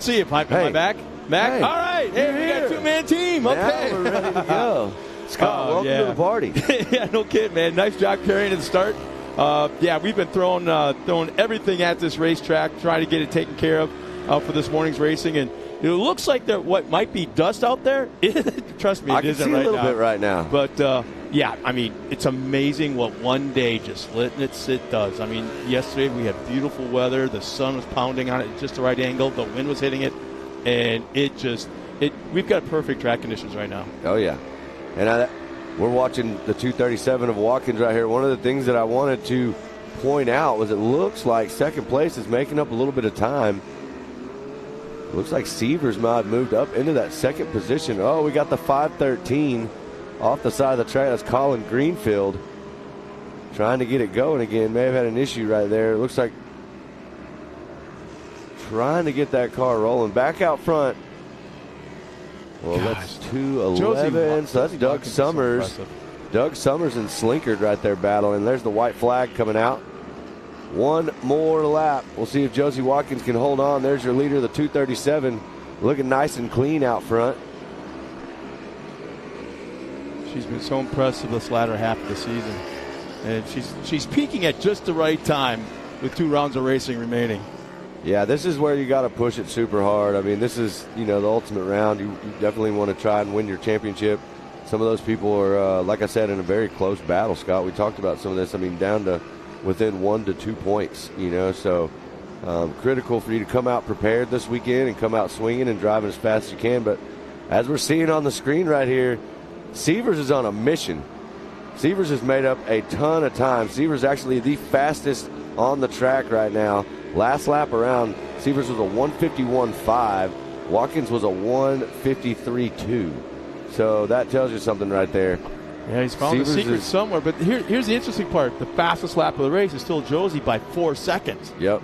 See you, Pipe. Am I back? Mac? Hey. All right. Hey, we got a two-man team. Okay. Now we're ready to go. Scott, welcome to the party. Yeah, no kidding, man. Nice job carrying at the start. We've been throwing everything at this racetrack, trying to get it taken care of for this morning's racing. And it looks like there what might be dust out there. Trust me, it isn't right now. I can see a little bit right now. But, it's amazing what one day just letting it sit does. I mean, yesterday we had beautiful weather. The sun was pounding on it at just the right angle. The wind was hitting it. And we've got perfect track conditions right now. Oh, yeah. And we're watching the 237 of Watkins right here. One of the things that I wanted to point out was it looks like second place is making up a little bit of time. It looks like Severs might have moved up into that second position. Oh, we got the 513 off the side of the track. That's Colin Greenfield trying to get it going again. May have had an issue right there. It looks like trying to get that car rolling. Back out front. Well, that's 211. So that's Doug Summers. Doug Summers and Slinkard right there battling. There's the white flag coming out. One more lap. We'll see if Josie Watkins can hold on. There's your leader, the 237. Looking nice and clean out front. She's been so impressive this latter half of the season. And she's peaking at just the right time with 2 rounds of racing remaining. Yeah, this is where you got to push it super hard. I mean, this is, the ultimate round. You definitely want to try and win your championship. Some of those people are, like I said, in a very close battle, Scott. We talked about some of this. I mean, down to within 1 to 2 points, so critical for you to come out prepared this weekend and come out swinging and driving as fast as you can. But as we're seeing on the screen right here, Severs is on a mission. Severs has made up a ton of time. Severs actually the fastest on the track right now. Last lap around, Severs was a 151.5. Watkins was a 153.2. So that tells you something right there. Yeah, he's found the secret somewhere. But here's the interesting part. The fastest lap of the race is still Josie by 4 seconds. Yep.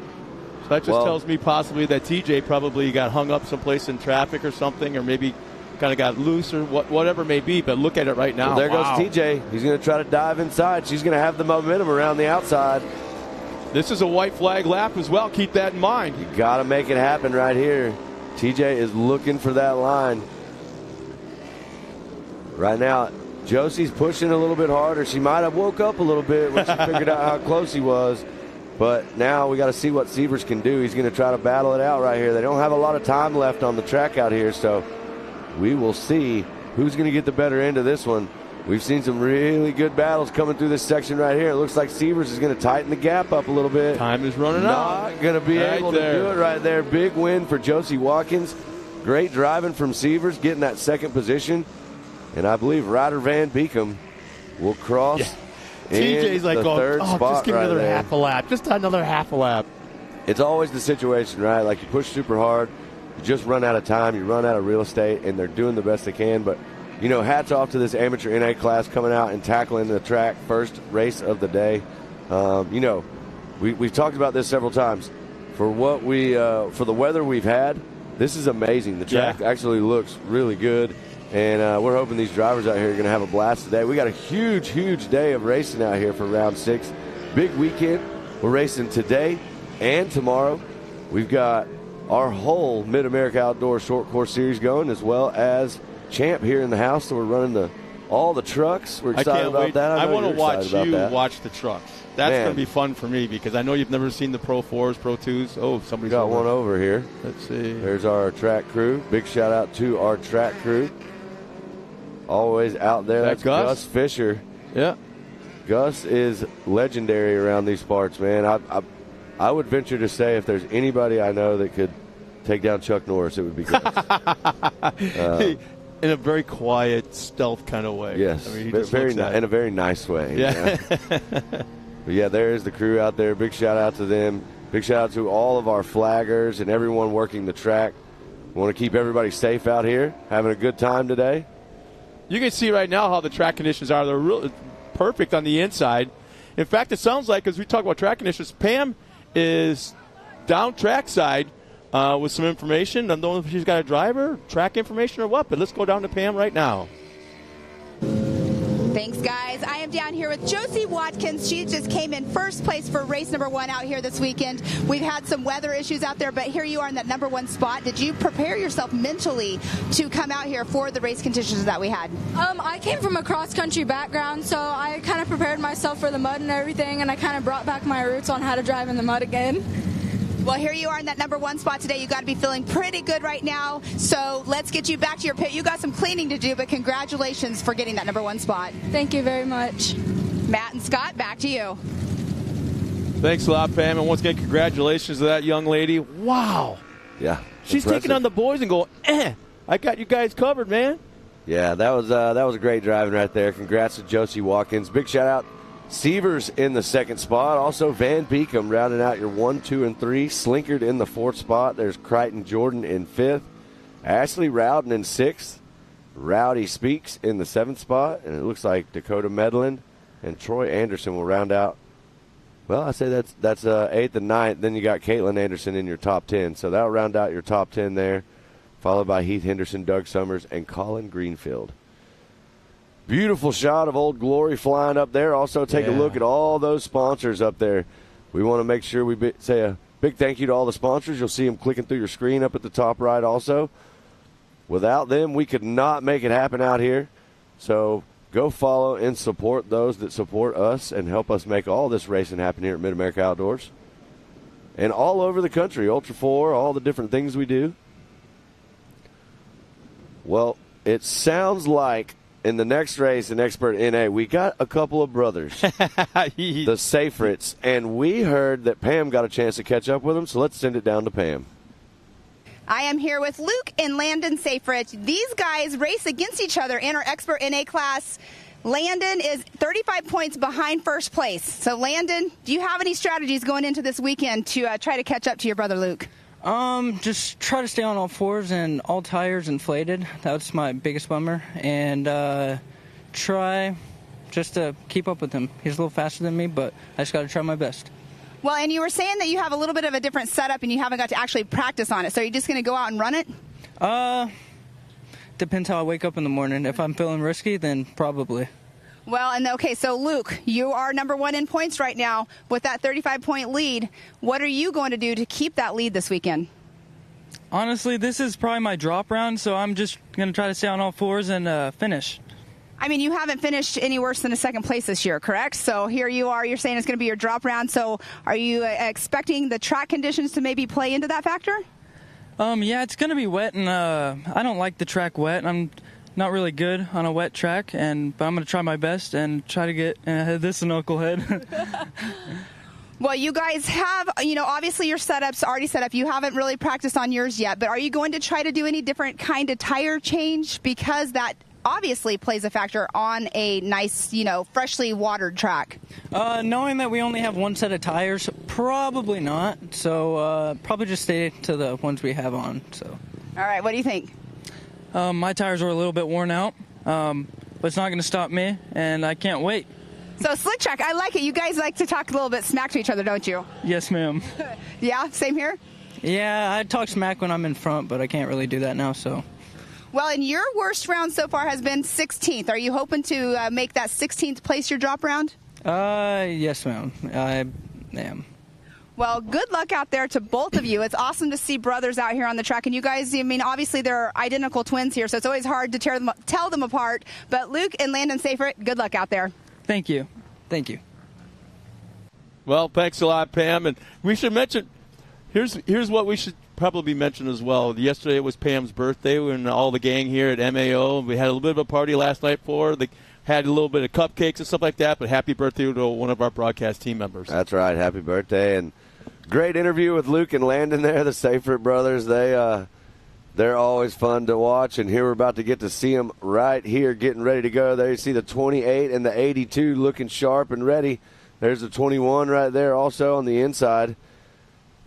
So that just tells me possibly that TJ probably got hung up someplace in traffic or something, or maybe kind of got loose or whatever it may be. But look at it right now. Well, there goes TJ. He's going to try to dive inside. She's going to have the momentum around the outside. This is a white flag lap as well. Keep that in mind. You got to make it happen right here. TJ is looking for that line. Right now, Josie's pushing a little bit harder. She might have woke up a little bit when she figured out how close he was. But now we got to see what Severs can do. He's going to try to battle it out right here. They don't have a lot of time left on the track out here, so we will see who's going to get the better end of this one. We've seen some really good battles coming through this section right here. It looks like Severs is going to tighten the gap up a little bit. Time is running out. Not going to be able to do it right there. Big win for Josie Watkins. Great driving from Severs, getting that second position. And I believe Ryder Van Beekum will cross TJ's like, third spot just give me another there. half a lap. Just another half a lap. It's always the situation, right? Like you push super hard, you just run out of time, you run out of real estate, and they're doing the best they can. But hats off to this amateur NA class coming out and tackling the track, first race of the day. We've talked about this several times. For what for the weather we've had, this is amazing. The track actually looks really good, and we're hoping these drivers out here are going to have a blast today. We got a huge, huge day of racing out here for round 6. Big weekend. We're racing today and tomorrow. We've got our whole Mid-America Outdoor Short Course Series going, as well as Champ here in the house, so we're running all the trucks. We're excited about that. I want to watch you watch the trucks. That's going to be fun for me because I know you've never seen the Pro 4s, Pro 2s. Oh, somebody's got one over here. Let's see. There's our track crew. Big shout out to our track crew. Always out there. That's Gus Fisher. Yeah. Gus is legendary around these parts, man. I would venture to say if there's anybody I know that could take down Chuck Norris, it would be Gus. In a very quiet, stealth kind of way. Yes, I mean, in a very nice way. Yeah. But yeah, there's the crew out there. Big shout out to them. Big shout out to all of our flaggers and everyone working the track. We want to keep everybody safe out here, having a good time today. You can see right now how the track conditions are. They're really perfect on the inside. In fact, it sounds like, as we talk about track conditions, Pam is down trackside with some information. I don't know if she's got a driver, track information, or what, but let's go down to Pam right now. Thank Thanks, guys. I am down here with Josie Watkins. She just came in first place for race number 1 out here this weekend. We've had some weather issues out there, but here you are in that number 1 spot. Did you prepare yourself mentally to come out here for the race conditions that we had? I came from a cross-country background, so I kind of prepared myself for the mud and everything, and I kind of brought back my roots on how to drive in the mud again. Well, here you are in that number 1 spot today. You got to be feeling pretty good right now. So let's get you back to your pit. You got some cleaning to do, but congratulations for getting that number 1 spot. Thank you very much. Matt and Scott, back to you. Thanks a lot, Pam. And once again, congratulations to that young lady. Wow. Yeah. She's impressive. taking on the boys and going, I got you guys covered, man. Yeah, that was a great driving right there. Congrats to Josie Watkins. Big shout out. Sievers in the 2nd spot. Also, Van Beekham rounding out your 1, 2, and 3. Slinkard in the 4th spot. There's Crichton Jordan in 5th. Ashley Rowden in 6th. Rowdy Speaks in the 7th spot. And it looks like Dakota Medlin and Troy Anderson will round out. Well, I say that's 8th and 9th. Then you got Caitlin Anderson in your top 10. So that'll round out your top 10 there. Followed by Heath Henderson, Doug Summers, and Colin Greenfield. Beautiful shot of Old Glory flying up there. Also, take a look at all those sponsors up there. We want to make sure we say a big thank you to all the sponsors. You'll see them clicking through your screen up at the top right also. Without them, we could not make it happen out here. So go follow and support those that support us and help us make all this racing happen here at Mid-America Outdoors. And all over the country, Ultra 4, all the different things we do. Well, it sounds like in the next race in Expert NA, we got a couple of brothers, the Seyfrieds, and we heard that Pam got a chance to catch up with them, so let's send it down to Pam. I am here with Luke and Landon Seyfried. These guys race against each other in our Expert NA class. Landon is 35 points behind first place. So, Landon, do you have any strategies going into this weekend to try to catch up to your brother Luke? Just try to stay on all fours and all tires inflated. That's my biggest bummer. And try just to keep up with him. He's a little faster than me, but I just got to try my best. Well, and you were saying that you have a little bit of a different setup and you haven't got to actually practice on it. So are you just going to go out and run it? Depends how I wake up in the morning. If I'm feeling risky, then probably. Well, and okay, so Luke, you are number 1 in points right now with that 35-point lead. What are you going to do to keep that lead this weekend? Honestly, this is probably my drop round, so I'm just going to try to stay on all fours and finish. I mean, you haven't finished any worse than a 2nd place this year, correct? So here you are, you're saying it's going to be your drop round. So are you expecting the track conditions to maybe play into that factor? Yeah, it's going to be wet, and I don't like the track wet. I'm not really good on a wet track, but I'm going to try my best and try to get this a knucklehead. Well, you guys have, obviously your setup's already set up. You haven't really practiced on yours yet, but are you going to try to do any different kind of tire change? Because that obviously plays a factor on a nice, freshly watered track. Knowing that we only have 1 set of tires, probably not. So probably just stay to the ones we have on. So. All right, what do you think? My tires are a little bit worn out, but it's not going to stop me, and I can't wait. So, Slick Track, I like it. You guys like to talk a little bit smack to each other, don't you? Yes, ma'am. Yeah, same here? Yeah, I talk smack when I'm in front, but I can't really do that now, so. Well, and your worst round so far has been 16th. Are you hoping to make that 16th place your drop round? Yes, ma'am. I am. Well, good luck out there to both of you. It's awesome to see brothers out here on the track. And you guys, obviously they're identical twins here, so it's always hard to tell them apart. But Luke and Landon Seyfried, good luck out there. Thank you. Thank you. Well, thanks a lot, Pam. And we should mention, here's what we should probably mention as well. Yesterday was Pam's birthday. We were all the gang here at MAO. We had a little bit of a party last night for her. They had a little bit of cupcakes and stuff like that, but happy birthday to one of our broadcast team members. That's right. Happy birthday. And great interview with Luke and Landon there, the Seyfried brothers. They're always fun to watch, and here we're about to get to see them right here getting ready to go. There you see the 28 and the 82 looking sharp and ready. There's the 21 right there also on the inside.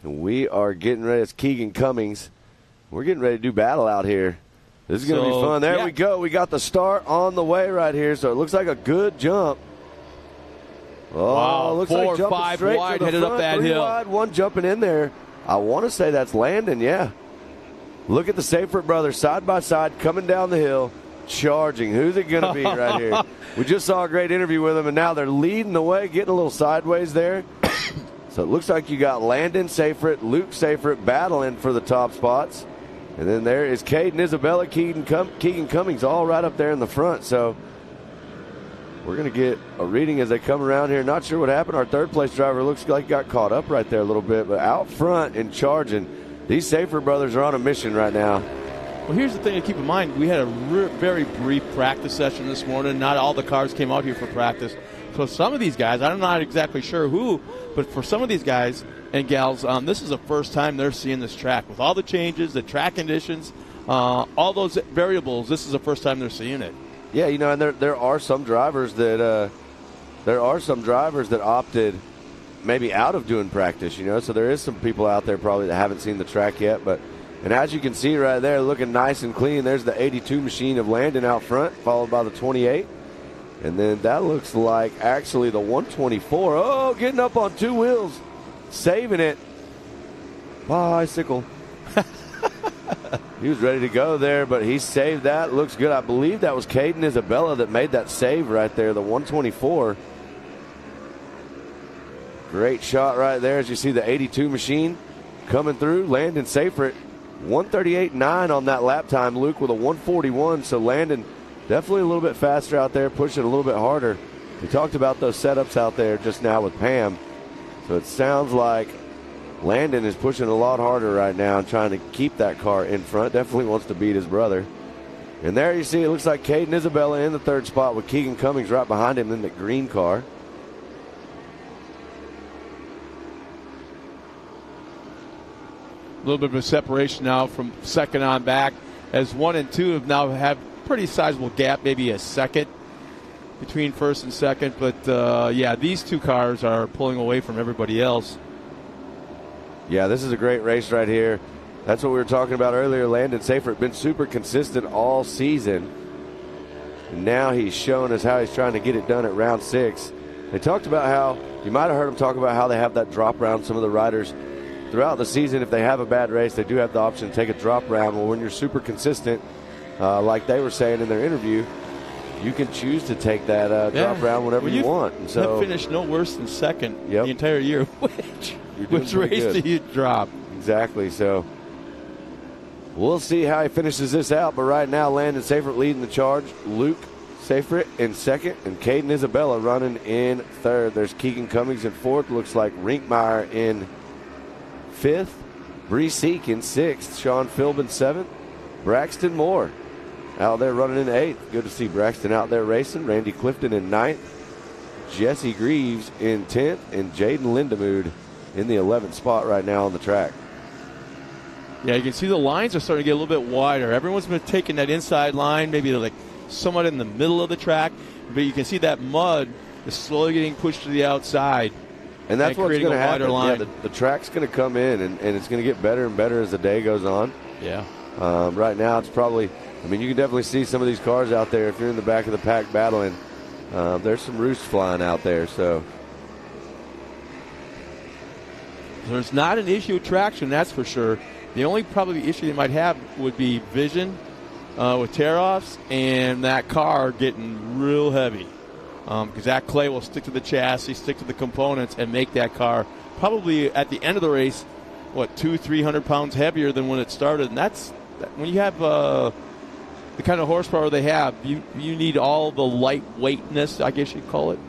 And we are getting ready. It's Keegan Cummings. We're getting ready to do battle out here. This is going to be fun. There we go. We got the start on the way right here, so it looks like a good jump. Oh, wow, looks 4 like or 5 wide headed up that 3 hill. Wide, 1 jumping in there. I want to say that's Landon, yeah. Look at the Seyfried brothers side by side coming down the hill. charging. Who's it going to be right here? We just saw a great interview with him, and now they're leading the way, getting a little sideways there. So it looks like you got Landon Seyfried, Luke Seyfried battling for the top spots. And then there is Caden Isabella, Keegan Cummings all right up there in the front. So we're going to get a reading as they come around here. Not sure what happened. Our third place driver looks like he got caught up right there a little bit. But out front and charging, these Seyfried brothers are on a mission right now. Well, here's the thing to keep in mind. We had a very brief practice session this morning. Not all the cars came out here for practice. So some of these guys, I'm not exactly sure who, but for some of these guys and gals, this is the first time they're seeing this track. With all the changes, the track conditions, all those variables, this is the first time they're seeing it. Yeah, you know, and there are some drivers that opted maybe out of doing practice, you know. So there is some people out there probably that haven't seen the track yet. And as you can see right there, looking nice and clean, there's the 82 machine of Landon out front, followed by the 28. And then that looks like actually the 124. Oh, getting up on two wheels, saving it. Bicycle. He was ready to go there, but he saved that. Looks good. I believe that was Caden Isabella that made that save right there, the 124. Great shot right there as you see the 82 machine coming through. Landon Seyfried, 138.9 on that lap time. Luke with a 141, so Landon definitely a little bit faster out there, pushing a little bit harder. We talked about those setups out there just now with Pam. So it sounds like Landon is pushing a lot harder right now and trying to keep that car in front. Definitely wants to beat his brother. And there you see it looks like Caden Isabella in the third spot with Keegan Cummings right behind him in the green car. A little bit of a separation now from second on back, as 1 and 2 have now have pretty sizable gap, maybe a second between first and second. But yeah, these two cars are pulling away from everybody else. Yeah, this is a great race right here. That's what we were talking about earlier. Landon Seyfried been super consistent all season. And now he's showing us how he's trying to get it done at round 6. They talked about how, you might have heard them talk about how they have that drop round. Some of the riders throughout the season, if they have a bad race, they do have the option to take a drop round. Well, when you're super consistent, like they were saying in their interview, you can choose to take that drop round whenever you want. And so have finished no worse than second the entire year. Which race do you drop? Exactly. So we'll see how he finishes this out. But right now, Landon Seyfried leading the charge. Luke Seyfried in second, and Caden Isabella running in third. There's Keegan Cummings in fourth. Looks like Rinkmeyer in fifth. Bree Seek in sixth. Sean Philbin seventh. Braxton Moore out there running in eighth. Good to see Braxton out there racing. Randy Clifton in ninth. Jesse Greaves in 10th. And Jaden Lindemood in the 11th spot right now on the track. Yeah, you can see the lines are starting to get a little bit wider. Everyone's been taking that inside line, maybe like somewhat in the middle of the track, but you can see that mud is slowly getting pushed to the outside. And that's what's going to happen. Yeah, the track's going to come in, and it's going to get better and better as the day goes on. Yeah. Right now it's probably, I mean, you can definitely see some of these cars out there. If you're in the back of the pack battling, there's some roosts flying out there. So there's not an issue of traction, that's for sure. The only probably issue they might have would be vision with tear-offs and that car getting real heavy. Because that clay will stick to the chassis, stick to the components, and make that car probably at the end of the race, 200-300 pounds heavier than when it started. And that's when you have the kind of horsepower they have, you need all the lightweightness, I guess you'd call it,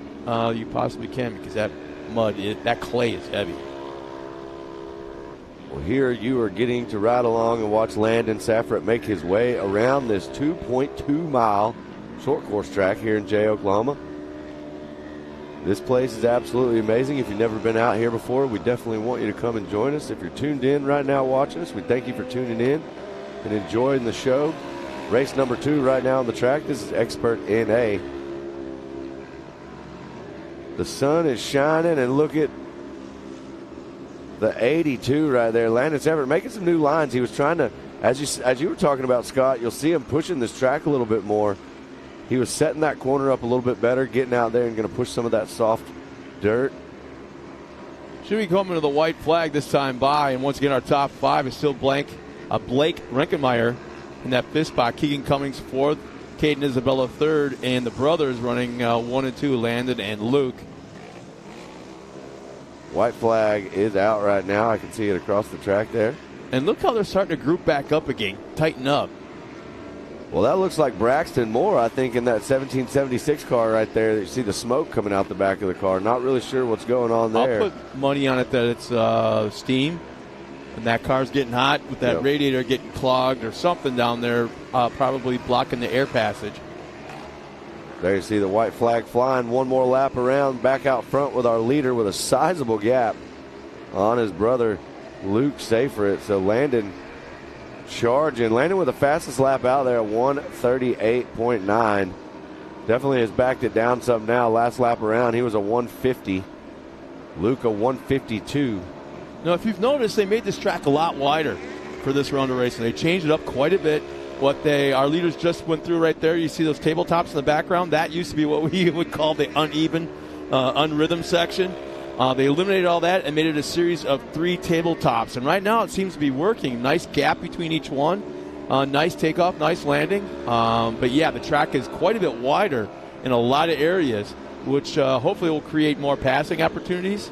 you possibly can, because that mud, that clay is heavy. Well, here you are getting to ride along and watch Landon Seyfried make his way around this 2.2-mile short course track here in Jay, Oklahoma. This place is absolutely amazing. If you've never been out here before, we definitely want you to come and join us. If you're tuned in right now watching us, we thank you for tuning in and enjoying the show. Race number 2 right now on the track. This is Expert NA. The sun is shining, and look at the 82 right there. Landon Seyfried making some new lines. He was trying to, as you were talking about, Scott, you'll see him pushing this track a little bit more. He was setting that corner up a little bit better, getting out there and going to push some of that soft dirt. Should be coming to the white flag this time by, and once again our top 5 is still Blake Renkenmeyer in that 5th spot. Keegan Cummings 4th, Caden Isabella third, and the brothers running 1 and 2, Landon and Luke. White flag is out right now. I can see it across the track there. And look how they're starting to group back up again, tighten up. Well, that looks like Braxton Moore, I think, in that 1776 car right there. You see the smoke coming out the back of the car. Not really sure what's going on there. I'll put money on it that it's steam, and that car's getting hot with that radiator getting clogged or something down there, probably blocking the air passage. There you see the white flag flying. One more lap around, back out front with our leader with a sizable gap on his brother, Luke Seyfried. So Landon charging. Landon with the fastest lap out there at 1:38.9. Definitely has backed it down some now. Last lap around, he was a 150. Luke a 152. Now, if you've noticed, they made this track a lot wider for this round of racing. They changed it up quite a bit. Our leaders just went through right there. You see those tabletops in the background? That used to be what we would call the uneven, unrhythm section. They eliminated all that and made it a series of 3 tabletops. And right now it seems to be working. Nice gap between each one. Nice takeoff, nice landing. But yeah, the track is quite a bit wider in a lot of areas, which hopefully will create more passing opportunities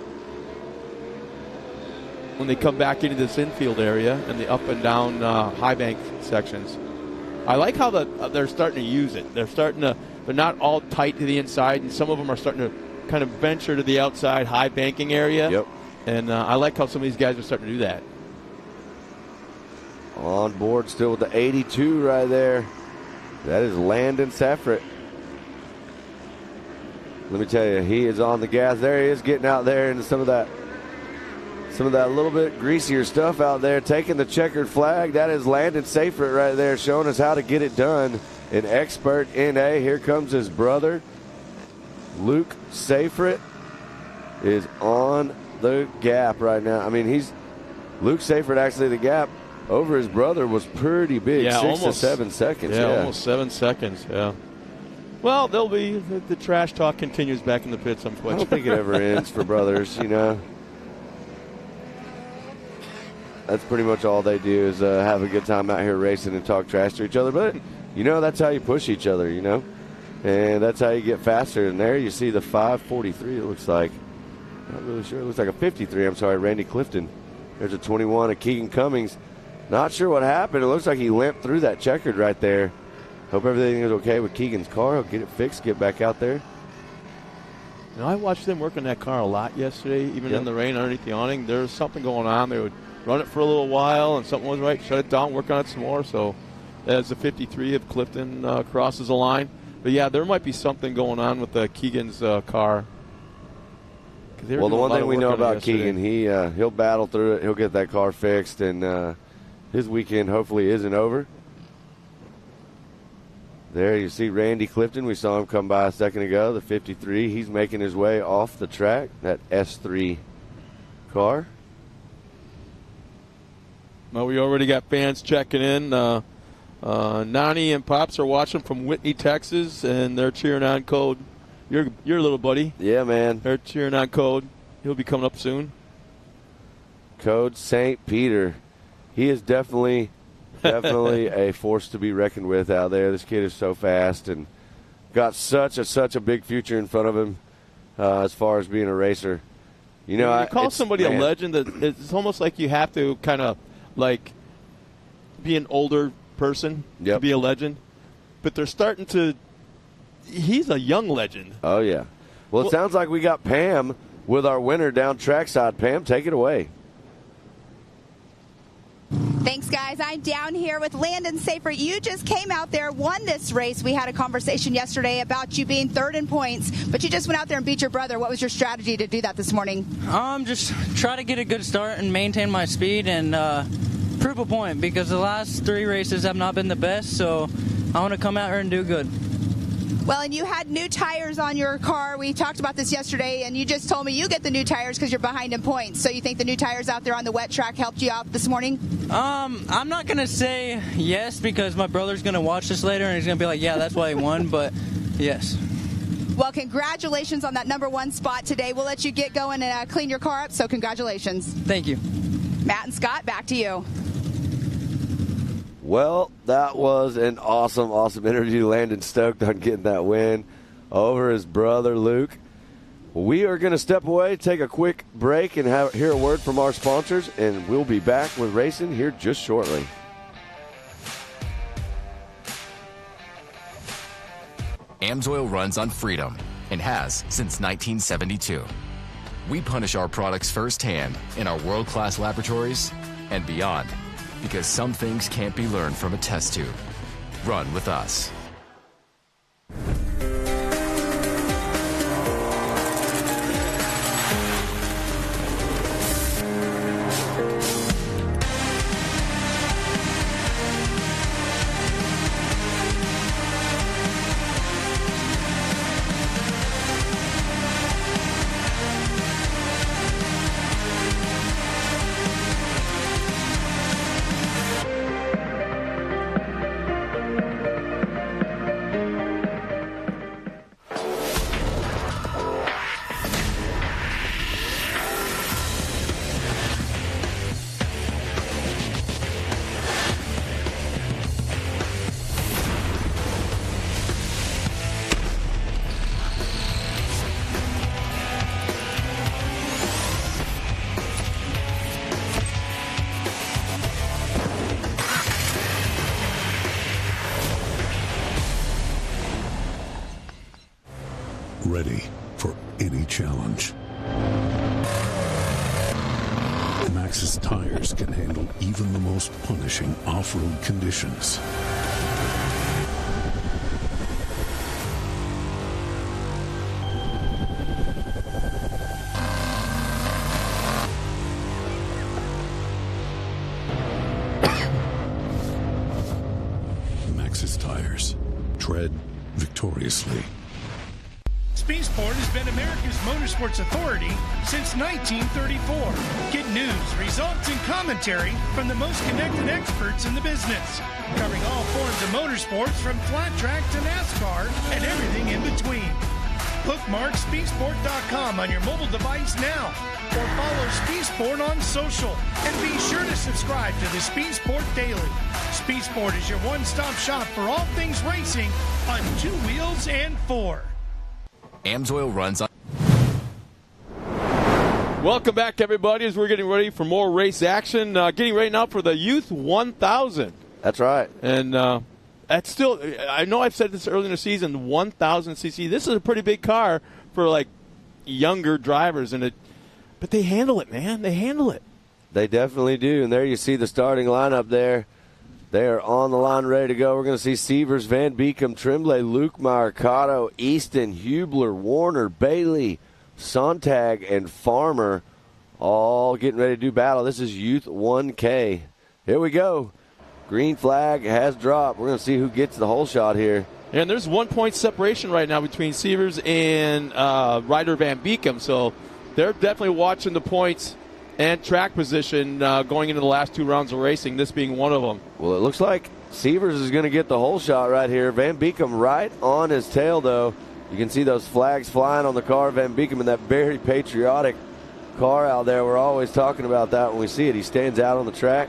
when they come back into this infield area and the up and down high bank sections. I like how they're starting to use it. They're not all tight to the inside, and some of them are starting to kind of venture to the outside high banking area. Yep. And I like how some of these guys are starting to do that. On board still with the 82 right there. That is Landon Seyfried. Let me tell you, he is on the gas. There he is, getting out there into some of that little bit greasier stuff out there, taking the checkered flag. That is Landon Seyfried right there, showing us how to get it done. An expert NA. Here comes his brother, Luke Seyfried, is on the gap right now. I mean, Luke Seyfried, actually, the gap over his brother was pretty big, 6 to 7 seconds. Yeah, almost 7 seconds, yeah. Well, the trash talk continues back in the pits, I'm quite I don't think it ever ends for brothers, you know. That's pretty much all they do is have a good time out here racing and talk trash to each other. But, you know, that's how you push each other, you know. And that's how you get faster. And there you see the 5:43, it looks like. Not really sure. It looks like a 53. I'm sorry, Randy Clifton. There's a 21 of Keegan Cummings. Not sure what happened. It looks like he limped through that checkered right there. Hope everything is okay with Keegan's car. He'll get it fixed, get back out there. You know, I watched them work on that car a lot yesterday, even in the rain underneath the awning. There was something going on. They would run it for a little while, and something wasn't right, shut it down, work on it some more. So as the 53 of Clifton crosses the line. But, yeah, there might be something going on with Keegan's car. Well, the one thing we know about Keegan, he'll battle through it. He'll get that car fixed, and his weekend hopefully isn't over. There you see Randy Clifton. We saw him come by a second ago, the 53. He's making his way off the track, that S3 car. Well, we already got fans checking in. Nani and Pops are watching from Whitney, Texas, and they're cheering on Code. Your little buddy. Yeah, man. They're cheering on Code. He'll be coming up soon. Code St. Peter. He is definitely a force to be reckoned with out there. This kid is so fast and got such a big future in front of him as far as being a racer. You know, when you call somebody a legend, it's almost like you have to kind of like be an older person to be a legend. But they're starting to. He's a young legend. Oh yeah. Well, it sounds like we got Pam with our winner down trackside. Pam, take it away. Thanks, guys. I'm down here with Landon Seyfried. You just came out there, won this race. We had a conversation yesterday about you being third in points, but you just went out there and beat your brother. What was your strategy to do that this morning? Just try to get a good start and maintain my speed and prove a point, because the last 3 races have not been the best, so I want to come out here and do good. Well, and you had new tires on your car. We talked about this yesterday, and you just told me you get the new tires because you're behind in points. So you think the new tires out there on the wet track helped you out this morning? I'm not going to say yes, because my brother's going to watch this later, and he's going to be like, yeah, that's why he won, but yes. Well, congratulations on that #1 spot today. We'll let you get going and clean your car up, so congratulations. Thank you. Matt and Scott, back to you. Well, that was an awesome, awesome interview. Landon stoked on getting that win over his brother, Luke. We are going to step away, take a quick break, and hear a word from our sponsors, and we'll be back with racing here just shortly. AMSOIL runs on freedom and has since 1972. We punish our products firsthand in our world-class laboratories and beyond, because some things can't be learned from a test tube. Run with us. Ready for any challenge. Maxxis tires can handle even the most punishing off-road conditions. Maxxis tires. Tread victoriously. Speed Sport has been America's motorsports authority since 1934. Get news, results, and commentary from the most connected experts in the business, covering all forms of motorsports from flat track to NASCAR and everything in between. Bookmark speedsport.com on your mobile device now, or follow Speed Sport on social, and be sure to subscribe to the Speed Sport Daily. Speed Sport is your one-stop shop for all things racing on two wheels and four. AMSOIL runs on. Welcome back, everybody, as we're getting ready for more race action. Getting ready now for the Youth 1000. That's right. And that's still, I know I've said this early in the season, 1000cc. This is a pretty big car for, like, younger drivers. But they handle it, man. They handle it. They definitely do. And there you see the starting lineup there. They are on the line, ready to go. We're going to see Severs, Van Beekem, Tremblay, Luke Mercado, Easton, Hubler, Warner, Bailey, Sontag, and Farmer all getting ready to do battle. This is Youth 1K. Here we go. Green flag has dropped. We're going to see who gets the whole shot here. And there's 1 point separation right now between Severs and Ryder Van Beekem. So they're definitely watching the points and track position going into the last two rounds of racing, this being one of them. Well, it looks like Severs is going to get the whole shot right here. Van Beekem right on his tail, though. You can see those flags flying on the car. Van Beekem in that very patriotic car out there. We're always talking about that when we see it. He stands out on the track.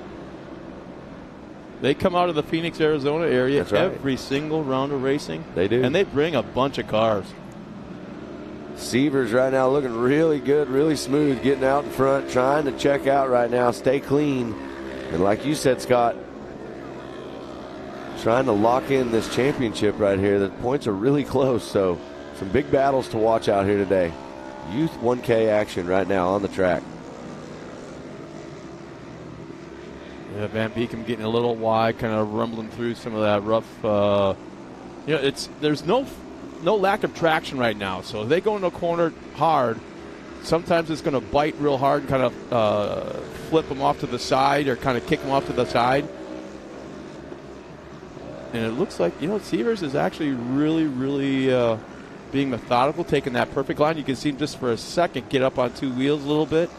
They come out of the Phoenix, Arizona area That's right. every single round of racing. They do. And they bring a bunch of cars. Severs right now looking really good, really smooth, getting out in front, trying to check out right now, stay clean. And like you said, Scott, trying to lock in this championship right here. The points are really close, so some big battles to watch out here today. Youth 1K action right now on the track. Yeah, Van Beekem getting a little wide, kind of rumbling through some of that rough. There's no lack of traction right now. So if they go in the corner hard, sometimes it's going to bite real hard and kind of flip them off to the side or kind of kick them off to the side. And it looks like, Severs is actually really, really being methodical, taking that perfect line. You can see him just for a second get up on two wheels a little bit.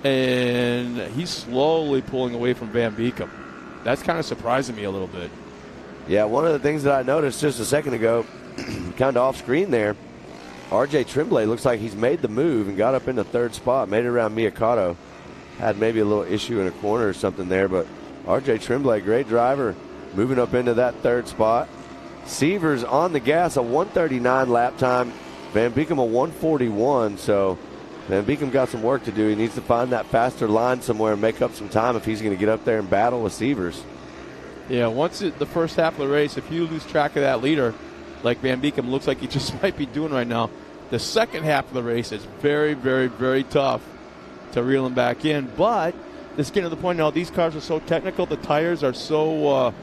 And he's slowly pulling away from Van Beekem. That's kind of surprising me a little bit. Yeah, one of the things that I noticed just a second ago, kind of off screen there, RJ Tremblay looks like he's made the move and got up in the third spot, made it around Mercado. had maybe a little issue in a corner or something there, but RJ Tremblay, great driver, moving up into that third spot. Severs on the gas, a 139 lap time. Van Beekem a 141, so Van Beekem got some work to do. He needs to find that faster line somewhere and make up some time if he's going to get up there and battle with Severs. Yeah, once the first half of the race, if you lose track of that leader, like Van Beekem looks like he just might be doing right now, the second half of the race is very, very, very tough to reel him back in. But it's getting to the point now, these cars are so technical, the tires are so,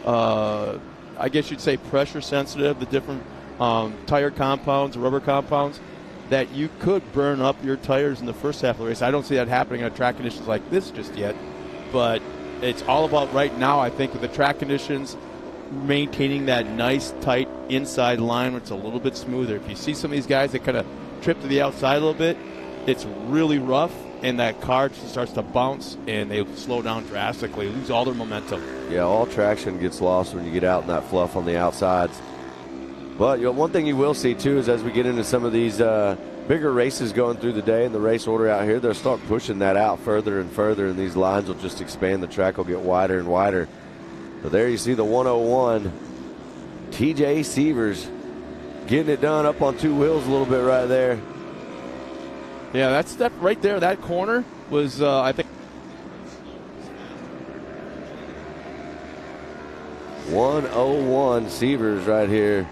I guess you'd say, pressure sensitive, the different tire compounds, rubber compounds, that you could burn up your tires in the first half of the race. I don't see that happening on track conditions like this just yet, but it's all about right now, I think, with the track conditions, maintaining that nice, tight inside line where it's a little bit smoother. If you see some of these guys that kind of trip to the outside a little bit, it's really rough, and that car just starts to bounce, and they slow down drastically, lose all their momentum. Yeah, all traction gets lost when you get out in that fluff on the outsides. But one thing you will see, too, is as we get into some of these bigger races going through the day and the race order out here, they'll start pushing that out further and further, and these lines will just expand. The track will get wider and wider. But there you see the 101. TJ Severs getting it done up on two wheels a little bit right there. Yeah, that's that right there. That corner was, I think, 101 Severs right here.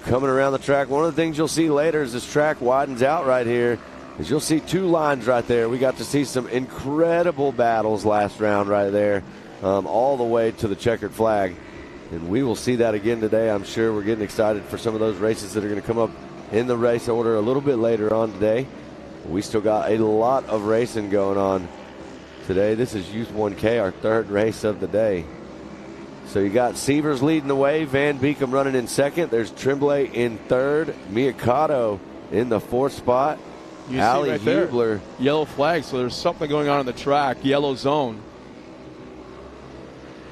Coming around the track. One of the things you'll see later as this track widens out right here is you'll see two lines right there. We got to see some incredible battles last round right there, all the way to the checkered flag. And we will see that again today. I'm sure we're getting excited for some of those races that are going to come up in the race order a little bit later on today. We still got a lot of racing going on today. This is Youth 1K, our third race of the day. So you got Severs leading the way, Van Beekem running in second. There's Tremblay in third, Miyakato in the fourth spot. You Allie see right Hubler. there, yellow flag, so there's something going on the track, yellow zone.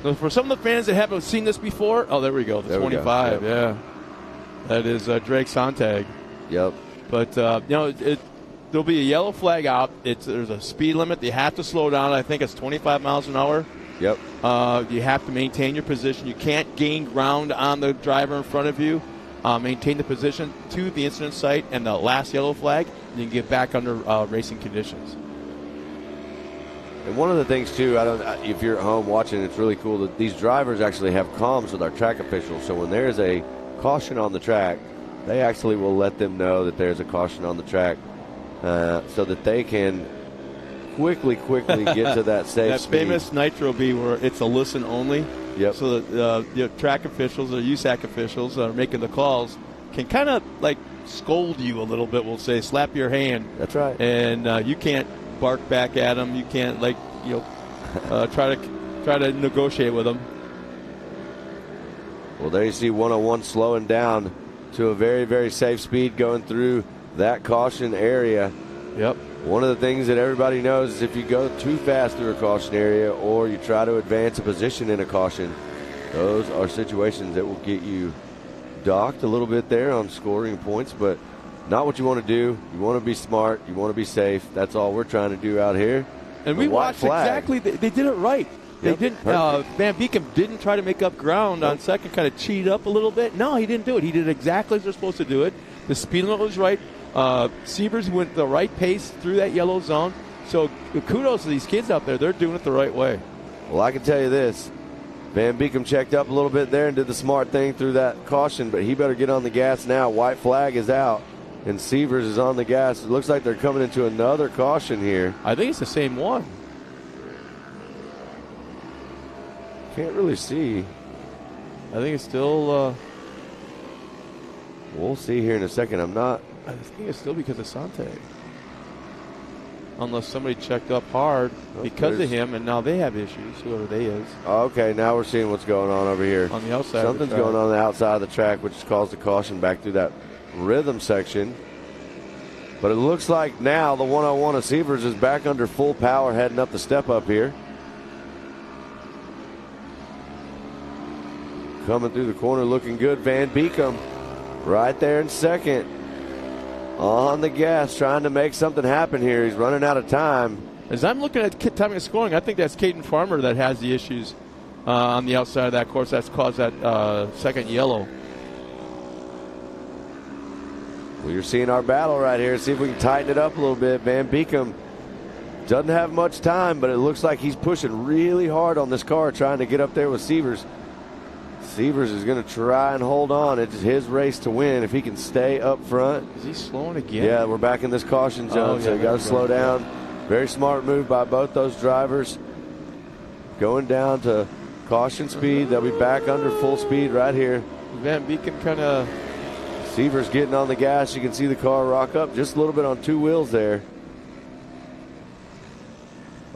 So for some of the fans that haven't seen this before, oh, there we go, the there 25, go. yeah. That is Drake Sontag. Yep. But, there'll be a yellow flag out. There's a speed limit. You have to slow down. I think it's 25 miles an hour. Yep. You have to maintain your position. You can't gain ground on the driver in front of you. Maintain the position to the incident site and the last yellow flag, and you can get back under racing conditions. And one of the things, too, if you're at home watching, it's really cool that these drivers actually have comms with our track officials. So when there's a caution on the track, they actually will let them know that there's a caution on the track so that they can quickly get to that safe that speed. Famous Nitro B where it's a listen only. Yep. So that the track officials or USAC officials that are making the calls can kind of like scold you a little bit. We'll say, slap your hand. That's right. And you can't bark back at them. You can't try to negotiate with them. Well, there you see 101 slowing down to a very, very safe speed going through that caution area. Yep. One of the things that everybody knows is if you go too fast through a caution area or you try to advance a position in a caution, those are situations that will get you docked a little bit there on scoring points, but not what you want to do. You want to be smart. You want to be safe. That's all we're trying to do out here. And we watched exactly. They did it right. They didn't. Van Beekem didn't try to make up ground on second, kind of cheat up a little bit. No, he didn't do it. He did exactly as they're supposed to do it. The speed limit was right. Severs went the right pace through that yellow zone. So kudos to these kids out there. They're doing it the right way. Well, I can tell you this. Van Beekem checked up a little bit there and did the smart thing through that caution, but he better get on the gas now. White flag is out, and Severs is on the gas. It looks like they're coming into another caution here. I think it's the same one. Can't really see. I think it's still... we'll see here in a second. I think it's still because of Sontag. Unless somebody checked up hard because of him, and now they have issues, whoever they is. Okay, now we're seeing what's going on over here. On the outside Something's of the track. going on the outside of the track, which has caused a caution back through that rhythm section. But it looks like now the 101 of Severs is back under full power heading up the step up here. Coming through the corner looking good. Van Beekem right there in second. on the gas, trying to make something happen here. He's running out of time. As I'm looking at timing and scoring, I think that's Caden Farmer that has the issues on the outside of that course. That's caused that second yellow. Well, you're seeing our battle right here. See if we can tighten it up a little bit. Van Beekum doesn't have much time, but it looks like he's pushing really hard on this car, trying to get up there with Sievers. Sievers is going to try and hold on. It's his race to win if he can stay up front. Is he slowing again? Yeah, we're back in this caution zone, so you got to slow down. Very smart move by both those drivers. Going down to caution speed. They'll be back under full speed right here. Van Beekum kind of... Sievers getting on the gas. You can see the car rock up just a little bit on two wheels there.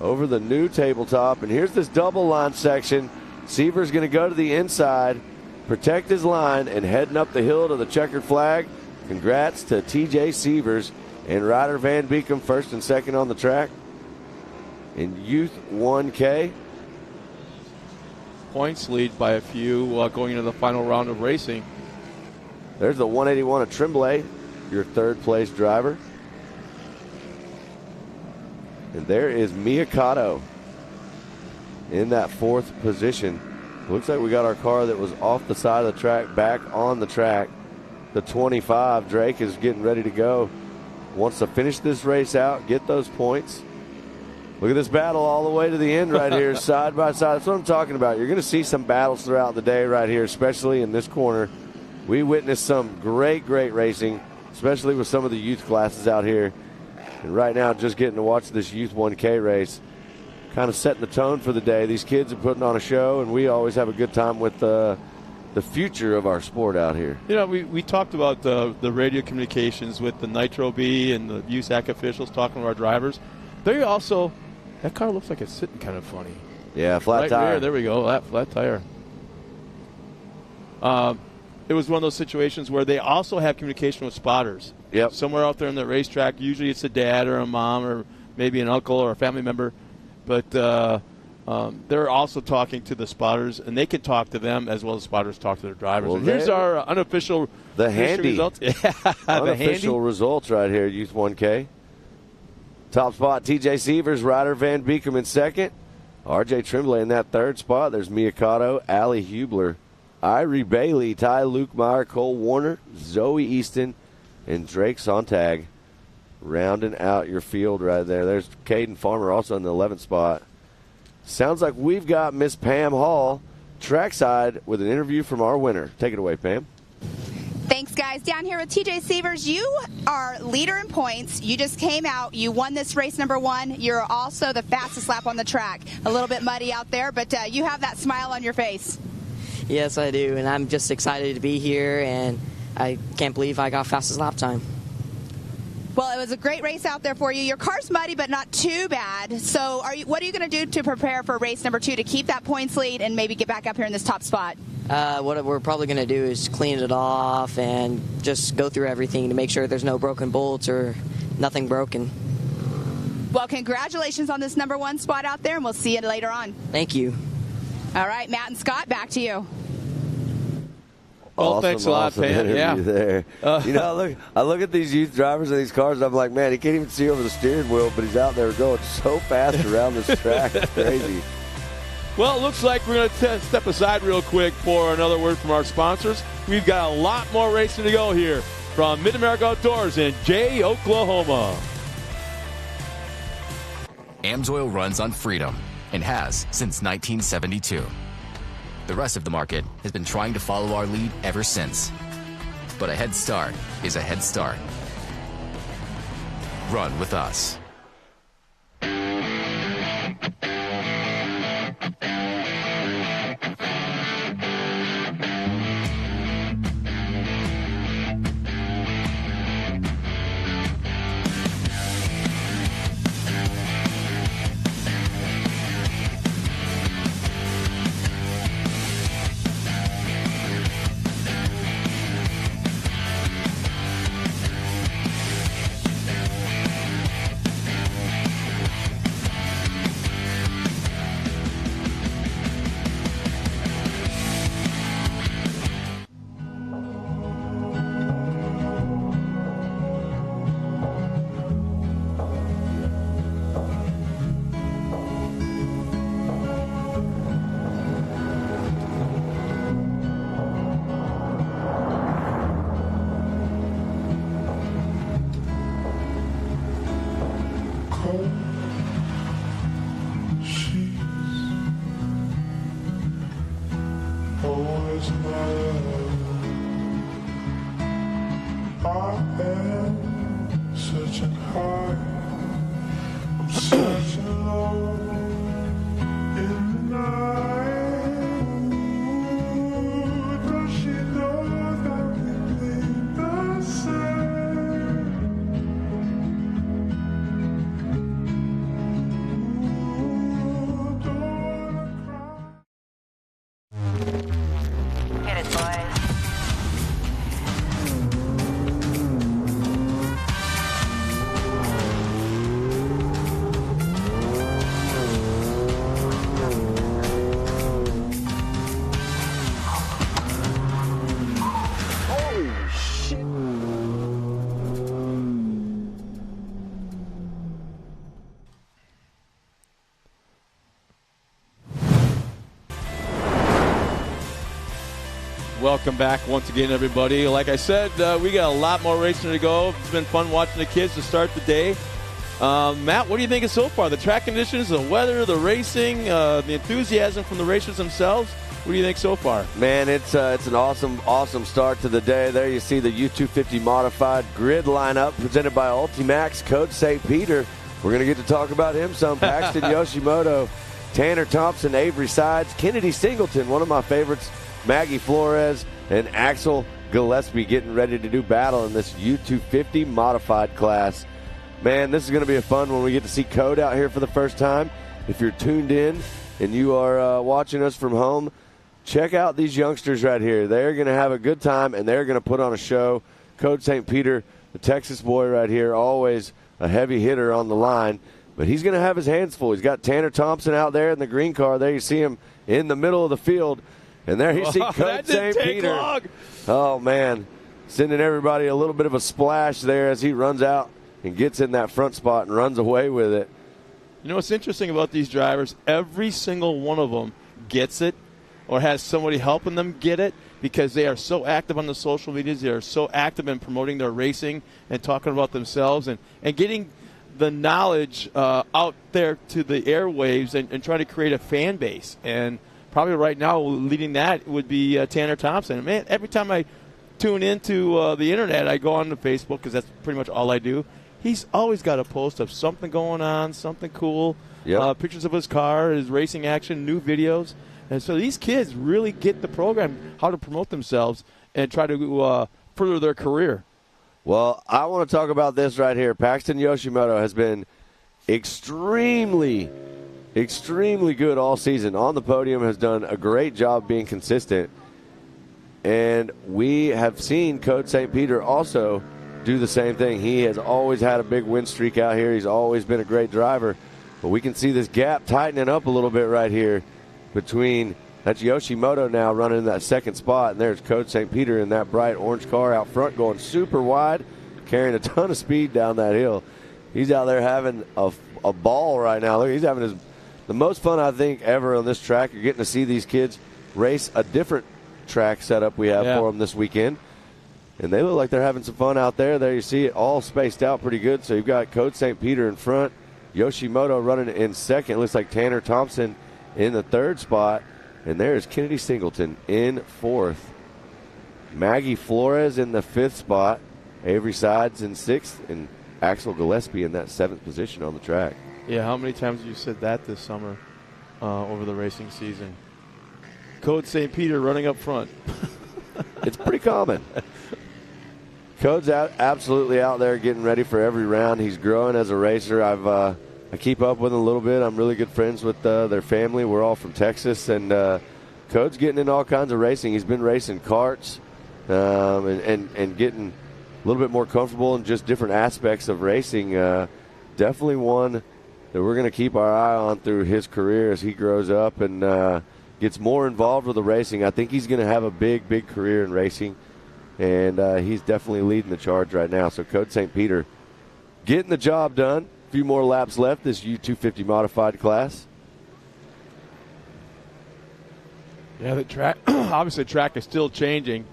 Over the new tabletop, and here's this double line section. Sievers going to go to the inside, protect his line, and heading up the hill to the checkered flag. Congrats to TJ Sievers and Ryder Van Beekum, first and second on the track. In Youth 1K. Points lead by a few going into the final round of racing. There's the 181 of Tremblay, your third place driver. And there is Miyakato in that fourth position. Looks like we got our car that was off the side of the track back on the track. The 25, Drake, is getting ready to go. Wants to finish this race out, get those points. Look at this battle all the way to the end right here, side by side. That's what I'm talking about. You're going to see some battles throughout the day right here, especially in this corner. We witnessed some great racing, especially with some of the youth classes out here. And right now, just getting to watch this Youth 1K race, kind of setting the tone for the day. These kids are putting on a show, and we always have a good time with the future of our sport out here. You know, we talked about the radio communications with the Nitro B and the USAC officials talking to our drivers. They also, that car looks like it's sitting kind of funny. Yeah, flat tire. There we go, flat tire. It was one of those situations where they also have communication with spotters. Yep. Somewhere out there in the racetrack, usually it's a dad or a mom or maybe an uncle or a family member. But they're also talking to the spotters, and they can talk to them as well as spotters talk to their drivers. Well, here's our unofficial results. Yeah, unofficial results right here, Youth 1K. Top spot, TJ Sievers, Ryder Van Beekum in second. RJ Tremblay in that third spot. There's Miyakato, Allie Hubler, Irie Bailey, Ty Lukemire, Cole Warner, Zoe Easton, and Drake Sontag rounding out your field right there. There's Caden Farmer also in the 11th spot. Sounds like we've got Miss Pam Hall trackside with an interview from our winner. Take it away, Pam. Thanks, guys. Down here with TJ Sievers, you are leader in points. You just came out. You won this race number 1. You're also the fastest lap on the track. A little bit muddy out there, but you have that smile on your face. Yes, I do, and I'm just excited to be here, and I can't believe I got fastest lap time. Well, it was a great race out there for you. Your car's muddy, but not too bad. So what are you going to do to prepare for race number 2 to keep that points lead and maybe get back up here in this top spot? What we're probably going to do is clean it off and just go through everything to make sure there's no broken bolts or nothing broken. Well, congratulations on this number 1 spot out there, and we'll see you later on. Thank you. All right, Matt and Scott, back to you. Well, awesome, thanks a lot, Pam. Yeah. There. I look at these youth drivers and these cars, and I'm like, man, he can't even see over the steering wheel, but he's out there going so fast around this track. It's crazy. Well, it looks like we're going to step aside real quick for another word from our sponsors. We've got a lot more racing to go here from Mid-America Outdoors in Jay, Oklahoma. AMSOIL runs on freedom and has since 1972. The rest of the market has been trying to follow our lead ever since. But a head start is a head start. Run with us. Welcome back once again, everybody. Like I said, we got a lot more racing to go. It's been fun watching the kids to start the day. Matt, what do you think of so far? The track conditions, the weather, the racing, the enthusiasm from the racers themselves. What do you think so far? Man, it's an awesome start to the day. There you see the U250 modified grid lineup presented by Ultimax, Coach St. Peter. We're going to get to talk about him some. Paxton Yoshimoto, Tanner Thompson, Avery Sides, Kennedy Singleton, one of my favorites, Maggie Flores, and Axel Gillespie getting ready to do battle in this U250 modified class. Man, this is going to be a fun when we get to see Code out here for the first time. If you're tuned in and you are watching us from home, check out these youngsters right here. They're going to have a good time, and they're going to put on a show. Code St. Peter, the Texas boy right here, always a heavy hitter on the line. But he's going to have his hands full. He's got Tanner Thompson out there in the green car. There you see him in the middle of the field. And there you see Coach St. Peter. Long. Oh, man. Sending everybody a little bit of a splash there as he runs out and gets in that front spot and runs away with it. You know what's interesting about these drivers? Every single one of them gets it or has somebody helping them get it because they are so active on the social medias. They are so active in promoting their racing and talking about themselves and getting the knowledge out there to the airwaves and trying to create a fan base. And probably right now leading that would be Tanner Thompson. Man, every time I tune into the internet, I go on to Facebook because that's pretty much all I do. He's always got a post of something going on, something cool, pictures of his car, his racing action, new videos. And so these kids really get the program, how to promote themselves and try to further their career. Well, I want to talk about this right here. Paxton Yoshimoto has been extremely good all season. On the podium, has done a great job being consistent. And we have seen Coach St. Peter also do the same thing. He has always had a big win streak out here. He's always been a great driver. But we can see this gap tightening up a little bit right here between, that's Yoshimoto now running in that second spot, and there's Coach St. Peter in that bright orange car out front going super wide, carrying a ton of speed down that hill. He's out there having a ball right now. Look, he's having the most fun, I think, ever on this track. You're getting to see these kids race a different track setup we have for them this weekend. And they look like they're having some fun out there. There you see it all spaced out pretty good. So you've got Coach St. Peter in front, Yoshimoto running in second. It looks like Tanner Thompson in the third spot. And there's Kennedy Singleton in fourth. Maggie Flores in the fifth spot. Avery Sides in sixth. And Axel Gillespie in that seventh position on the track. Yeah, how many times have you said that this summer over the racing season? Code St. Peter running up front. It's pretty common. Code's absolutely out there getting ready for every round. He's growing as a racer. I keep up with him a little bit. I'm really good friends with their family. We're all from Texas, and Code's getting in all kinds of racing. He's been racing karts and getting a little bit more comfortable in just different aspects of racing. Definitely one that we're going to keep our eye on through his career as he grows up and gets more involved with the racing. I think he's going to have a big career in racing, and he's definitely leading the charge right now. So Code St. Peter getting the job done. A few more laps left, this U250 modified class. Yeah, the track, obviously the track is still changing,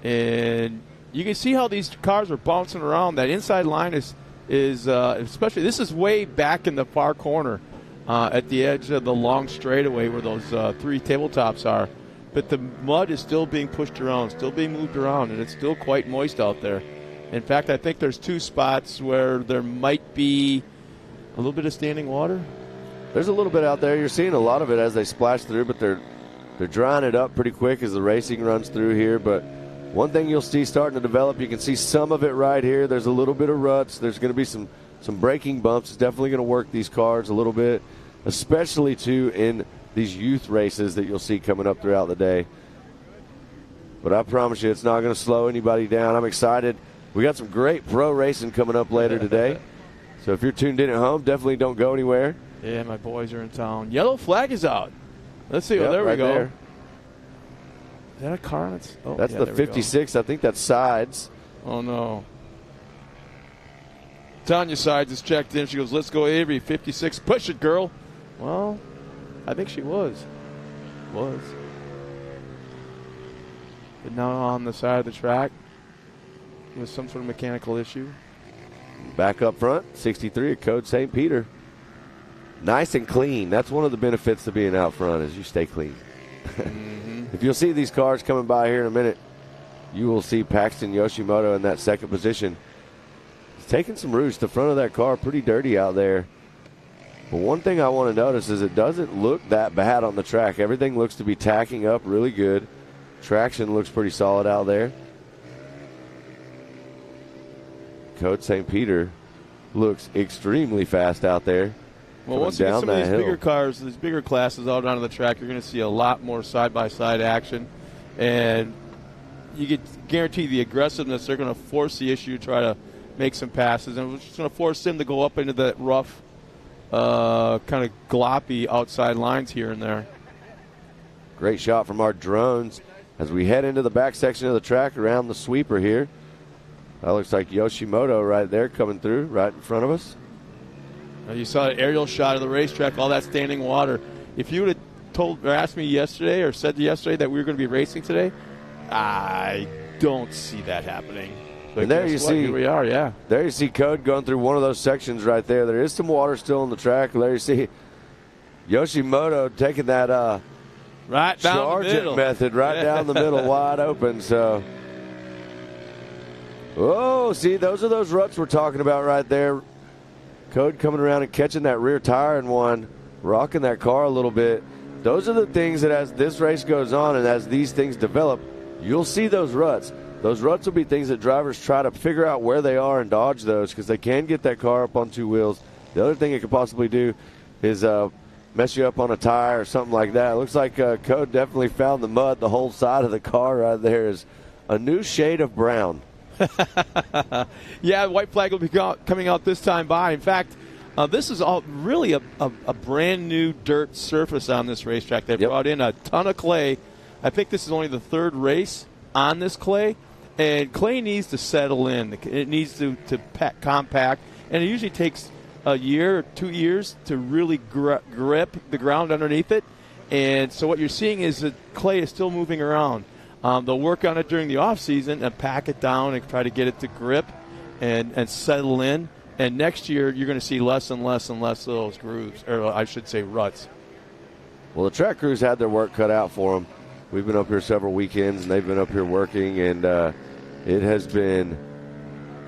and you can see how these cars are bouncing around. That inside line is especially, this is way back in the far corner at the edge of the long straightaway where those three tabletops are. But the mud is still being pushed around, still being moved around, and it's still quite moist out there. In fact, I think there's two spots where there might be a little bit of standing water. There's a little bit out there. You're seeing a lot of it as they splash through, but they're drying it up pretty quick as the racing runs through here. But one thing you'll see starting to develop, you can see some of it right here. There's a little bit of ruts. There's going to be some braking bumps. It's definitely going to work these cars a little bit, especially, too, in these youth races that you'll see coming up throughout the day. But I promise you, it's not going to slow anybody down. I'm excited. We got some great pro racing coming up later today. So if you're tuned in at home, definitely don't go anywhere. Yeah, my boys are in town. Yellow flag is out. Let's see. There we go. There. Is that a car? That's the 56. I think that's Sides. Oh, no. Tanya Sides is checked in. She goes, let's go, Avery. 56. Push it, girl. Well, I think she was. but now on the side of the track with some sort of mechanical issue. Back up front, 63 at Code St. Peter. Nice and clean. That's one of the benefits of being out front is you stay clean. Mm-hmm. If you'll see these cars coming by here in a minute, you will see Paxton Yoshimoto in that second position. He's taking some roots. The front of that car pretty dirty out there. But one thing I want to notice is it doesn't look that bad on the track. Everything looks to be tacking up really good. Traction looks pretty solid out there. Code St. Peter looks extremely fast out there. Well, once you get some of these bigger cars, these bigger classes out onto the track, you're going to see a lot more side-by-side action. And you get guarantee the aggressiveness. They're going to force the issue, try to make some passes. And it's just going to force them to go up into that rough, kind of gloppy outside lines here and there. Great shot from our drones as we head into the back section of the track around the sweeper here. That looks like Yoshimoto right there coming through right in front of us. Now you saw an aerial shot of the racetrack, all that standing water. If you would have told or asked me yesterday or said yesterday that we were going to be racing today, I don't see that happening. But and there you see, here we are, yeah. There you see Code going through one of those sections right there. There is some water still on the track. There you see Yoshimoto taking that right down Sargent the middle method right down the middle, wide open. So, oh, see, those are those ruts we're talking about right there. Code coming around and catching that rear tire in one, rocking that car a little bit. Those are the things that as this race goes on and as these things develop, you'll see those ruts. Those ruts will be things that drivers try to figure out where they are and dodge those because they can get that car up on two wheels. The other thing it could possibly do is mess you up on a tire or something like that. It looks like Code definitely found the mud. The whole side of the car right there is a new shade of brown. Yeah, white flag will be coming out this time by. In fact, this is all really a brand new dirt surface on this racetrack. They brought in a ton of clay. I think this is only the third race on this clay, and clay needs to settle in. It needs to compact, and it usually takes a year or 2 years to really grip the ground underneath it. And so what you're seeing is that clay is still moving around. They'll work on it during the off season and pack it down and try to get it to grip and settle in. And next year you're going to see less and less and less of those grooves, or I should say ruts. Well, the track crews had their work cut out for them. We've been up here several weekends, and they've been up here working, and it has been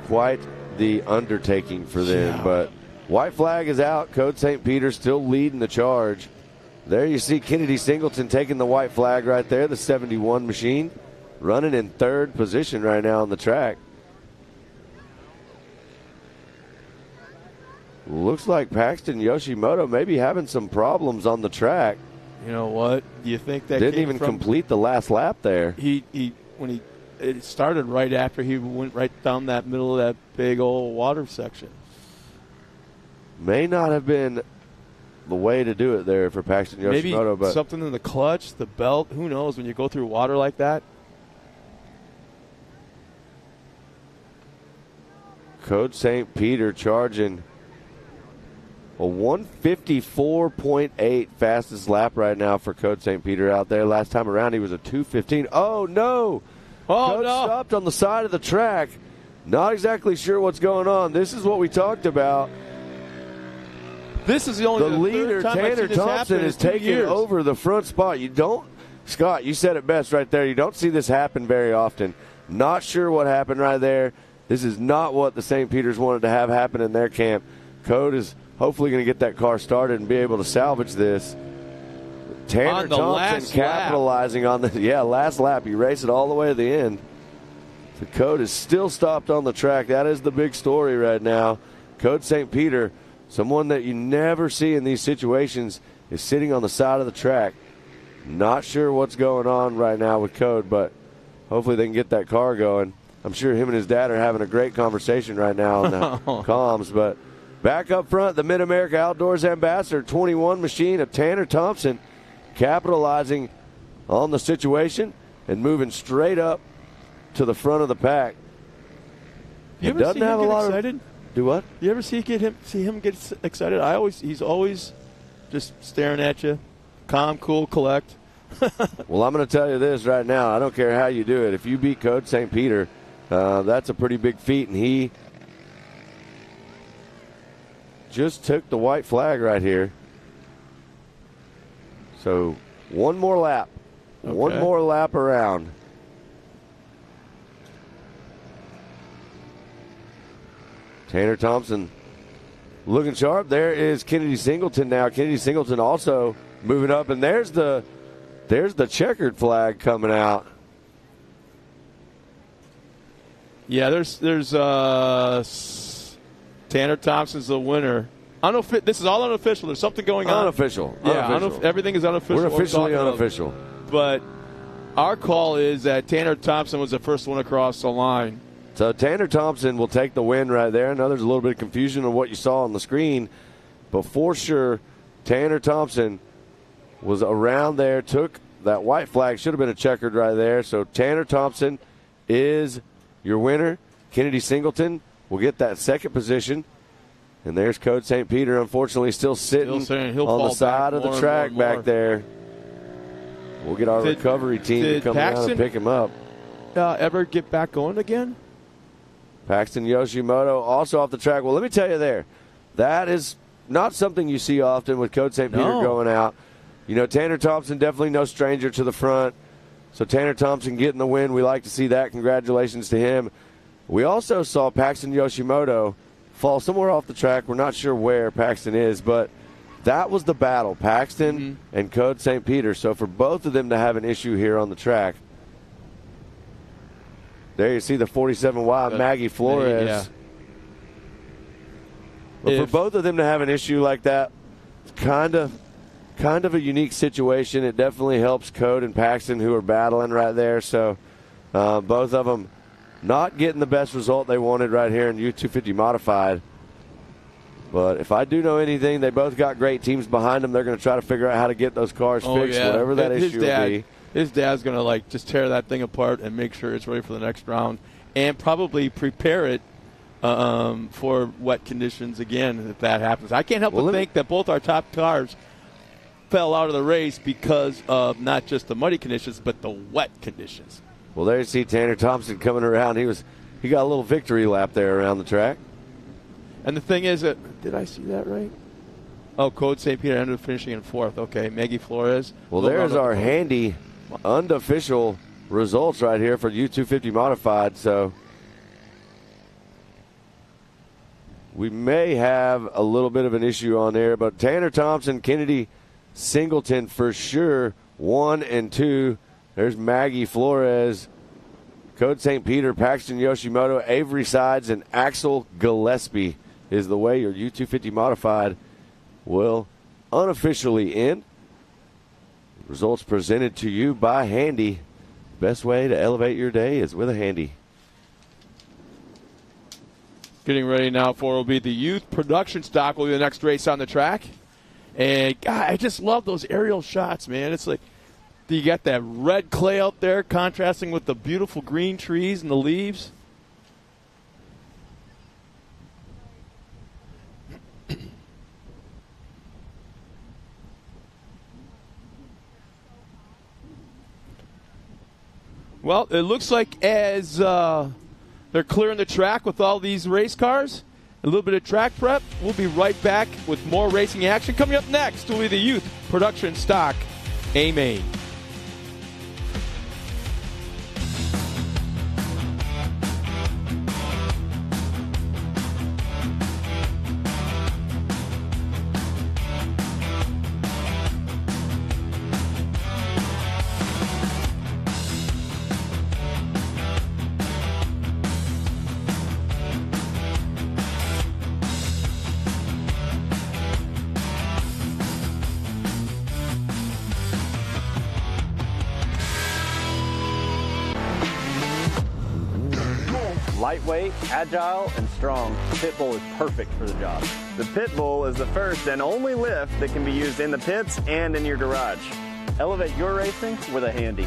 quite the undertaking for them. Yeah. But white flag is out. Code St. Peter still leading the charge. There you see Kennedy Singleton taking the white flag right there, the 71 machine, running in third position right now on the track. Looks like Paxton Yoshimoto may be having some problems on the track. You know what? Do you think that didn't even complete the last lap there? It started right after he went right down that middle of that big old water section. May not have been the way to do it there for Paxton Yoshimoto. Maybe something in the clutch, the belt, who knows when you go through water like that. Code St. Peter charging a 154.8 fastest lap right now for Code St. Peter out there. Last time around he was a 2:15. Oh, no. Code stopped on the side of the track. Not exactly sure what's going on. This is what we talked about. This is the leader, Tanner Thompson, is taking over the front spot. Scott, you said it best right there. You don't see this happen very often. Not sure what happened right there. This is not what the St. Peters wanted to have happen in their camp. Code is hopefully going to get that car started and be able to salvage this. Tanner Thompson capitalizing on the last lap. He raced it all the way to the end. The Code is still stopped on the track. That is the big story right now. Code St. Peter, someone that you never see in these situations, is sitting on the side of the track. Not sure what's going on right now with Code, but hopefully they can get that car going. I'm sure him and his dad are having a great conversation right now on the comms. But back up front, the Mid-America Outdoors Ambassador 21 machine of Tanner Thompson, capitalizing on the situation and moving straight up to the front of the pack. You ever see him get excited? Do what? You ever see him get excited? He's always just staring at you, calm, cool, collect. Well, I'm going to tell you this right now. I don't care how you do it. If you beat Code St. Peter, that's a pretty big feat, and he just took the white flag right here. So one more lap. Okay. One more lap around. Tanner Thompson looking sharp. There is Kennedy Singleton now. Kennedy Singleton also moving up, and there's the checkered flag coming out. Yeah, there's Tanner Thompson's the winner. This is all unofficial. There's something going on. Unofficial. Yeah, everything is unofficial. We're officially unofficial. But our call is that Tanner Thompson was the first one across the line. So Tanner Thompson will take the win right there. I know there's a little bit of confusion on what you saw on the screen, but for sure, Tanner Thompson was around there, took that white flag. Should have been a checkered right there. So Tanner Thompson is your winner. Kennedy Singleton will get that second position. And there's Code St. Peter, unfortunately, still sitting on the side of the track back there. We'll get our recovery team to come down and pick him up. Ever get back going again? Paxton Yoshimoto also off the track. Well, let me tell you that is not something you see often with Code St. Peter going out. You know, Tanner Thompson definitely no stranger to the front. So Tanner Thompson getting the win. We like to see that. Congratulations to him. We also saw Paxton Yoshimoto fall somewhere off the track. We're not sure where Paxton is, but that was the battle, Paxton and Code St. Peter. So for both of them to have an issue here on the track, there you see the 47Y, Maggie Flores. Yeah. But for both of them to have an issue like that, it's kind of a unique situation. It definitely helps Code and Paxton, who are battling right there. So both of them not getting the best result they wanted right here in U250 Modified. But if I do know anything, they both got great teams behind them. They're going to try to figure out how to get those cars fixed, whatever that issue will be. His dad's going to just tear that thing apart and make sure it's ready for the next round, and probably prepare it for wet conditions again if that happens. I can't help but think that both our top cars fell out of the race because of not just the muddy conditions, but the wet conditions. Well, there you see Tanner Thompson coming around. He got a little victory lap there around the track. And the thing is, did I see that right? Oh, Code St. Peter ended up finishing in fourth. Okay, Maggie Flores. Well, there's our handy unofficial results right here for U250 Modified. So we may have a little bit of an issue on there, but Tanner Thompson, Kennedy Singleton for sure, 1 and 2. There's Maggie Flores, Code St. Peter, Paxton Yoshimoto, Avery Sides, and Axel Gillespie is the way your U250 Modified will unofficially end. Results presented to you by Handy. Best way to elevate your day is with a Handy. Getting ready now for will be the youth production stock will be the next race on the track. And, God, I just love those aerial shots, man. It's like you got that red clay out there contrasting with the beautiful green trees and the leaves. Well, it looks like as they're clearing the track with all these race cars, a little bit of track prep, we'll be right back with more racing action. Coming up next will be the youth production stock A-Main. Lightweight, agile, and strong, the Pitbull is perfect for the job. The Pitbull is the first and only lift that can be used in the pits and in your garage. Elevate your racing with a Handy.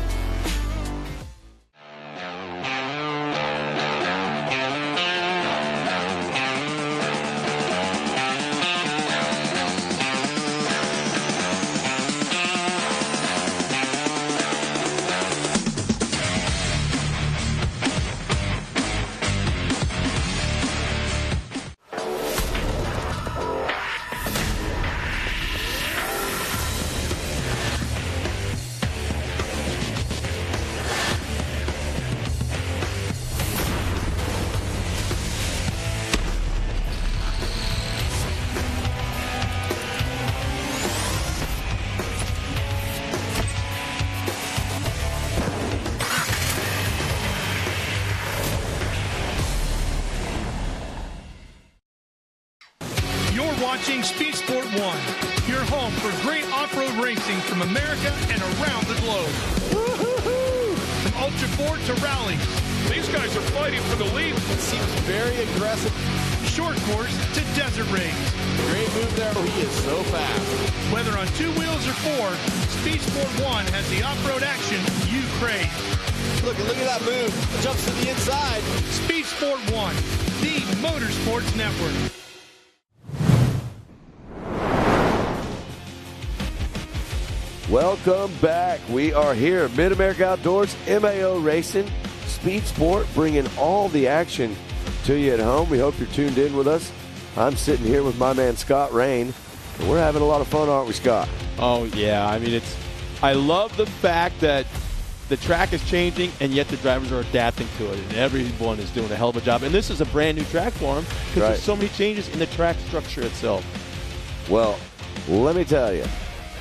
One, your home for great off-road racing from America and around the globe. From Ultra 4 to rallies. These guys are fighting for the lead. It seems very aggressive. Short course to desert race. Great move there. He is so fast. Whether on 2 wheels or 4, Speed Sport 1 has the off-road action you crave. Look at that move. Jumps to the inside. Speed Sport 1, the Motorsports Network. Welcome back. We are here, Mid-America Outdoors, MAO Racing, Speed Sport, bringing all the action to you at home. We hope you're tuned in with us. I'm sitting here with my man Scott Rain, and we're having a lot of fun, aren't we, Scott? Oh, yeah. I mean, I love the fact that the track is changing, and yet the drivers are adapting to it, and everyone is doing a hell of a job. And this is a brand new track for them because there's so many changes in the track structure itself. Well, let me tell you,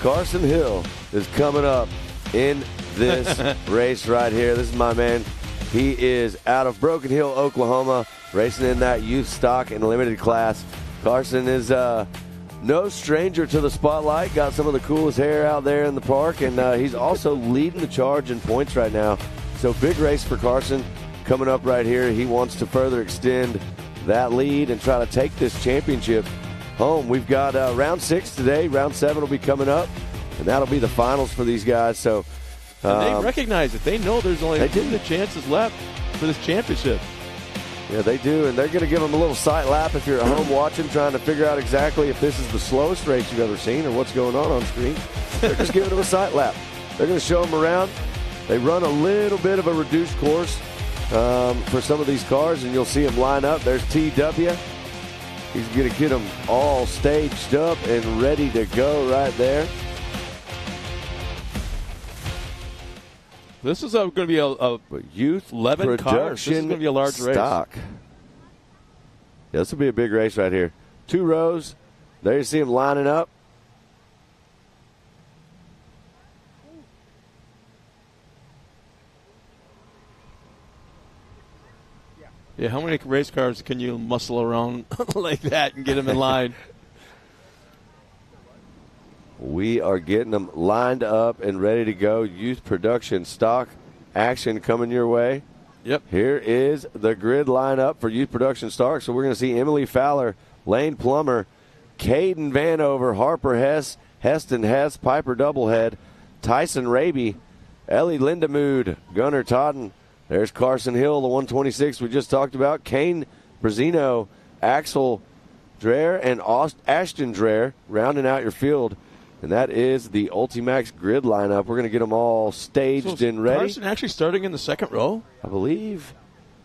Carson Hill is coming up in this race right here. This is my man. He is out of Broken Hill, Oklahoma, racing in that youth stock and limited class. Carson is no stranger to the spotlight. Got some of the coolest hair out there in the park, and he's also leading the charge in points right now. So big race for Carson coming up right here. He wants to further extend that lead and try to take this championship home. We've got round 6 today. Round 7 will be coming up, and that'll be the finals for these guys. So and they recognize it. They know there's only limited chances left for this championship. Yeah, they do, and they're going to give them a little sight lap if you're at home watching, trying to figure out exactly if this is the slowest race you've ever seen or what's going on screen. They're just giving them a sight lap. They're going to show them around. They run a little bit of a reduced course for some of these cars, and you'll see them line up. There's TW. He's going to get them all staged up and ready to go right there. This is going to be a youth 11 cars. This is going to be a large stock race. Yeah, this will be a big race right here. 2 rows. There you see them lining up. Yeah, how many race cars can you muscle around like that and get them in line? We are getting them lined up and ready to go. Youth production stock action coming your way. Yep. Here is the grid lineup for youth production stock. So we're going to see Emily Fowler, Lane Plummer, Caden Vanover, Harper Hess, Heston Hess, Piper Doublehead, Tyson Raby, Ellie Lindemood, Gunnar Totten. There's Carson Hill, the 126 we just talked about. Kane Brazino, Axel Dreher, and Ashton Dreher rounding out your field. And that is the Ultimax grid lineup. We're going to get them all staged and ready. Carson actually starting in the second row? I believe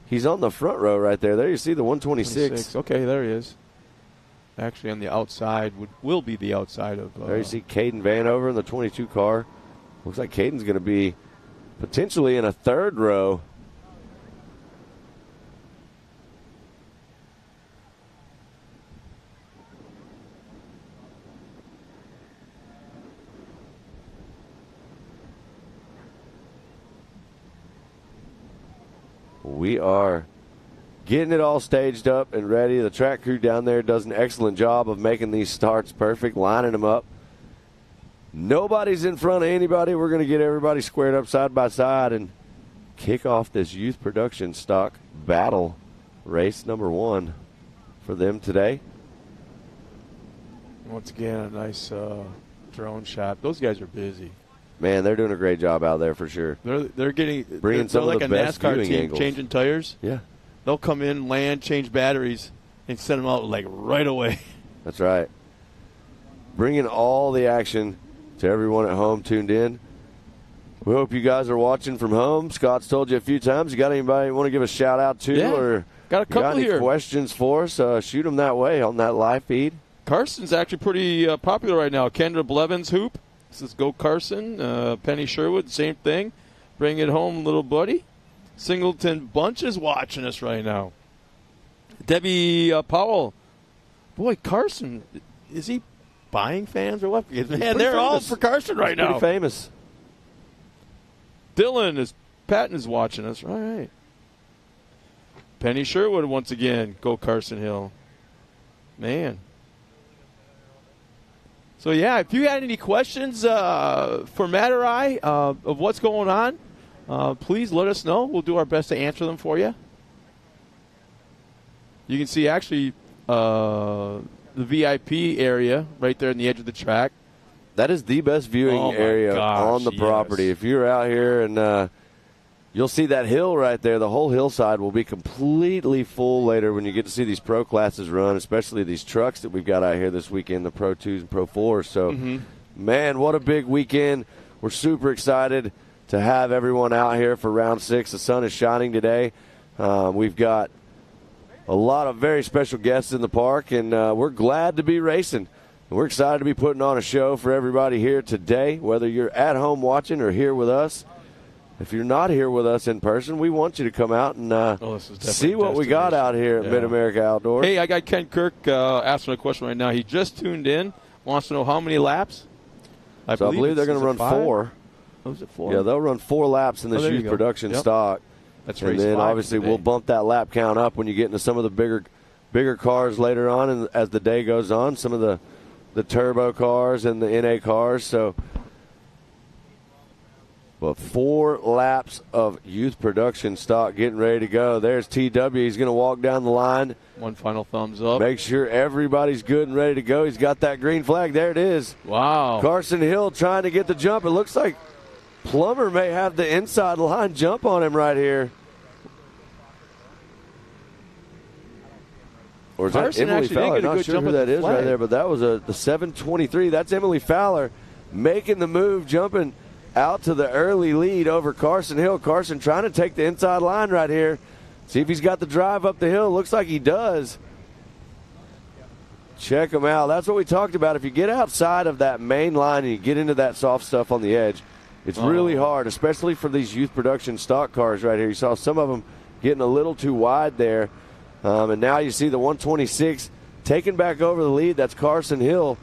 he's on the front row right there. There you see the 126. Okay, there he is. Actually on the outside, will be the outside of... there you see Caden Vanover in the 22 car. Looks like Caden's going to be potentially in a third row. We are getting it all staged up and ready. The track crew down there does an excellent job of making these starts perfect, lining them up. Nobody's in front of anybody. We're going to get everybody squared up side by side and kick off this youth production stock battle race number 1 for them today. Once again, a nice drone shot. Those guys are busy. Man, they're doing a great job out there for sure. They're getting bringing some like of the best NASCAR viewing team angles. Changing tires. Yeah, they'll come in, land, change batteries, and send them out like right away. That's right. Bringing all the action to everyone at home tuned in. We hope you guys are watching from home. Scott's told you a few times. You got anybody you want to give a shout out to, or got a couple any here. Questions for us? Shoot them that way on that live feed. Carson's actually pretty popular right now. Kendra Blevins hoop. This is Go Carson. Penny Sherwood, same thing. Bring it home, little buddy. Singleton Bunch is watching us right now. Debbie Powell. Boy, Carson, is he buying fans or what? Man, they're all for Carson right now. Pretty famous. Patton is watching us. All right. Penny Sherwood once again. Go Carson Hill. Man. So, yeah, if you had any questions for Matt or I of what's going on, please let us know. We'll do our best to answer them for you. You can see, actually, the VIP area right there in the edge of the track. That is the best viewing area on the property. Yes. If you're out here and you'll see that hill right there, the whole hillside will be completely full later when you get to see these pro classes run, especially these trucks that we've got out here this weekend, the Pro 2s and Pro 4s. So, man, what a big weekend. We're super excited to have everyone out here for round 6. The sun is shining today. We've got a lot of very special guests in the park, and we're glad to be racing. We're excited to be putting on a show for everybody here today, whether you're at home watching or here with us. If you're not here with us in person, we want you to come out and see what we got out here at Mid-America Outdoors. Hey, I got Ken Kirk asking a question right now. He just tuned in, wants to know how many laps. I believe they're going to run 4. Oh, is it 4? Yeah, they'll run 4 laps in this youth production stock. That's and then obviously we'll bump that lap count up when you get into some of the bigger cars later on, and as the day goes on, some of the turbo cars and the NA cars. So, but 4 laps of youth production stock getting ready to go. There's TW. He's going to walk down the line. One final thumbs up. Make sure everybody's good and ready to go. He's got that green flag. There it is. Wow. Carson Hill trying to get the jump. It looks like Plummer may have the inside line jump on him right here. Or is that Emily Fowler? Not sure who that is right there, but that was the 7:23. That's Emily Fowler making the move, jumping out to the early lead over Carson Hill. Carson trying to take the inside line right here. See if he's got the drive up the hill. Looks like he does. Check him out. That's what we talked about. If you get outside of that main line and you get into that soft stuff on the edge, it's really hard, especially for these youth production stock cars right here. You saw some of them getting a little too wide there. And now you see the 126 taking back over the lead. That's Carson Hill,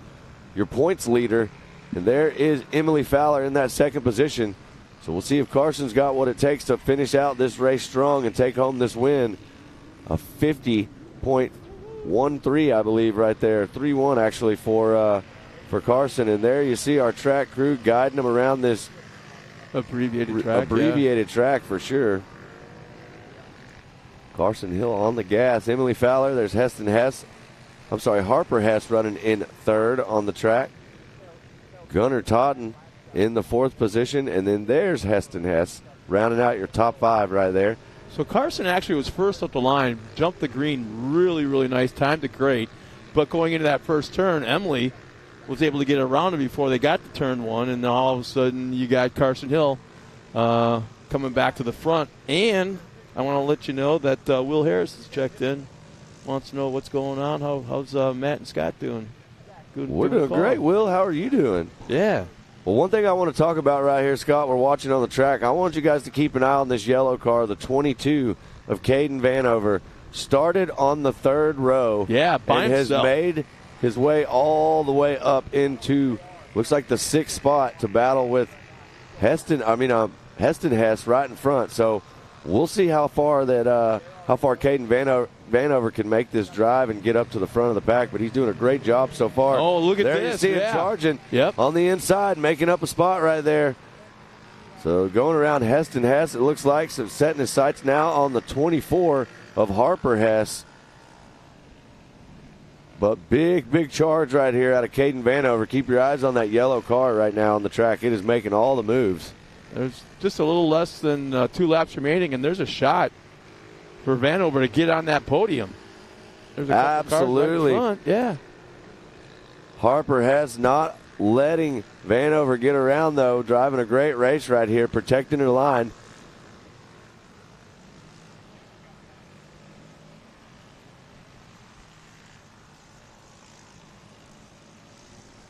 your points leader. And there is Emily Fowler in that second position. So we'll see if Carson's got what it takes to finish out this race strong and take home this win. A 50.13, I believe, right there. 3-1, actually, for Carson. And there you see our track crew guiding him around this abbreviated track for sure. Carson Hill on the gas. Emily Fowler. There's Harper Hess running in third on the track. Gunnar Totten in the 4th position. And then there's Heston Hess rounding out your top 5 right there. So Carson actually was first up the line, jumped the green really, really nice, timed it great. But going into that first turn, Emily was able to get around him before they got to turn 1. And then all of a sudden you got Carson Hill coming back to the front. And I want to let you know that Will Harris has checked in. Wants to know what's going on. How's Matt and Scott doing? We're doing great. Will, how are you doing? Yeah. Well, one thing I want to talk about right here, Scott, we're watching on the track. I want you guys to keep an eye on this yellow car, the 22 of Caden Vanover. Started on the 3rd row. Yeah, by himself. Has made his way all the way up into, looks like the 6th spot to battle with Heston Hess right in front. So we'll see how far Caden Vanover can make this drive and get up to the front of the pack, but he's doing a great job so far. Oh, look at this. There you see him charging on the inside, making up a spot right there. So going around Heston Hess, it looks like, so setting his sights now on the 24 of Harper Hess. But big charge right here out of Caden Vanover. Keep your eyes on that yellow car right now on the track. It is making all the moves. There's just a little less than 2 laps remaining, and there's a shot for Vanover to get on that podium. There's a Absolutely. Cars right in front. Yeah. Harper Hess not letting Vanover get around, though. Driving a great race right here, protecting her line.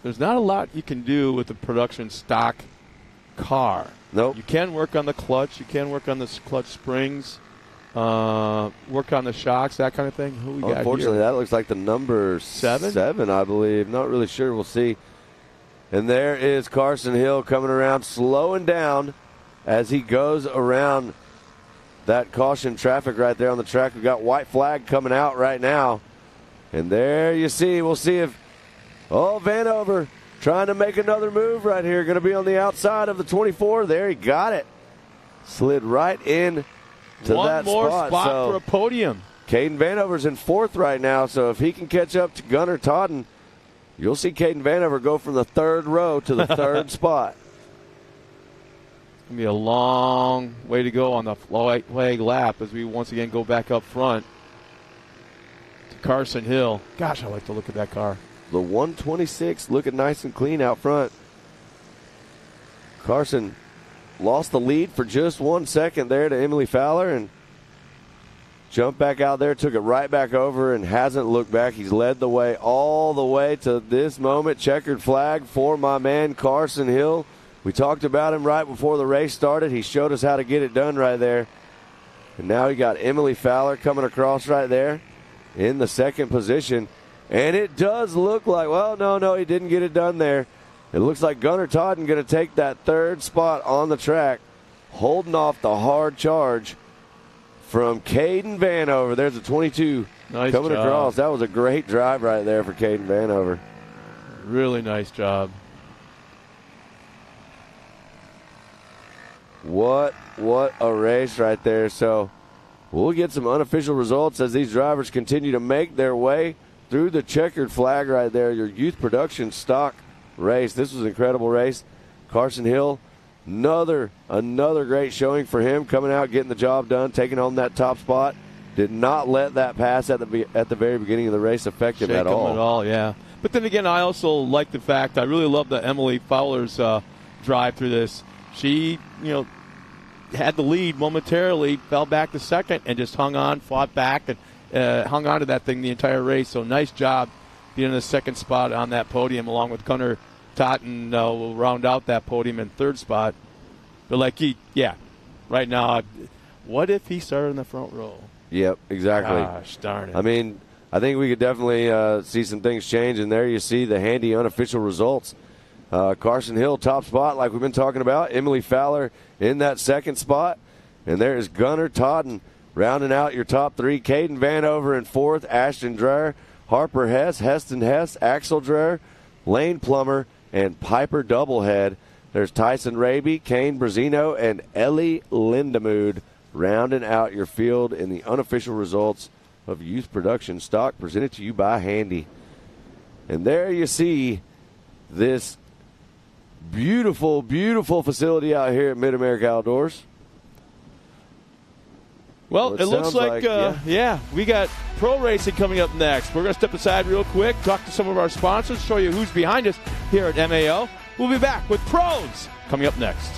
There's not a lot you can do with the production stock car. Nope. You can work on the clutch. You can work on the clutch springs. Work on the shocks, that kind of thing. Who we got Unfortunately, here? that looks like the number 7, I believe. Not really sure. We'll see. And there is Carson Hill coming around, slowing down as he goes around that caution traffic right there on the track. We've got white flag coming out right now. And there you see, we'll see if Vanover trying to make another move right here. Going to be on the outside of the 24. There, he got it. Slid right in to that spot. One more spot so for a podium. Caden Vanover's in 4th right now, so if he can catch up to Gunnar Totten, you'll see Caden Vanover go from the 3rd row to the 3rd spot. It's going to be a long way to go on the flag lap as we once again go back up front to Carson Hill. Gosh, I like to look at that car. The 126 looking nice and clean out front. Carson lost the lead for just 1 second there to Emily Fowler and jumped back out there, took it right back over and hasn't looked back. He's led the way all the way to this moment. Checkered flag for my man Carson Hill. We talked about him right before the race started. He showed us how to get it done right there. And now he got Emily Fowler coming across right there in the 2nd position. And it does look like, well, no, he didn't get it done there. It looks like Gunnar Totten going to take that 3rd spot on the track, holding off the hard charge from Caden Vanover. There's a 22 nice coming job. across. That was a great drive right there for Caden Vanover. Really nice job. What a race right there. So we'll get some unofficial results as these drivers continue to make their way through the checkered flag right there, your youth production stock race. This was an incredible race. Carson Hill, another great showing for him, coming out, getting the job done, taking home that top spot. Did not let that pass at the very beginning of the race affect him at all. Yeah. But then again, I also like the fact, I really love the Emily Fowler's drive through this. She, had the lead momentarily, fell back to 2nd, and just hung on, fought back, and hung on to that thing the entire race. So nice job being in the 2nd spot on that podium, along with Gunnar Totten will round out that podium in 3rd spot. But right now, what if he started in the front row? Yep, exactly. Gosh darn it. I mean, I think we could definitely see some things change, and there you see the handy unofficial results. Carson Hill, top spot, like we've been talking about. Emily Fowler in that 2nd spot. And there is Gunnar Totten rounding out your top 3. Caden Vanover in 4th. Ashton Dreher, Harper Hess, Heston Hess, Axel Dreher, Lane Plummer, and Piper Doublehead. There's Tyson Raby, Kane Brazino, and Ellie Lindemood rounding out your field in the unofficial results of Youth Production Stock, presented to you by Handy. And there you see this beautiful, beautiful facility out here at Mid-America Outdoors. Well, it looks like we got pro racing coming up next. We're going to step aside real quick, talk to some of our sponsors, show you who's behind us here at MAO. We'll be back with pros coming up next.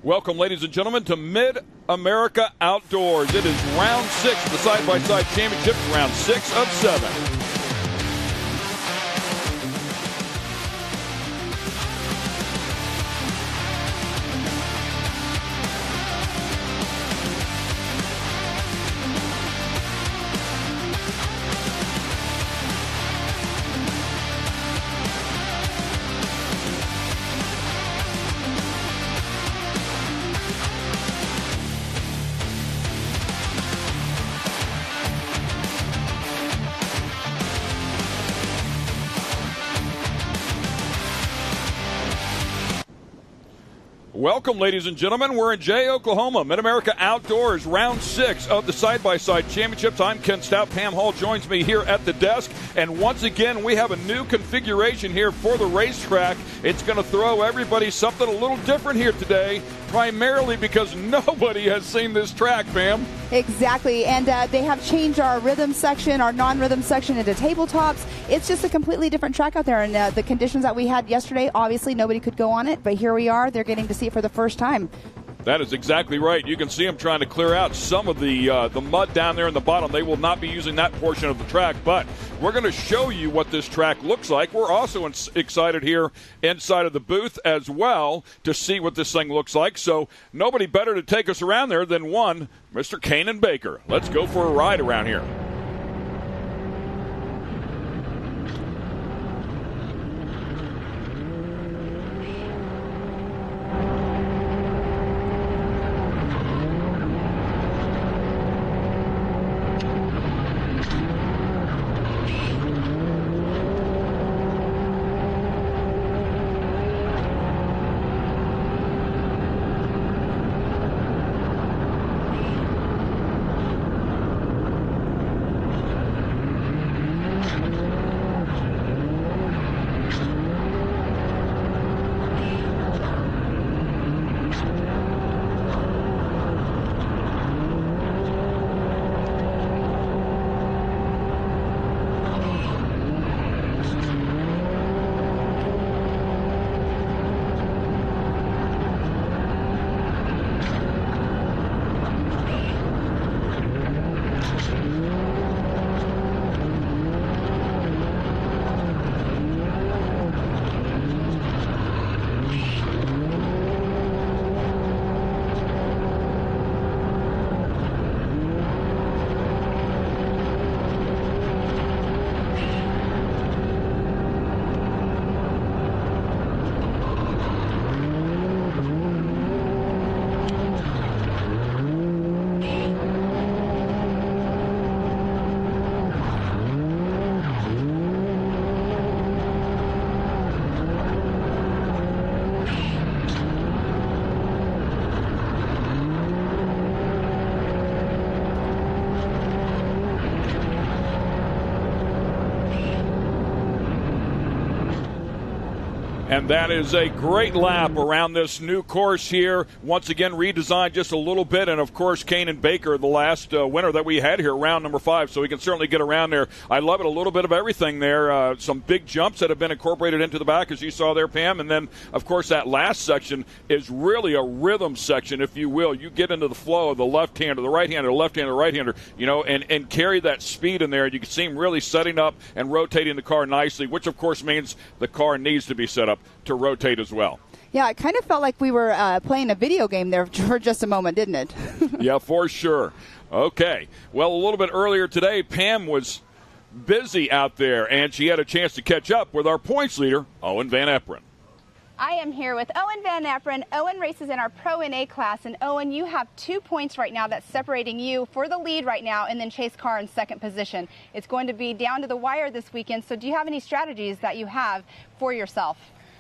Welcome, ladies and gentlemen, to Mid-America Outdoors. It is round 6 of the side-by-side championship, round 6 of 7. Welcome, ladies and gentlemen. We're in Jay, Oklahoma. Mid-America Outdoors, round 6 of the side-by-side championships. I'm Ken Stout. Pam Hall joins me here at the desk. And once again, we have a new configuration here for the racetrack. It's going to throw everybody something a little different here today, primarily because nobody has seen this track, Pam. Exactly, and they have changed our rhythm section, our non-rhythm section into tabletops. It's just a completely different track out there, and the conditions that we had yesterday, obviously nobody could go on it, but here we are. They're getting to see it for the first time. That is exactly right. You can see them trying to clear out some of the mud down there in the bottom. They will not be using that portion of the track, but we're going to show you what this track looks like. We're also excited here inside of the booth as well to see what this thing looks like. So nobody better to take us around there than one, Mr. Kanan Baker. Let's go for a ride around here. And that is a great lap around this new course here. Once again, redesigned just a little bit. And, of course, Kanan Baker, the last winner that we had here, round number 5. So we can certainly get around there. I love it. A little bit of everything there. Some big jumps that have been incorporated into the back, as you saw there, Pam. And then, of course, that last section is really a rhythm section, if you will. You get into the flow of the left-hander, the right-hander, the left-hander, the right-hander, you know, and carry that speed in there. And you can see him really setting up and rotating the car nicely, which, of course, means the car needs to be set up to rotate as well. Yeah, it kind of felt like we were playing a video game there for just a moment, didn't it? Yeah, for sure. Okay. Well, a little bit earlier today, Pam was busy out there, and she had a chance to catch up with our points leader, Owen Van Eperen. I am here with Owen Van Eperen. Owen races in our Pro NA class, and Owen, you have 2 points right now that's separating you for the lead right now, and then Chase Carr in second position. It's going to be down to the wire this weekend, so do you have any strategies that you have for yourself?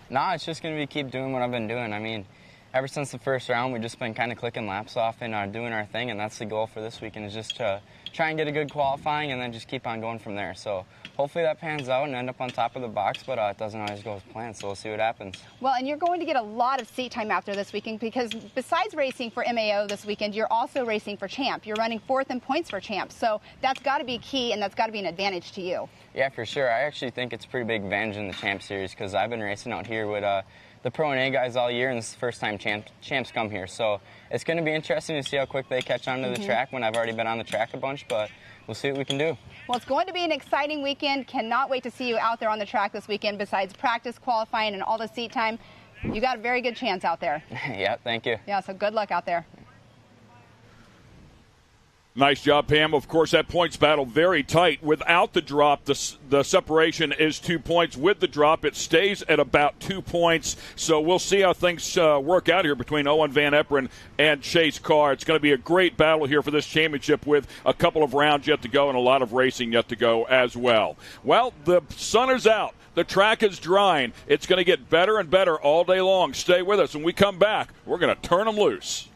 Nah, it's just going to be keep doing what I've been doing. I mean, ever since the first round, we've just been kind of clicking laps off and doing our thing, and that's the goal for this weekend, is just to try and get a good qualifying and then just keep on going from there. So hopefully that pans out and end up on top of the box, but it doesn't always go as planned, so we'll see what happens. Well, and you're going to get a lot of seat time after this weekend, because besides racing for MAO this weekend, you're also racing for Champ. You're running 4th in points for Champ, so that's got to be key, and that's got to be an advantage to you. Yeah, for sure. I actually think it's a pretty big advantage in the Champ Series, because I've been racing out here with the Pro and A guys all year, and this is the first time champs come here. So it's going to be interesting to see how quick they catch on to the track when I've already been on the track a bunch, but we'll see what we can do. Well, it's going to be an exciting weekend. Cannot wait to see you out there on the track this weekend. Besides practice, qualifying, and all the seat time, you got a very good chance out there. Yeah, thank you. Yeah, so good luck out there. Nice job, Pam. Of course, that points battle very tight. Without the drop, the separation is 2 points. With the drop, it stays at about 2 points. So we'll see how things work out here between Owen Van Eperen and Chase Carr. It's going to be a great battle here for this championship with a couple of rounds yet to go and a lot of racing yet to go as well. Well, the sun is out. The track is drying. It's going to get better and better all day long. Stay with us. When we come back, we're going to turn them loose.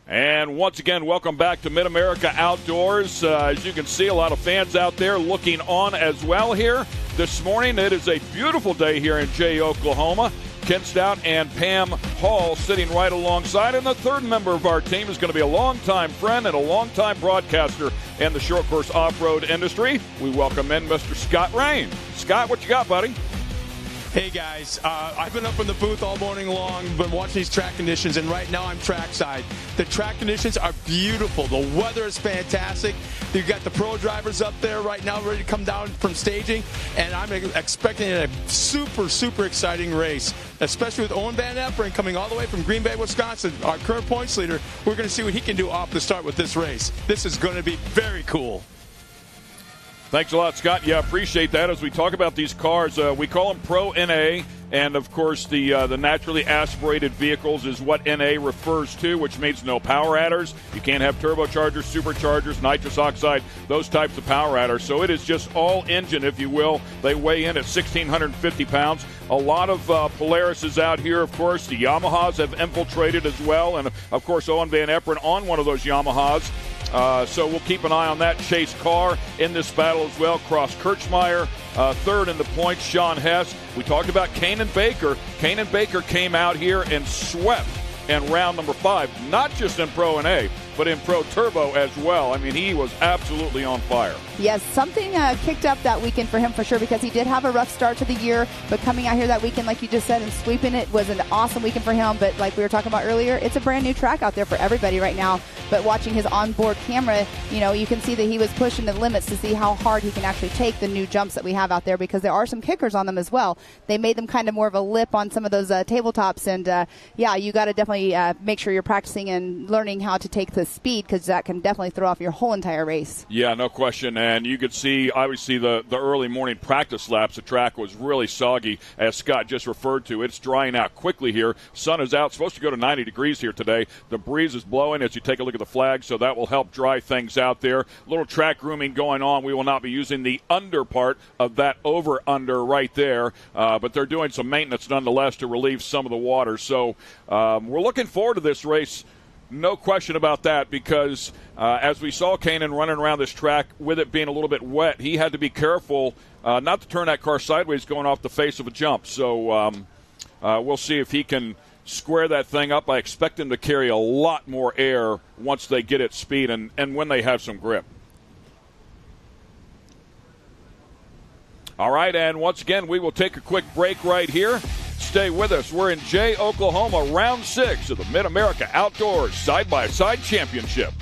And once again, welcome back to Mid-America Outdoors. As you can see, a lot of fans out there looking on as well here this morning. It is a beautiful day here in Jay, Oklahoma. Ken Stout and Pam Hall sitting right alongside. And the third member of our team is going to be a longtime friend and a longtime broadcaster in the short course off-road industry. We welcome in Mr. Scott Rain. Scott, what you got, buddy? Hey guys, I've been up in the booth all morning long, been watching these track conditions, and right now I'm trackside. The track conditions are beautiful. The weather is fantastic. You've got the pro drivers up there right now ready to come down from staging, and I'm expecting a super, super exciting race, especially with Owen Van Eperen coming all the way from Green Bay, Wisconsin, our current points leader. We're going to see what he can do off the start with this race. This is going to be very cool. Thanks a lot, Scott. Yeah, appreciate that. As we talk about these cars, we call them Pro NA, and of course the naturally aspirated vehicles is what NA refers to, which means no power adders. You can't have turbochargers, superchargers, nitrous oxide, those types of power adders. So it is just all engine, if you will. They weigh in at 1,650 pounds. A lot of Polaris out here, of course. The Yamahas have infiltrated as well, and of course Owen Van Eperen on one of those Yamahas. So we'll keep an eye on that. Chase Carr in this battle as well. Cross Kirchmeier, third in the points. Sean Hess. We talked about Kanan Baker. Kanan Baker came out here and swept in round number 5, not just in Pro and A, but in Pro Turbo as well. I mean, he was absolutely on fire. Yes, something kicked up that weekend for him for sure, because he did have a rough start to the year, but coming out here that weekend, like you just said, and sweeping it was an awesome weekend for him. But like we were talking about earlier, it's a brand new track out there for everybody right now. But watching his onboard camera, you know, you can see that he was pushing the limits to see how hard he can actually take the new jumps that we have out there, because there are some kickers on them as well. They made them kind of more of a lip on some of those tabletops, and yeah, you got to definitely make sure you're practicing and learning how to take the speed, because that can definitely throw off your whole entire race. Yeah, no question. And you could see, obviously, the early morning practice laps. The track was really soggy, as Scott just referred to. It's drying out quickly here. Sun is out. It's supposed to go to 90 degrees here today. The breeze is blowing as you take a look at the flag, so that will help dry things out there. A little track grooming going on. We will not be using the under part of that over-under right there, but they're doing some maintenance nonetheless to relieve some of the water. So we're looking forward to this race. No question about that, because as we saw Kanan running around this track with it being a little bit wet, he had to be careful not to turn that car sideways going off the face of a jump. So we'll see if he can square that thing up. I expect him to carry a lot more air once they get at speed and when they have some grip. All right, and once again, we will take a quick break right here. Stay with us. We're in Jay, Oklahoma, round 6 of the Mid-America Outdoors Side-by-Side Championship.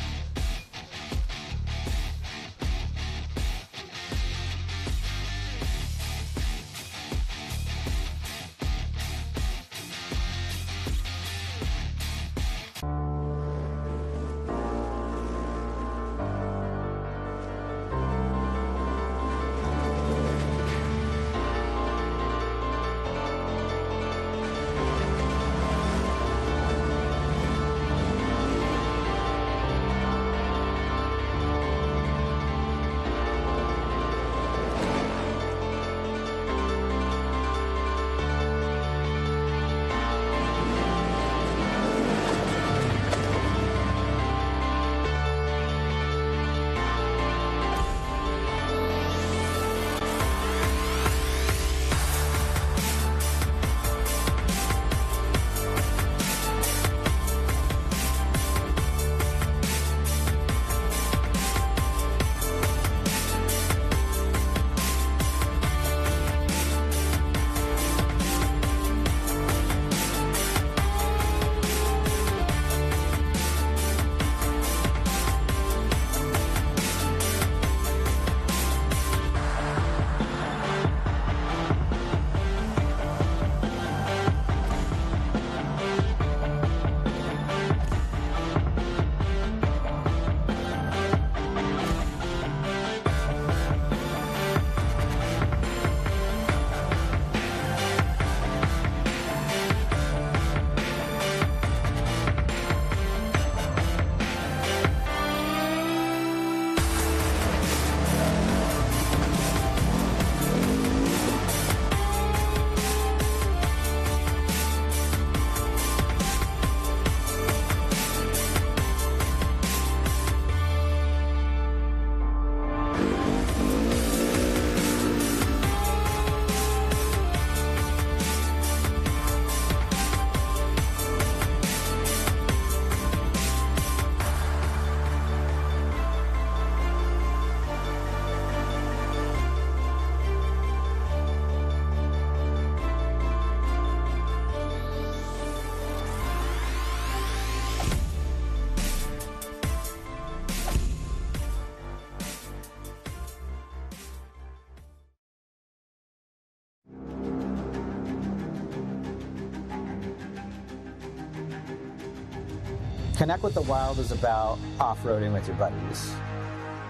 Connect with the Wild is about off-roading with your buddies.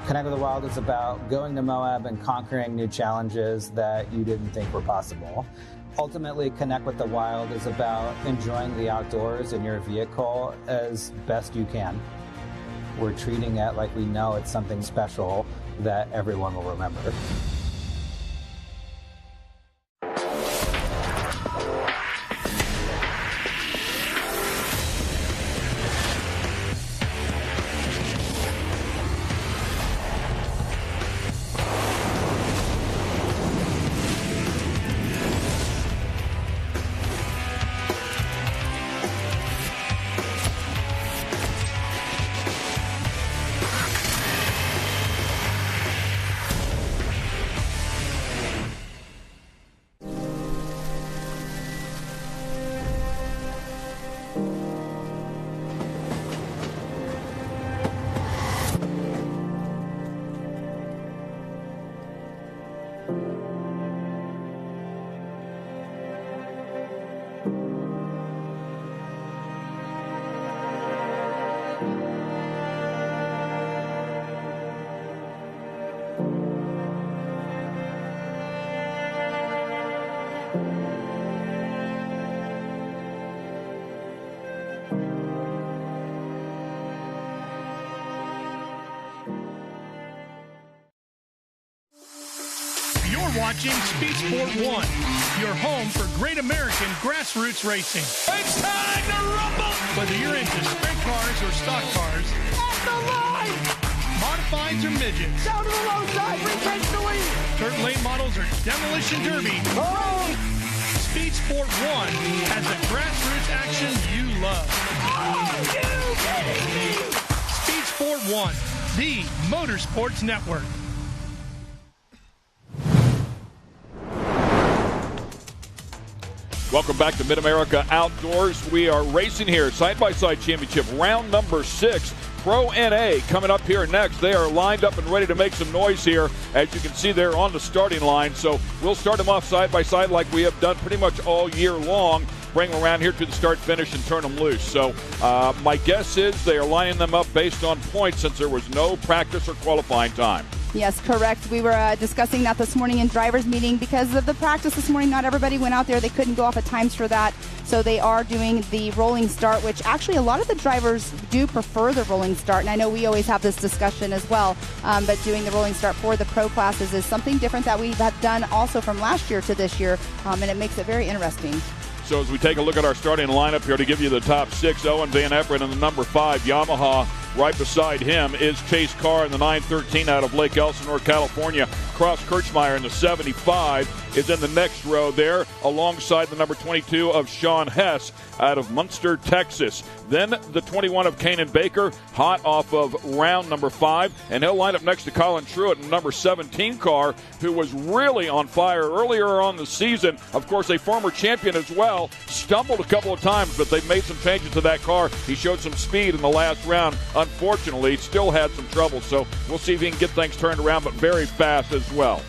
Connect with the Wild is about going to Moab and conquering new challenges that you didn't think were possible. Ultimately, Connect with the Wild is about enjoying the outdoors in your vehicle as best you can. We're treating it like we know it's something special that everyone will remember. Watching Speed Sport 1, your home for great American grassroots racing. It's time to rumble! Whether you're into sprint cars or stock cars, at the line! Modifieds or midgets, down to the low side, retake the lead! Dirt late models or demolition derby. Oh! Speed Sport 1 has the grassroots action you love. Are you kidding me? Speed Sport 1, the Motorsports Network. Welcome back to Mid-America Outdoors. We are racing here, side-by-side championship, round number 6. Pro NA coming up here next. They are lined up and ready to make some noise here. As you can see, they're on the starting line. So we'll start them off side-by-side like we have done pretty much all year long. Bring them around here to the start-finish and turn them loose. So my guess is they are lining them up based on points since there was no practice or qualifying time. Yes, correct. We were discussing that this morning in driver's meeting. Because of the practice this morning, not everybody went out there. They couldn't go off at times for that. So they are doing the rolling start, which actually a lot of the drivers do prefer the rolling start. And I know we always have this discussion as well. But doing the rolling start for the pro classes is something different that we have done also from last year to this year. And it makes it very interesting. So as we take a look at our starting lineup here to give you the top 6, Owen Van Everett in the number 5, Yamaha. Right beside him is Chase Carr in the 913 out of Lake Elsinore, California. Cross Kirchmeier in the 75 is in the next row there, alongside the number 22 of Sean Hess out of Munster, Texas. Then the 21 of Kanan Baker, hot off of round number 5, and he'll line up next to Colin Truitt in number 17 car, who was really on fire earlier on the season. Of course, a former champion as well, stumbled a couple of times, but they've made some changes to that car. He showed some speed in the last round. Unfortunately, still had some trouble, so we'll see if he can get things turned around, but very fast as well.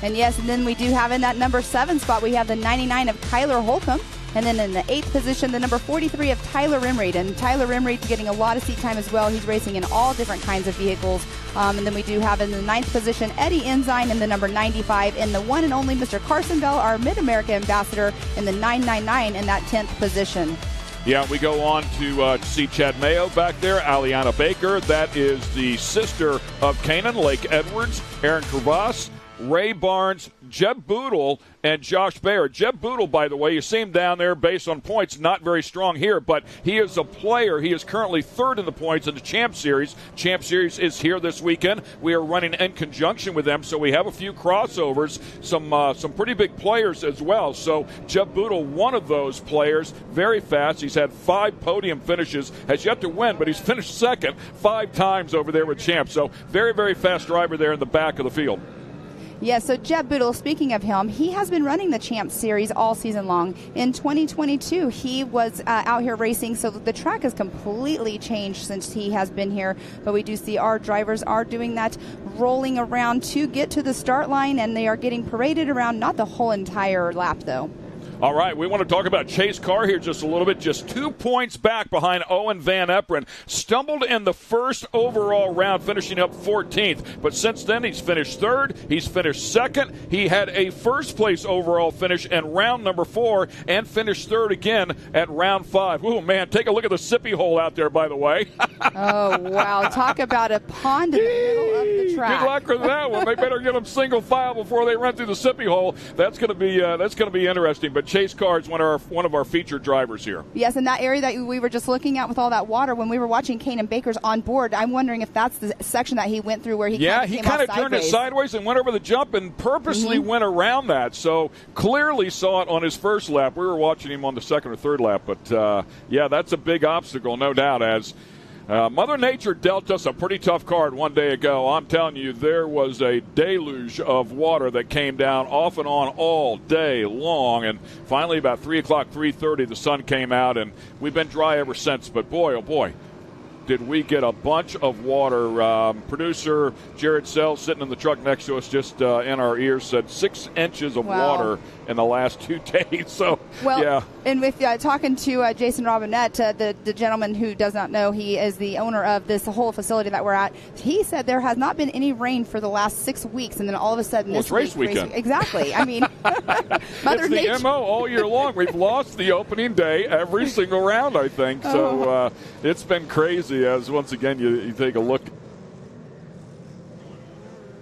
And yes, and then we do have in that number 7 spot, we have the 99 of Kyler Holcomb. And then in the 8th position, the number 43 of Tyler Rimreed. And Tyler Rimreed's getting a lot of seat time as well. He's racing in all different kinds of vehicles. And then we do have in the 9th position, Eddie Ensign in the number 95. And the one and only Mr. Carson Bell, our Mid-America ambassador, in the 999 in that 10th position. Yeah, we go on to see Chad Mayo back there, Aliana Baker. That is the sister of Kanan, Lake Edwards, Aaron Crevasse, Ray Barnes, Jeb Boodle, and Josh Baer. Jeb Boodle, by the way, you see him down there based on points, not very strong here, but he is a player. He is currently 3rd in the points in the Champ Series. Champ Series is here this weekend. We are running in conjunction with them, so we have a few crossovers, some pretty big players as well. So Jeb Boodle, one of those players, very fast. He's had 5 podium finishes, has yet to win, but he's finished 2nd 5 times over there with Champ. So very, very fast driver there in the back of the field. Yeah, so Jeb Boodle, speaking of him, he has been running the Champ Series all season long. In 2022, he was out here racing, so the track has completely changed since he has been here. But we do see our drivers are doing that rolling around to get to the start line, and they are getting paraded around, not the whole entire lap, though. All right, we want to talk about Chase Carr here just a little bit. Just 2 points back behind Owen Van Eperen. Stumbled in the first overall round, finishing up 14th. But since then, he's finished third. He's finished second. He had a first-place overall finish in round number 4 and finished third again at round 5. Ooh, man, take a look at the sippy hole out there, by the way. Oh, wow. Talk about a pond in the middle of the track. Good luck with that one. They better get them single file before they run through the sippy hole. That's going to be interesting. But Chase Carr is one of our featured drivers here. Yes, and that area that we were just looking at with all that water, when we were watching Kanan Baker's on board, I'm wondering if that's the section that he went through where he kind of turned it sideways and went over the jump and purposely went around that. So clearly saw it on his first lap. We were watching him on the second or third lap. But, that's a big obstacle, no doubt, as Mother Nature dealt us a pretty tough card one day ago. I'm telling you, there was a deluge of water that came down off and on all day long. And finally, about 3 o'clock, 3:30, the sun came out, and we've been dry ever since. But boy, oh boy, did we get a bunch of water. Producer Jared Sells, sitting in the truck next to us, just in our ears, said 6 inches of water in the last 2 days. So, and with talking to Jason Robinette, the gentleman who does not know, he is the owner of this whole facility that we're at. He said there has not been any rain for the last 6 weeks, and then all of a sudden it's race weekend. Exactly. I mean, Mother Nature. It's the MO all year long. We've lost the opening day every single round, I think. So it's been crazy as, once again, you take a look.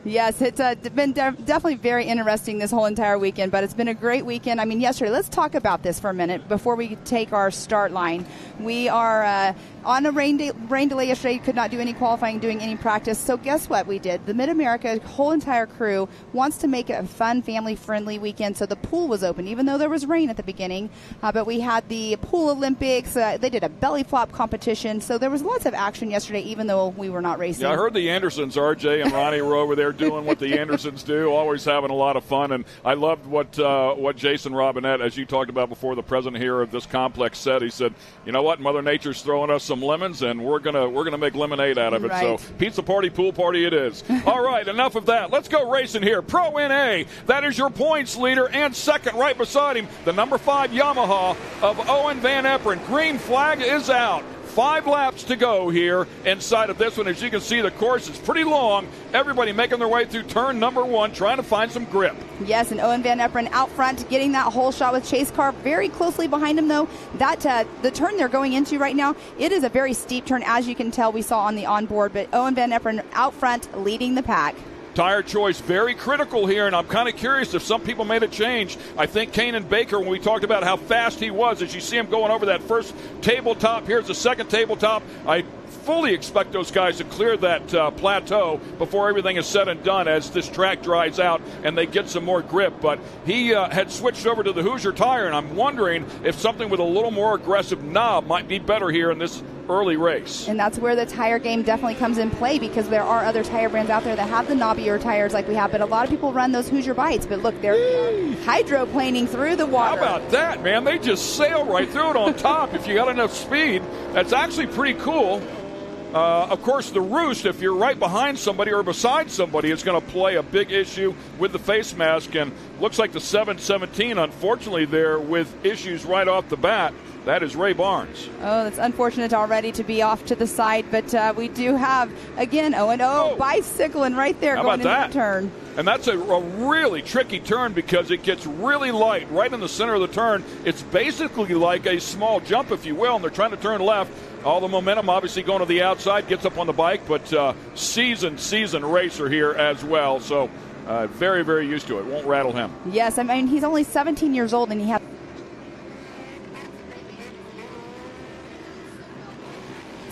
Yes, it's been definitely very interesting this whole entire weekend, but it's been a great weekend. I mean, yesterday, let's talk about this for a minute before we take our start line. We are on a rain delay yesterday, could not do any qualifying, doing any practice. So guess what we did? The Mid-America whole entire crew wants to make it a fun, family-friendly weekend, so the pool was open, even though there was rain at the beginning. But we had the Pool Olympics. They did a belly flop competition, so there was lots of action yesterday, even though we were not racing. Yeah, I heard the Andersons, RJ and Ronnie, were over there doing what the Andersons do, always having a lot of fun. And I loved what Jason Robinette, as you talked about before, the president here of this complex, said. He said, you know what, Mother Nature's throwing us some lemons, and we're gonna make lemonade out of it. Right. So pizza party, pool party it is. All right, enough of that. Let's go racing here. Pro NA, that is your points leader, and second right beside him, the number 5 Yamaha of Owen Van Eperen. Green flag is out. 5 laps to go here inside of this one. As you can see, the course is pretty long. Everybody making their way through turn number 1, trying to find some grip. Yes, and Owen Van Eperen out front, getting that whole shot with Chase Carr very closely behind him, though. That the turn they're going into right now, it is a very steep turn, as you can tell we saw on the onboard. But Owen Van Eperen out front, leading the pack. Tire choice very critical here, and I'm kind of curious if some people made a change. I think Kanan Baker, when we talked about how fast he was, as you see him going over that first tabletop, here's the second tabletop. I fully expect those guys to clear that plateau before everything is said and done, as this track dries out and they get some more grip. But he had switched over to the Hoosier tire, and I'm wondering if something with a little more aggressive knob might be better here in this early race. And that's where the tire game definitely comes in play, because there are other tire brands out there that have the knobbier tires like we have, but a lot of people run those Hoosier Bites. But look, they're hydroplaning through the water. How about that, man? They just sail right through it on top if you got enough speed. That's actually pretty cool. Of course, the roost, if you're right behind somebody or beside somebody, is going to play a big issue with the face mask. And looks like the 717, unfortunately, there with issues right off the bat. That is Ray Barnes. Oh, that's unfortunate already to be off to the side. But we do have, again, bicycling right there going into the turn. And that's a really tricky turn because it gets really light right in the center of the turn. It's basically like a small jump, if you will, and they're trying to turn left. All the momentum obviously going to the outside, gets up on the bike, but seasoned racer here as well. So very, very used to it. Won't rattle him. Yes, I mean, he's only 17 years old, and he has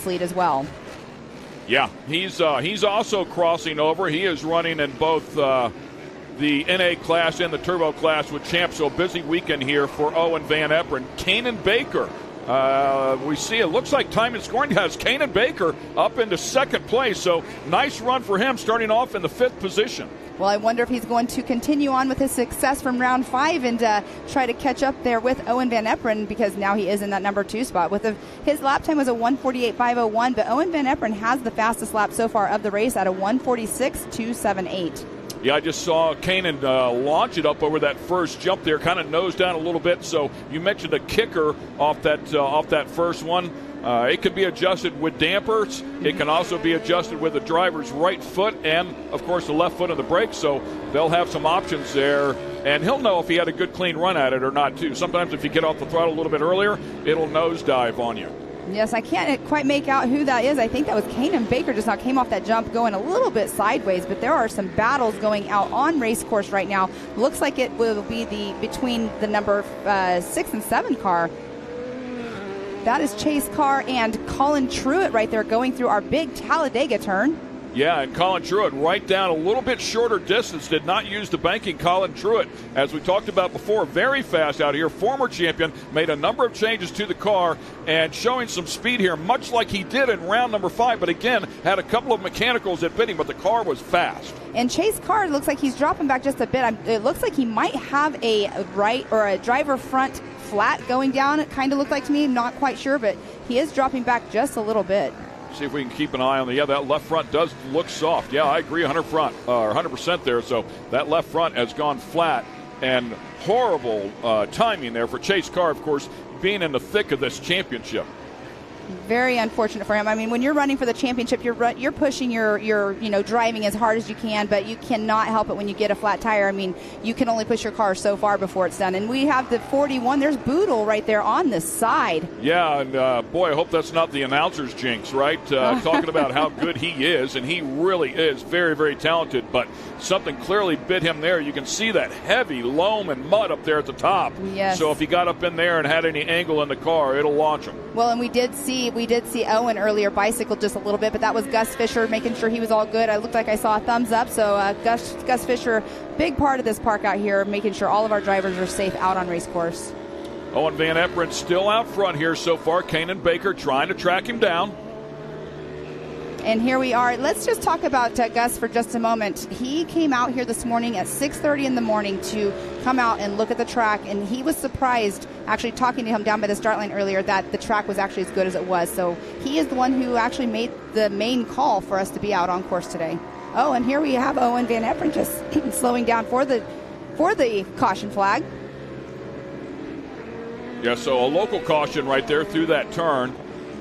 lead as well. Yeah, he's also crossing over. He is running in both the NA class and the Turbo class with Champ. So busy weekend here for Owen Van Eperen. Kanan Baker. We see it looks like time and scoring has Kanan Baker up into second place. So nice run for him, starting off in the 5th position. Well, I wonder if he's going to continue on with his success from round 5 and try to catch up there with Owen Van Eperen, because now he is in that number 2 spot. His lap time was a 1:48.501, but Owen Van Eperen has the fastest lap so far of the race at a 1:46.278. Yeah, I just saw Kanan launch it up over that first jump there, kind of nose down a little bit. So you mentioned a kicker off that first one. It can be adjusted with dampers. It can also be adjusted with the driver's right foot and, of course, the left foot on the brake. So they'll have some options there. And he'll know if he had a good, clean run at it or not, too. Sometimes if you get off the throttle a little bit earlier, it'll nosedive on you. Yes, I can't quite make out who that is. I think that was Kanan Baker just now came off that jump going a little bit sideways, but there are some battles going out on race course right now. Looks like it will be between the number 6 and 7 car. That is Chase Carr and Colin Truitt right there going through our big Talladega turn. Yeah, and Colin Truitt right down a little bit shorter distance, did not use the banking. Colin Truitt, as we talked about before, very fast out here. Former champion, made a number of changes to the car and showing some speed here, much like he did in round number 5. But again, had a couple of mechanicals that bit him, but the car was fast. And Chase Carr looks like he's dropping back just a bit. It looks like he might have a right or a driver front flat going down. It kind of looked like to me, not quite sure, but he is dropping back just a little bit. See if we can keep an eye on the, that left front does look soft. Yeah, I agree 100% there. So that left front has gone flat, and horrible timing there for Chase Carr, of course, being in the thick of this championship. Very unfortunate for him. I mean, when you're running for the championship, you're pushing your driving as hard as you can, but you cannot help it when you get a flat tire. I mean, you can only push your car so far before it's done. And we have the 41. There's Boodle right there on the side. Yeah, and boy, I hope that's not the announcer's jinx, right? Talking about how good he is, and he really is very, very talented, but something clearly bit him there. You can see that heavy loam and mud up there at the top. Yes. So if he got up in there and had any angle in the car, it'll launch him. Well, and we did see Owen earlier bicycle just a little bit, but that was Gus Fisher making sure he was all good. I looked like I saw a thumbs up. So Gus Fisher, big part of this park out here, making sure all of our drivers are safe out on race course. Owen Van Eperen still out front here so far. Kanan Baker trying to track him down. And here we are. Let's just talk about Gus for just a moment. He came out here this morning at 6:30 in the morning to come out and look at the track, and he was surprised, actually talking to him down by the start line earlier, that the track was actually as good as it was. So he is the one who actually made the main call for us to be out on course today. Oh, and here we have Owen Van Eperen just slowing down for the caution flag. Yeah, so a local caution right there through that turn.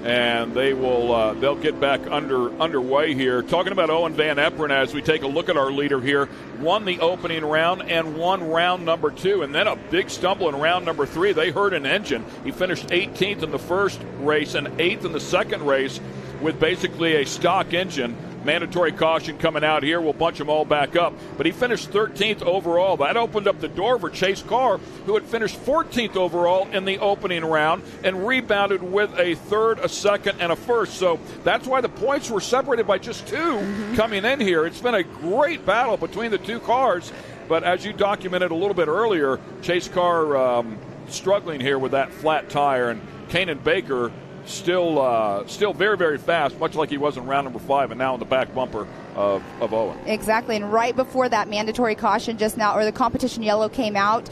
And they'll get back underway here. Talking about Owen Van Eperen as we take a look at our leader here, won the opening round and won round number 2, and then a big stumble in round number 3. They hurt an engine. He finished 18th in the first race and 8th in the second race with basically a stock engine. Mandatory caution coming out here. We'll bunch them all back up. But he finished 13th overall. That opened up the door for Chase Carr, who had finished 14th overall in the opening round and rebounded with a third, a second, and a first. So that's why the points were separated by just 2 coming in here. It's been a great battle between the 2 cars. But as you documented a little bit earlier, Chase Carr struggling here with that flat tire, and Kanan Baker still very, very fast, much like he was in round number 5 and now in the back bumper of Owen. Exactly, and right before that mandatory caution just now, or the competition yellow came out,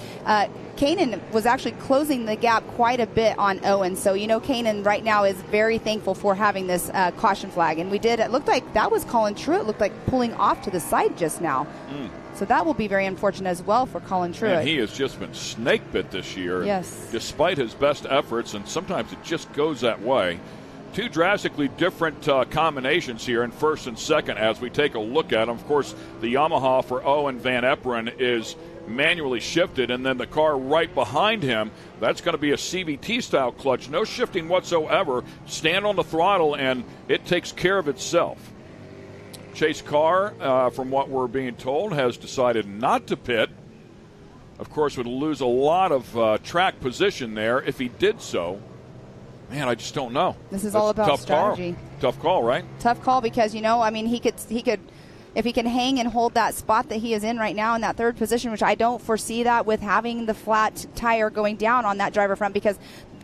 Kanan was actually closing the gap quite a bit on Owen. So, Kanan right now is very thankful for having this caution flag. And it looked like that was Colin Truitt, looked like pulling off to the side just now. So that will be very unfortunate as well for Colin Truitt. And he has just been snake bit this year. Yes. Despite his best efforts, and sometimes it just goes that way. 2 drastically different combinations here in first and second as we take a look at them. Of course, the Yamaha for Owen Van Eperen is manually shifted, and then the car right behind him, that's going to be a CVT-style clutch. No shifting whatsoever. Stand on the throttle, and it takes care of itself. Chase Carr, from what we're being told, has decided not to pit. Of course, would lose a lot of track position there if he did so. Man, I just don't know. This is all about strategy. Tough call, right? Tough call because, he could, if he can hang and hold that spot that he is in right now in that third position, which I don't foresee that with having the flat tire going down on that driver front, because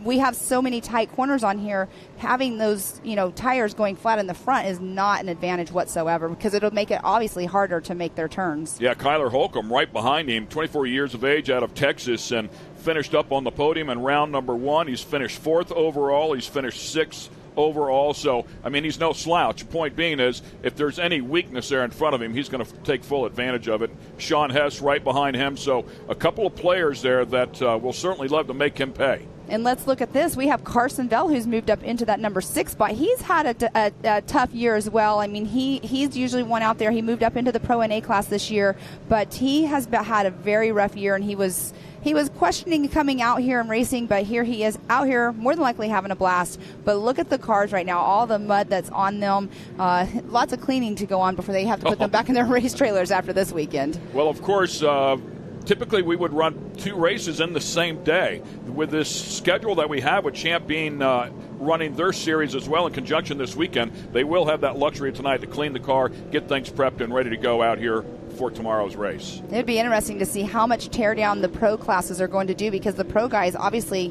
we have so many tight corners on here. Having those, tires going flat in the front is not an advantage whatsoever, because it'll make it obviously harder to make their turns. Yeah, Kyler Holcomb right behind him, 24 years of age, out of Texas, and finished up on the podium in round number 1. He's finished 4th overall. He's finished 6th overall. So, I mean, he's no slouch. Point being is, if there's any weakness there in front of him, he's going to take full advantage of it. Sean Hess right behind him. So a couple of players there that will certainly love to make him pay. And let's look at this. We have Carson Bell, who's moved up into that number 6 spot. He's had a tough year as well. I mean, he's usually one out there. He moved up into the Pro NA class this year, but he has had a very rough year, and he was questioning coming out here and racing, but here he is out here more than likely having a blast. But look at the cars right now, all the mud that's on them. Lots of cleaning to go on before they have to put them back in their race trailers after this weekend. Well, of course, typically we would run 2 races in the same day. With this schedule that we have, with Champ being running their series as well in conjunction this weekend, they will have that luxury tonight to clean the car, get things prepped and ready to go out here for tomorrow's race. It'd be interesting to see how much teardown the pro classes are going to do, because the pro guys, obviously,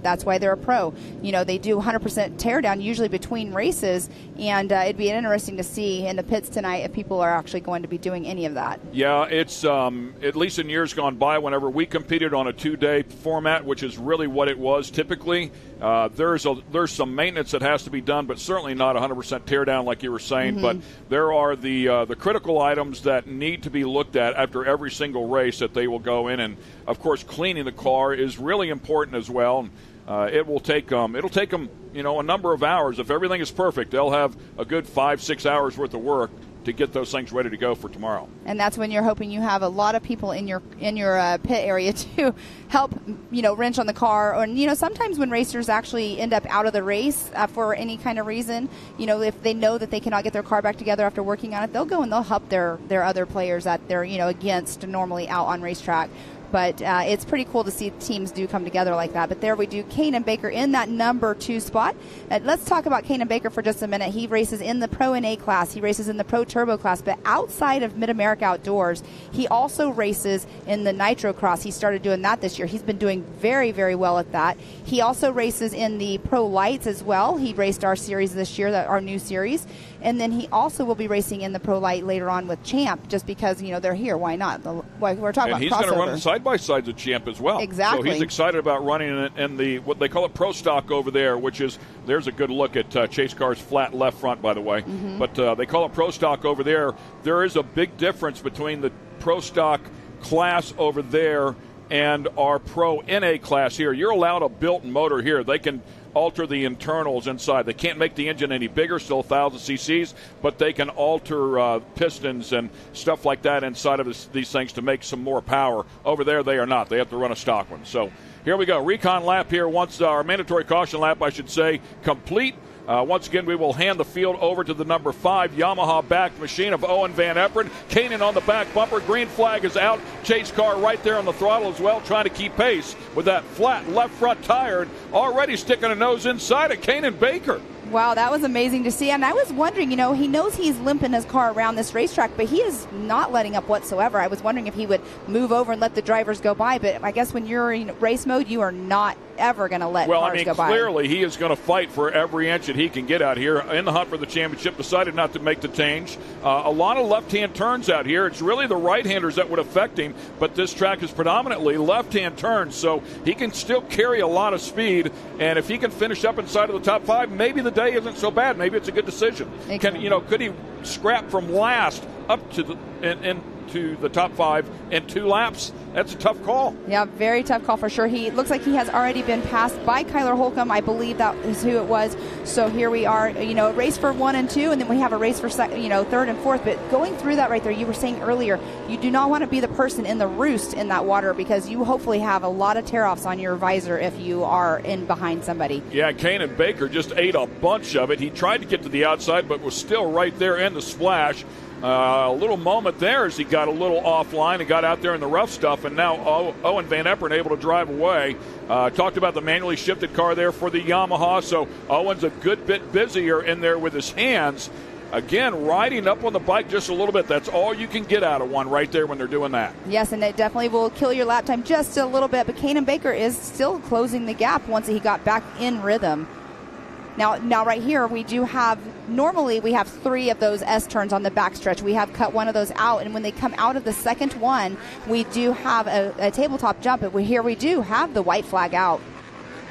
that's why they're a pro. They do 100% teardown usually between races, and it'd be interesting to see in the pits tonight if people are actually going to be doing any of that. Yeah, it's at least in years gone by, whenever we competed on a 2-day format, which is really what it was typically, there's some maintenance that has to be done, but certainly not 100% teardown like you were saying. But there are the critical items that need to be looked at after every single race that they will go in, and of course cleaning the car is really important as well. It'll take them a number of hours. If everything is perfect, they'll have a good 5-6 hours worth of work to get those things ready to go for tomorrow. And that's when you're hoping you have a lot of people in your pit area to help wrench on the car. Or sometimes when racers actually end up out of the race for any kind of reason, if they know that they cannot get their car back together after working on it, they'll go and they'll help their other players that they're against normally out on racetrack. But it's pretty cool to see teams do come together like that. But there we do, Kanan Baker in that number 2 spot. Let's talk about Kanan Baker for just a minute. He races in the Pro NA class. He races in the Pro Turbo class. But outside of Mid-America Outdoors, he also races in the Nitro Cross. He started doing that this year. He's been doing very, very well at that. He also races in the Pro Lights as well. He raced our series this year, our new series. And then he also will be racing in the Pro Light later on with Champ, just because, they're here. Why not? We're talking about crossover. And he's going to run side-by-sides with Champ as well. Exactly. So he's excited about running in the, what they call it, Pro Stock over there, which is, there's a good look at Chase Carr's flat left front, by the way. But they call it Pro Stock over there. There is a big difference between the Pro Stock class over there and our Pro NA class here. You're allowed a built-in motor here. They can alter the internals inside. They can't make the engine any bigger, still 1,000 cc's, but they can alter pistons and stuff like that inside of these things to make some more power. Over there, they are not. They have to run a stock one. So here we go. Recon lap here. Once our mandatory caution lap, I should say, complete. Once again, we will hand the field over to the number 5 Yamaha backed machine of Owen Van Epperen. Kanan on the back bumper. Green flag is out. Chase Carr right there on the throttle as well, trying to keep pace with that flat left front tire. And already sticking a nose inside of Kanan Baker. Wow, that was amazing to see. And I was wondering, he knows he's limping his car around this racetrack, but he is not letting up whatsoever. I was wondering if he would move over and let the drivers go by, but I guess when you're in race mode, you are not ever going to let cars go by. Clearly he is going to fight for every inch that he can get out here in the hunt for the championship. Decided not to make the change. A lot of left-hand turns out here. It's really the right-handers that would affect him, but this track is predominantly left-hand turns, so he can still carry a lot of speed, and if he can finish up inside of the top 5, maybe the day isn't so bad. Maybe it's a good decision. Could he scrap from last up to the top 5 in 2 laps? That's a tough call. Yeah, very tough call for sure. He looks like he has already been passed by Kyler Holcomb. I believe that is who it was. So here we are, a race for 1 and 2, and then we have a race for 3rd and 4th. But going through that right there, you were saying earlier, you do not want to be the person in the roost in that water, because you hopefully have a lot of tear-offs on your visor if you are in behind somebody. Yeah, Kanan Baker just ate a bunch of it. He tried to get to the outside, but was still right there in the splash. A little moment there as he got a little offline and got out there in the rough stuff, and now Owen Van Epperen able to drive away. Talked about the manually shifted car there for the Yamaha, so Owen's a good bit busier in there with his hands. Again, riding up on the bike just a little bit. That's all you can get out of one right there when they're doing that. Yes, and it definitely will kill your lap time just a little bit, but Kanan Baker is still closing the gap once he got back in rhythm. Now right here, normally we have 3 of those S-turns on the backstretch. We have cut one of those out, and when they come out of the second one, we do have a tabletop jump. But here we do have the white flag out.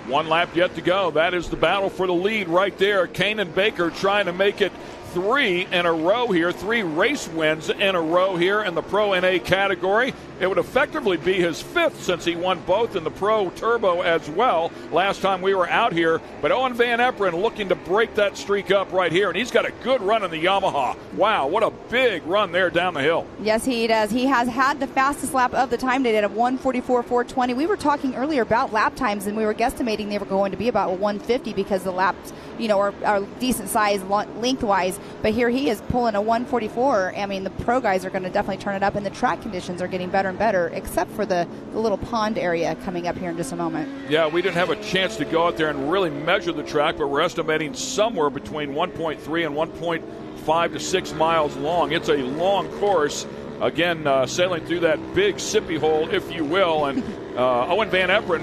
1 lap yet to go. That is the battle for the lead right there. Kanan Baker trying to make it 3 in a row here, 3 race wins in a row here in the Pro NA category. It would effectively be his 5th since he won both in the Pro Turbo as well last time we were out here. But Owen Van Eperen looking to break that streak up right here, and he's got a good run in the Yamaha. Wow, what a big run there down the hill. Yes, he does. He has had the fastest lap of the time today at 1:44.420. We were talking earlier about lap times, and we were guesstimating they were going to be about 150 because the laps, are decent size lengthwise. But here he is pulling a 144. I mean, the pro guys are going to definitely turn it up, and the track conditions are getting better and better, except for the little pond area coming up here in just a moment. Yeah, we didn't have a chance to go out there and really measure the track, but we're estimating somewhere between 1.3 and 1.5 to 6 miles long. It's a long course. Again, sailing through that big sippy hole, if you will, and Owen Van Eperen,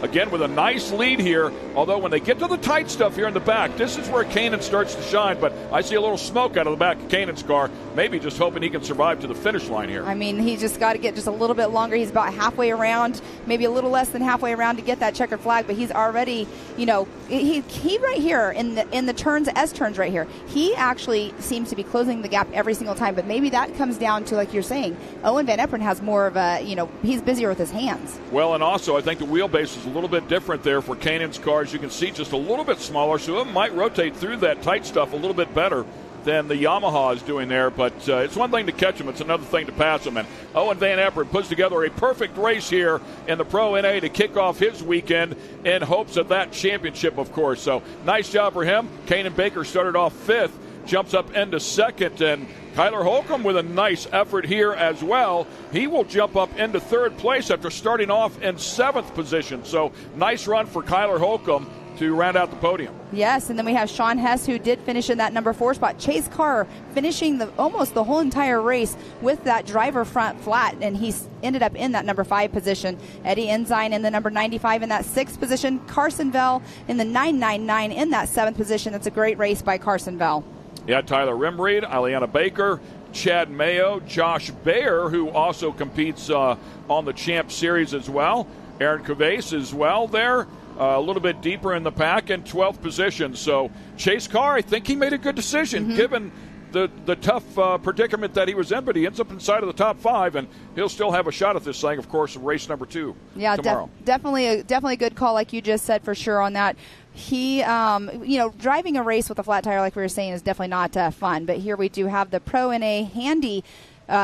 again, with a nice lead here, although when they get to the tight stuff here in the back, this is where Kanan starts to shine, but I see a little smoke out of the back of Kanan's car, maybe just hoping he can survive to the finish line here. I mean, he's just got to get just a little bit longer. He's about halfway around, maybe a little less than halfway around to get that checkered flag, but he's already, he right here in the turns, S-turns right here, he actually seems to be closing the gap every single time, but maybe that comes down to, like you're saying, Owen Van Eperen has more of a, he's busier with his hands. Well, and also I think the wheelbase is a little bit different there for Kanan's cars. You can see just a little bit smaller, so it might rotate through that tight stuff a little bit better than the Yamaha is doing there, but it's one thing to catch him, it's another thing to pass him. And Owen Van Eperen puts together a perfect race here in the Pro NA to kick off his weekend in hopes of that championship, of course. So nice job for him. Kanan Baker started off 5th, jumps up into 2nd, and Kyler Holcomb with a nice effort here as well. He will jump up into 3rd place after starting off in 7th position. So nice run for Kyler Holcomb to round out the podium. Yes, and then we have Sean Hess, who did finish in that number 4 spot. Chase Carr finishing almost the whole entire race with that driver front flat, and he's ended up in that number 5 position. Eddie Ensign in the number 95 in that 6th position. Carson Vell in the 999 in that 7th position. That's a great race by Carson Vell. Yeah, Tyler Rimreed, Ileana Baker, Chad Mayo, Josh Baer, who also competes on the Champ Series as well. Aaron Cavase as well there. A little bit deeper in the pack in 12th position. So Chase Carr, I think he made a good decision given the tough predicament that he was in, but he ends up inside of the top 5, and he'll still have a shot at this thing, of course, in race number 2 tomorrow. Definitely a good call, like you just said, for sure on that. He, driving a race with a flat tire, like we were saying, is definitely not fun. But here we do have the Pro NA handy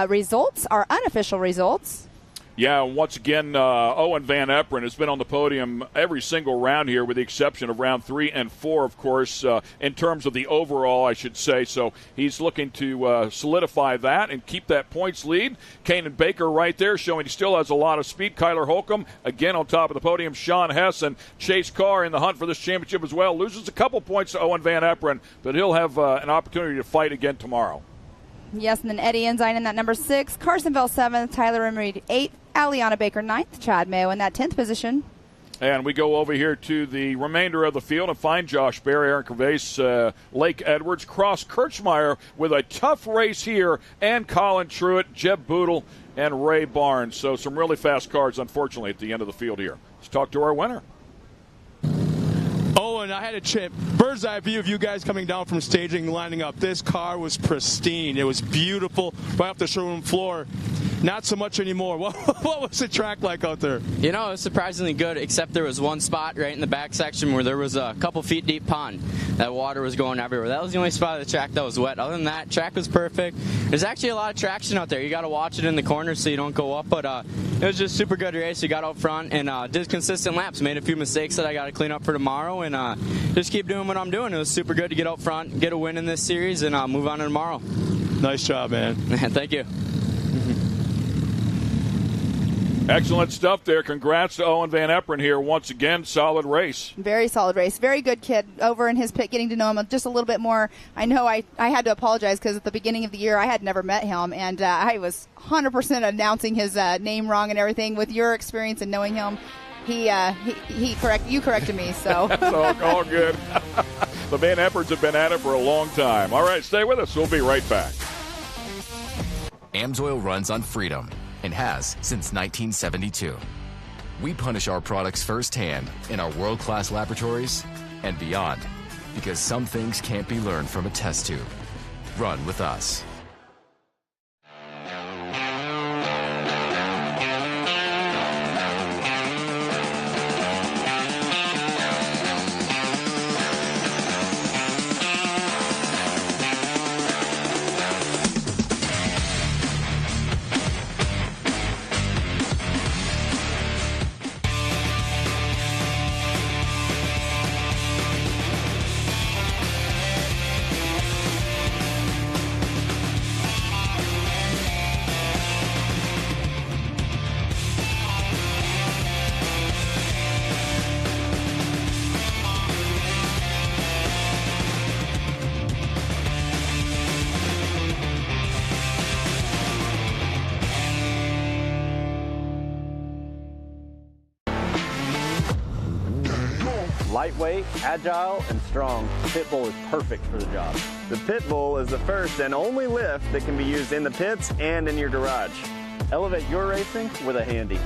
results, our unofficial results. Yeah, once again, Owen Van Eperen has been on the podium every single round here, with the exception of round 3 and 4, of course, in terms of the overall, I should say. So he's looking to solidify that and keep that points lead. Kanan Baker right there showing he still has a lot of speed. Kyler Holcomb, again on top of the podium. Sean Hess and Chase Carr in the hunt for this championship as well. Loses a couple points to Owen Van Eperen, but he'll have an opportunity to fight again tomorrow. Yes, and then Eddie Ensign in that number 6, Carson Vell 7th, Tyler Rimreed 8th, Aliana Baker 9th, Chad Mayo in that 10th position. And we go over here to the remainder of the field and find Josh Baer, Aaron Cavase, Lake Edwards, Cross Kirchmeyer with a tough race here, and Colin Truitt, Jeb Boodle, and Ray Barnes. So some really fast cars, unfortunately, at the end of the field here. Let's talk to our winner. Oh, and I had a bird's eye view of you guys coming down from staging, lining up. This car was pristine. It was beautiful right off the showroom floor. Not so much anymore. What was the track like out there? It was surprisingly good, except there was one spot right in the back section where there was a couple feet deep pond. That water was going everywhere. That was the only spot of the track that was wet. Other than that, track was perfect. There's actually a lot of traction out there. You got to watch it in the corners so you don't go up, but it was just super good race. You got out front and did consistent laps. Made a few mistakes that I got to clean up for tomorrow, and just keep doing what I'm doing. It was super good to get out front, get a win in this series, and move on to tomorrow. Nice job, man. Thank you. Excellent stuff there. Congrats to Owen Van Eperen here. Once again, solid race. Very solid race. Very good kid. Over in his pit, getting to know him just a little bit more. I know I had to apologize because at the beginning of the year I had never met him, and I was 100% announcing his name wrong and everything. With your experience and knowing him, you corrected me. So that's all good. The Van Eperens have been at it for a long time. All right, stay with us. We'll be right back. AMSOIL runs on freedom and has since 1972. We punish our products firsthand in our world-class laboratories and beyond, because some things can't be learned from a test tube. Run with us. Lightweight, agile, and strong, the Pit Bull is perfect for the job. The Pit Bull is the first and only lift that can be used in the pits and in your garage. Elevate your racing with a Handy.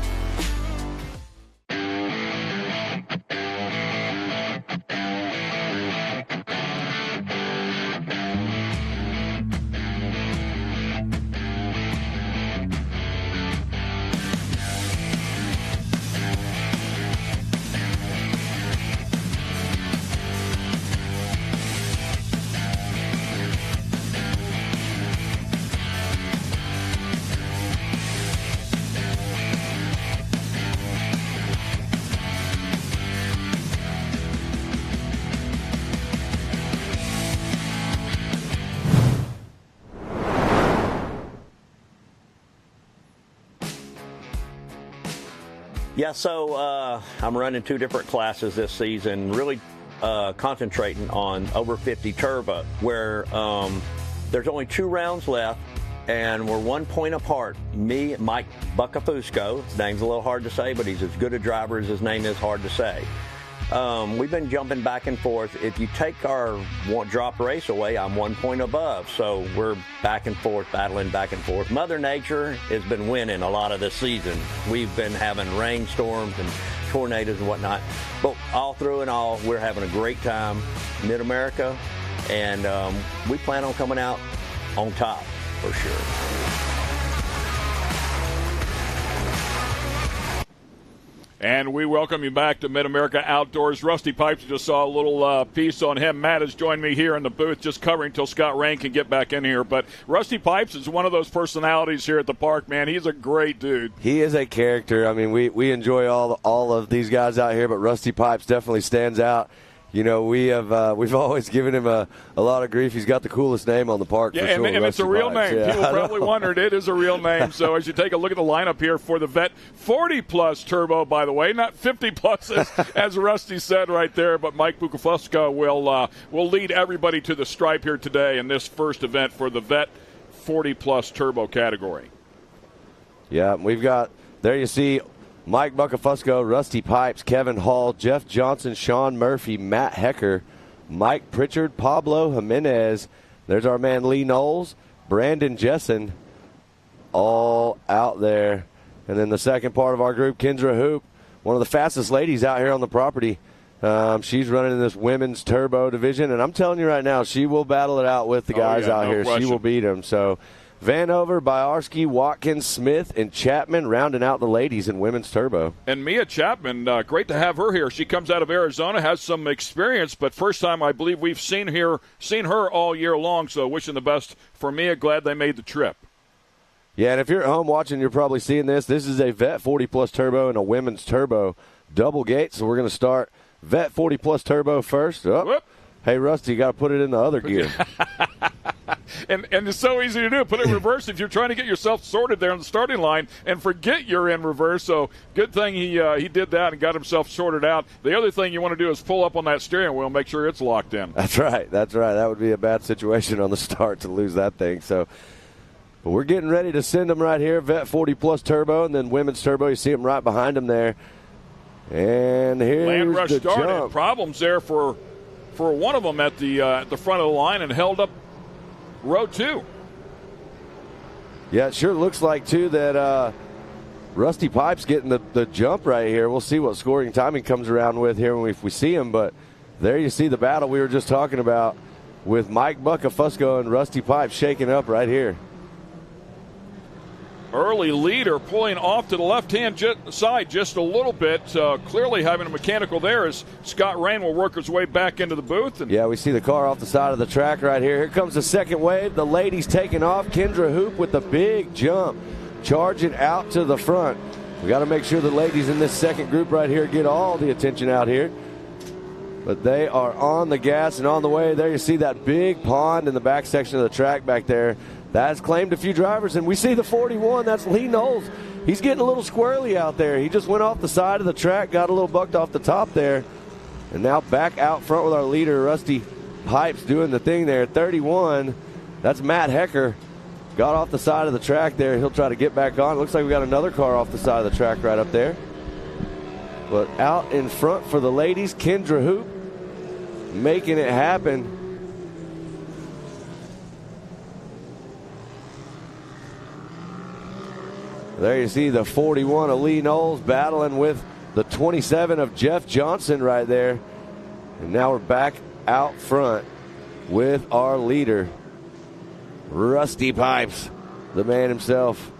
Yeah, so I'm running 2 different classes this season, really concentrating on over 50 turbo, where there's only 2 rounds left, and we're 1 point apart. Me, Mike Buckafusco, his name's a little hard to say, but he's as good a driver as his name is hard to say. We've been jumping back and forth. If you take our drop race away, I'm 1 point above. So we're back and forth, battling back and forth. Mother Nature has been winning a lot of this season. We've been having rainstorms and tornadoes and whatnot. But all through and all, we're having a great time, Mid-America. And we plan on coming out on top for sure. And we welcome you back to Mid-America Outdoors. Rusty Pipes, just saw a little piece on him. Matt has joined me here in the booth, just covering until Scott Rain can get back in here. But Rusty Pipes is one of those personalities here at the park, man. He's a great dude. He is a character. I mean, we enjoy all of these guys out here, but Rusty Pipes definitely stands out. You know, we've always given him a lot of grief. He's got the coolest name on the park. Yeah, for sure, and it's a real Pipes. name. Yeah, People probably wondered it is a real name. So as you take a look at the lineup here for the Vet 40-plus turbo, by the way, not 50-plus as Rusty said right there, but Mike Bucafusco will lead everybody to the stripe here today in this first event for the Vet 40-plus turbo category. Yeah, we've got, there you see, Mike Bucafusco, Rusty Pipes, Kevin Hall, Jeff Johnson, Sean Murphy, Matt Hecker, Mike Pritchard, Pablo Jimenez. There's our man Lee Knowles, Brandon Jessen, all out there. And then the second part of our group, Kendra Hoop, one of the fastest ladies out here on the property. She's running in this women's turbo division, and I'm telling you right now, she will battle it out with the guys out here. Question. She will beat them. So Vanover, Biarski, Watkins, Smith, and Chapman rounding out the ladies in women's turbo. And Mia Chapman, great to have her here. She comes out of Arizona, has some experience, but first time I believe we've seen her all year long, so wishing the best for Mia. Glad they made the trip. Yeah, and if you're at home watching, you're probably seeing this. This is a Vet 40-plus turbo and a women's turbo double gate, so we're going to start Vet 40-plus turbo first. Oh. Hey, Rusty, you got to put it in the other gear. And it's so easy to do. Put it in reverse if you're trying to get yourself sorted there on the starting line and forget you're in reverse. So good thing he did that and got himself sorted out. The other thing you want to do is pull up on that steering wheel and make sure it's locked in. That's right. That would be a bad situation on the start to lose that thing. So, but we're getting ready to send them right here, Vet 40-plus turbo, and then women's turbo. You see them right behind them there. And here's Land rush the started. jump. Problems there for one of them at the front of the line and held up row 2. Yeah, it sure looks like, too, that Rusty Pipes getting the jump right here. We'll see what scoring timing comes around with here if we see him. But there you see the battle we were just talking about with Mike Buckafusco and Rusty Pipes shaking up right here. Early leader pulling off to the left-hand side just a little bit. Clearly having a mechanical there as Scott Rain will work his way back into the booth. Yeah, we see the car off the side of the track right here. Here comes the second wave. The ladies taking off. Kendra Hoop with the big jump, charging out to the front. We got to make sure the ladies in this second group right here get all the attention out here. But they are on the gas and on the way. There you see that big pond in the back section of the track back there. That's claimed a few drivers, and we see the 41. That's Lee Knowles. He's getting a little squirrely out there. He just went off the side of the track, got a little bucked off the top there, and now back out front with our leader, Rusty Pipes, doing the thing there. 31, that's Matt Hecker. Got off the side of the track there. He'll try to get back on. It looks like we got another car off the side of the track right up there. But out in front for the ladies, Kendra Hoop making it happen. There you see the 41 of Lee Knowles battling with the 27 of Jeff Johnson right there. And now we're back out front with our leader, Rusty Pipes, the man himself.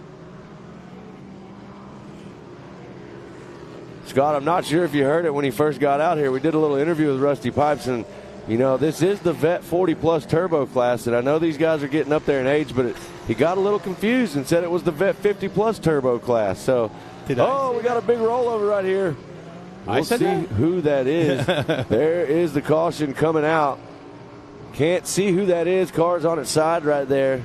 Scott, I'm not sure if you heard it when he first got out here. We did a little interview with Rusty Pipes, and you know, this is the Vet 40 Plus Turbo class, and I know these guys are getting up there in age, but he got a little confused and said it was the Vet 50 Plus Turbo class. So, we got a big rollover right here. We'll see who that is. There is the caution coming out. Can't see who that is. Car's on its side right there.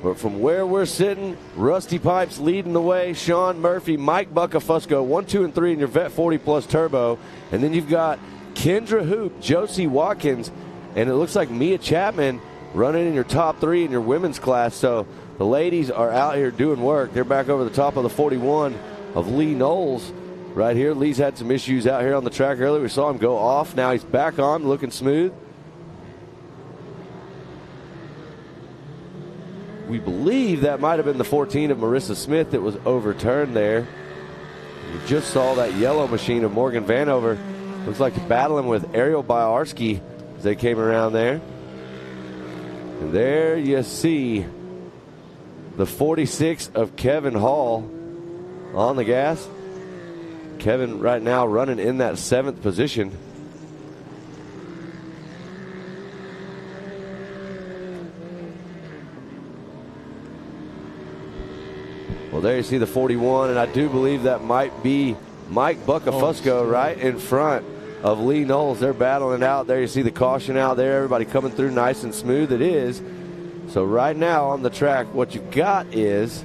But from where we're sitting, Rusty Pipes leading the way. Sean Murphy, Mike Buckafusco, 1, 2, and 3 in your Vet 40 Plus Turbo. And then you've got Kendra Hoop, Josie Watkins, and it looks like Mia Chapman running in your top 3 in your women's class. So the ladies are out here doing work. They're back over the top of the 41 of Lee Knowles right here. Lee's had some issues out here on the track earlier. We saw him go off. Now he's back on, looking smooth. We believe that might have been the 14 of Marissa Smith that was overturned there. We just saw that yellow machine of Morgan Vanover. Looks like battling with Ariel Biarski as they came around there. And there you see the 46 of Kevin Hall on the gas. Kevin right now running in that 7th position. Well, there you see the 41, and I do believe that might be Mike Buckafusco right in front of Lee Knowles. They're battling out. There you see the caution out there. Everybody coming through nice and smooth. It is. So right now on the track, what you've got is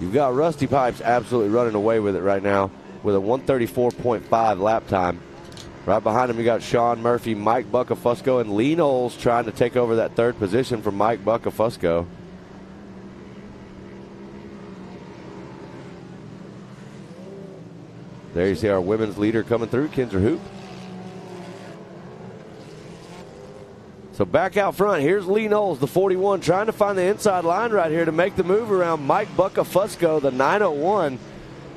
you've got Rusty Pipes absolutely running away with it right now with a 134.5 lap time. Right behind him, you got Sean Murphy, Mike Buckafusco, and Lee Knowles trying to take over that 3rd position from Mike Buckafusco. There you see our women's leader coming through, Kendra Hoop. So back out front, here's Lee Knowles, the 41, trying to find the inside line right here to make the move around Mike Buckafusco, the 901.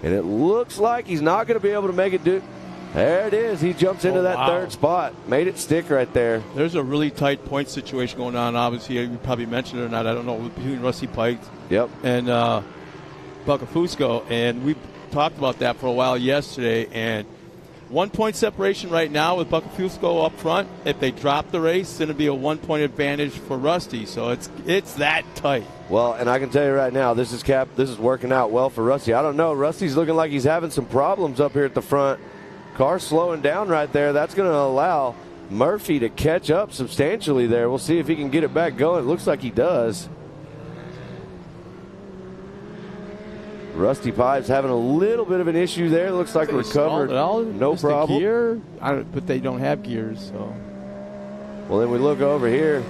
And it looks like he's not going to be able to make it do. There it is. He jumps into that 3rd spot. Made it stick right there. There's a really tight point situation going on. Obviously, you probably mentioned it or not. I don't know, between Rusty Pipes and Buckafusco. And we talked about that for a while yesterday, and 1 point separation right now with Buckafusco up front. If they drop the race, it's going to be a 1 point advantage for Rusty. So it's that tight. Well, and I can tell you right now, this is working out well for Rusty. I don't know, Rusty's looking like he's having some problems up here at the front. Car slowing down right there. That's going to allow Murphy to catch up substantially there. We'll see if he can get it back going. It looks like he does. Rusty Pipes having a little bit of an issue there. Looks like recovered. No problem. Gear, but they don't have gears. So. Well, then we look over here,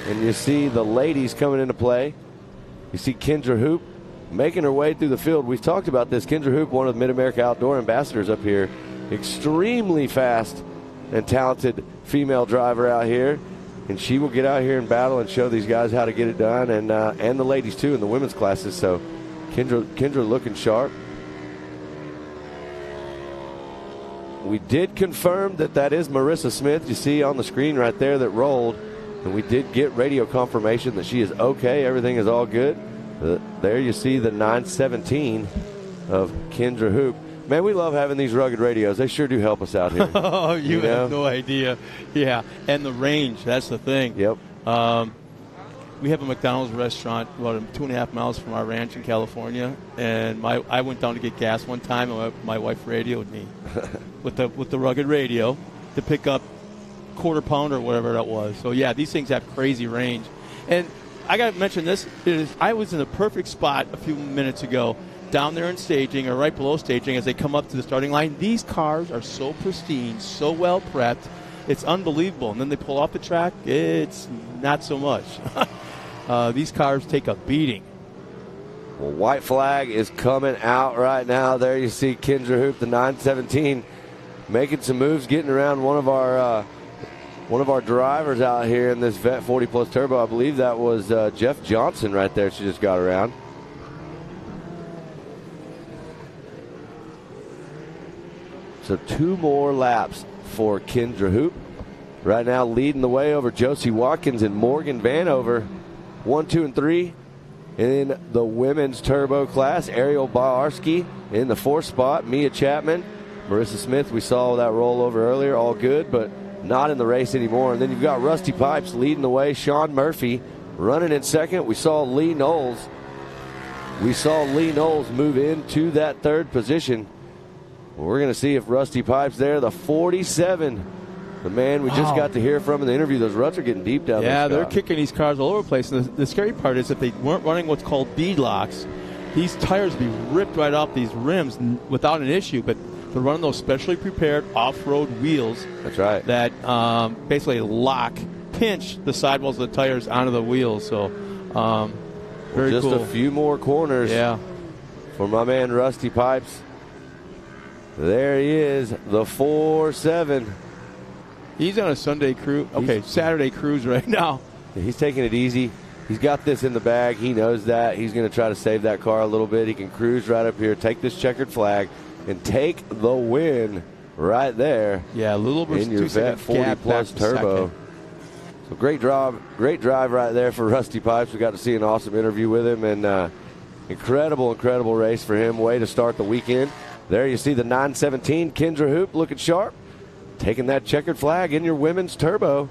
and you see the ladies coming into play. You see Kendra Hoop making her way through the field. We've talked about this. Kendra Hoop, one of the Mid-America Outdoor ambassadors up here. Extremely fast and talented female driver out here. and she will get out here and battle and show these guys how to get it done, and the ladies too in the women's classes. So Kendra looking sharp. We did confirm that is Marissa Smith. You see on the screen right there that rolled, and we did get radio confirmation that she is okay. Everything is all good. There you see the 917 of Kendra Hoop. Man, we love having these rugged radios. They sure do help us out here. Oh, you have no idea. Yeah, and the range, that's the thing. Yep. We have a McDonald's restaurant about 2.5 miles from our ranch in California, and I went down to get gas one time, and my wife radioed me with the rugged radio to pick up quarter pound or whatever that was. So, yeah, these things have crazy range. And I got to mention this. I was in a perfect spot a few minutes ago down there in staging or right below staging as they come up to the starting line. These cars are so pristine, so well prepped. It's unbelievable. And then they pull off the track. It's not so much. These cars take a beating. Well, white flag is coming out right now. There you see Kendra Hoop, the 917, making some moves, getting around one of our drivers out here in this Vet 40 Plus Turbo. I believe that was Jeff Johnson right there. She just got around. So 2 more laps for Kendra Hoop. Right now leading the way over Josie Watkins and Morgan Vanover. 1, 2, and 3 in the women's turbo class. Ariel Baarski in the 4th spot. Mia Chapman, Marissa Smith, we saw that rollover earlier. All good, but not in the race anymore. And then you've got Rusty Pipes leading the way. Sean Murphy running in 2nd. We saw Lee Knowles. Move into that 3rd position. We're going to see if Rusty Pipes there, the 47. The man we just got to hear from in the interview. Those ruts are getting deep down there. Yeah, they're kicking these cars all over the place. And the scary part is if they weren't running what's called bead locks, these tires would be ripped right off these rims without an issue. But they're running those specially prepared off-road wheels. That's right. That basically pinch the sidewalls of the tires onto the wheels. So very just cool. A few more corners. Yeah. For my man Rusty Pipes. There he is, the 4-7. He's on a Sunday cruise. Okay, Saturday cruise right now. He's taking it easy. He's got this in the bag. He knows that. He's going to try to save that car a little bit. He can cruise right up here, take this checkered flag, and take the win right there. Yeah, a little bit in your Vet 40 Plus Turbo. So great drive right there for Rusty Pipes. We got to see an awesome interview with him, and incredible race for him. Way to start the weekend. There you see the 917 Kendra Hoop looking sharp, taking that checkered flag in your women's turbo.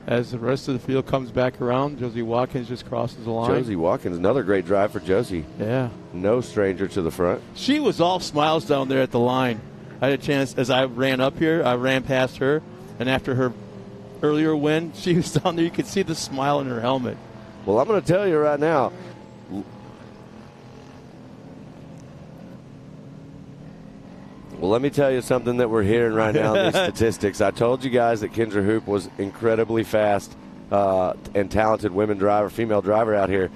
As the rest of the field comes back around, Josie Watkins just crosses the line. Josie Watkins, another great drive for Josie. Yeah. No stranger to the front. She was all smiles down there at the line. I had a chance, as I ran up here, I ran past her, and after her earlier win, she was down there. You could see the smile in her helmet. Well, I'm going to tell you right now, let me tell you something that we're hearing right now in these statistics. I told you guys that Kendra Hoop was incredibly fast and talented female driver out here.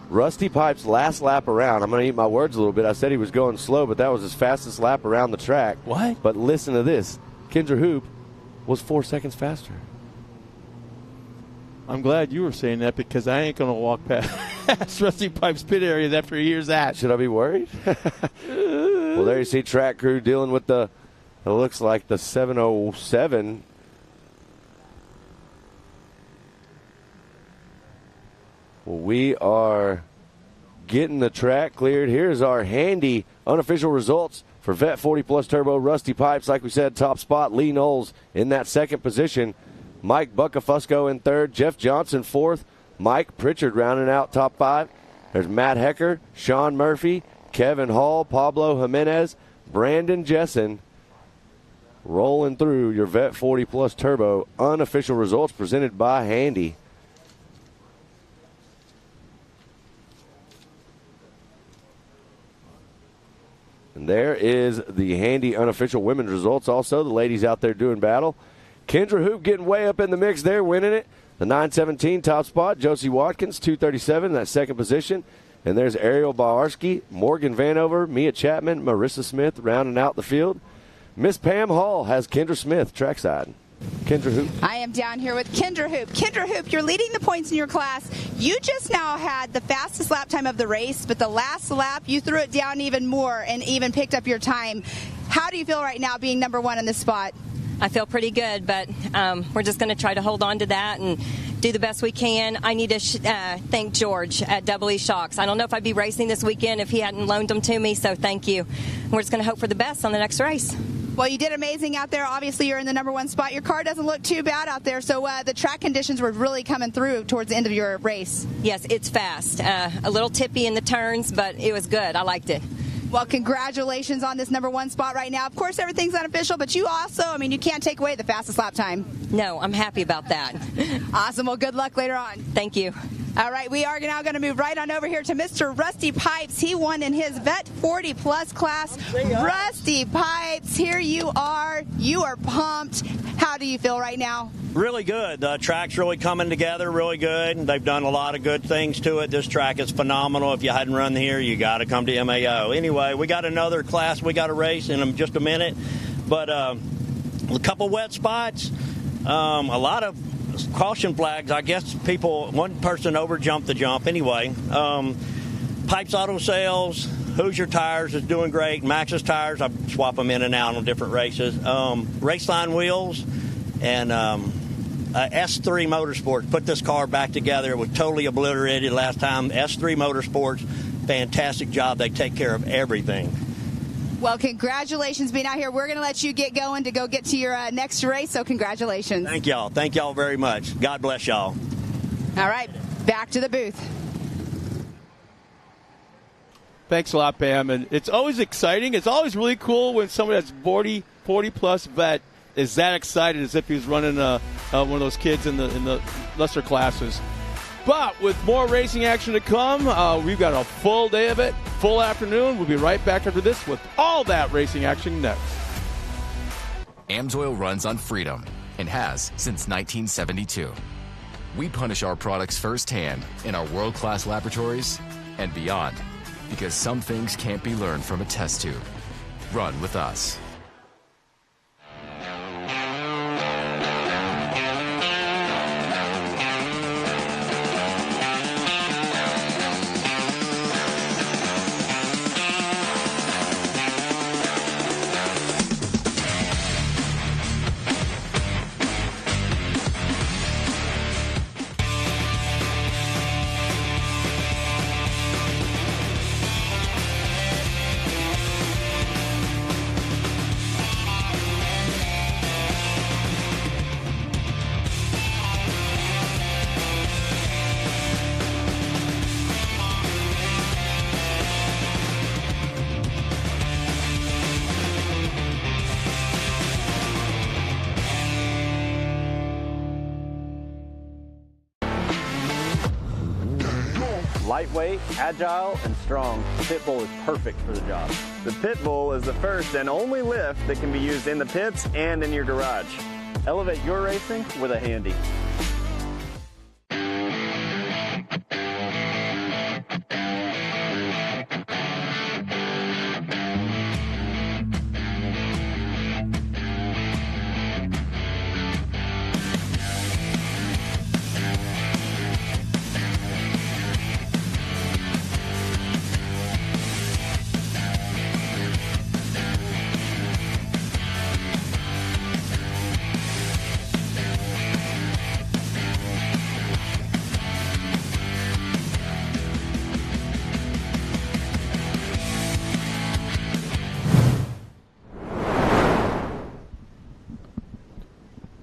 Rusty Pipes' last lap around, I'm going to eat my words a little bit. I said he was going slow, but that was his fastest lap around the track. What? But listen to this. Kendra Hoop was 4 seconds faster. I'm glad you were saying that because I ain't going to walk past Rusty Pipes' pit area after he hears that. Should I be worried? Well, there you see track crew dealing with it looks like the 707. Well, we are getting the track cleared. Here's our handy unofficial results for Vet 40 Plus Turbo. Rusty Pipes, like we said, top spot. Lee Knowles in that 2nd position. Mike Buccafusco in 3rd. Jeff Johnson 4th. Mike Pritchard rounding out top 5. There's Matt Hecker, Sean Murphy, Kevin Hall, Pablo Jimenez, Brandon Jessen rolling through your Vet 40 Plus Turbo. Unofficial results presented by Handy. And there is the Handy unofficial women's results. Also, the ladies out there doing battle. Kendra Hoop getting way up in the mix there, winning it. The 917 top spot, Josie Watkins, 237, that 2nd position. And there's Ariel Bawarski, Morgan Vanover, Mia Chapman, Marissa Smith rounding out the field. Miss Pam Hall has Kendra Smith trackside. Kendra Hoop. I am down here with Kendra Hoop. Kendra Hoop, you're leading the points in your class. You just now had the fastest lap time of the race, but the last lap you threw it down even more and even picked up your time. How do you feel right now being number one in this spot? I feel pretty good, but we're just going to try to hold on to that and do the best we can. I need to thank George at Double E Shocks. I don't know if I'd be racing this weekend if he hadn't loaned them to me, so thank you. We're just going to hope for the best on the next race. Well, you did amazing out there. Obviously, you're in the number one spot. Your car doesn't look too bad out there, so the track conditions were really coming through towards the end of your race. Yes, it's fast. A little tippy in the turns, but it was good. I liked it. Well, congratulations on this number one spot right now. Of course, everything's unofficial, but you also, I mean, you can't take away the fastest lap time. No, I'm happy about that. Awesome. Well, good luck later on. Thank you. All right, we are now going to move right on over here to Mr. Rusty Pipes. He won in his Vet 40-plus class. Rusty Pipes, here you are. You are pumped. How do you feel right now? Really good. The track's really coming together really good. They've done a lot of good things to it. This track is phenomenal. If you hadn't run here, you got to come to MAO. Anyway, we got another class we got to race in just a minute. But a couple wet spots, a lot of caution flags. I guess one person overjumped the jump. Anyway, Pipes Auto Sales, Hoosier Tires is doing great. Maxxis Tires, I swap them in and out on different races. Raceline Wheels and S3 Motorsports put this car back together. It was totally obliterated last time. S3 Motorsports, fantastic job. They take care of everything. Well, congratulations being out here. We're going to let you get going to go get to your next race, so congratulations. Thank y'all. Thank y'all very much. God bless y'all. All right, back to the booth. Thanks a lot, Pam. And it's always exciting. It's always really cool when somebody that's 40-plus vet is that excited as if he was running one of those kids in the lesser classes. But with more racing action to come, we've got a full day of it, full afternoon. We'll be right back after this with all that racing action next. AMSOIL runs on freedom and has since 1972. We punish our products firsthand in our world-class laboratories and beyond, because some things can't be learned from a test tube. Run with us. Lightweight, agile, and strong, the Pitbull is perfect for the job. The Pitbull is the first and only lift that can be used in the pits and in your garage. Elevate your racing with a Handy.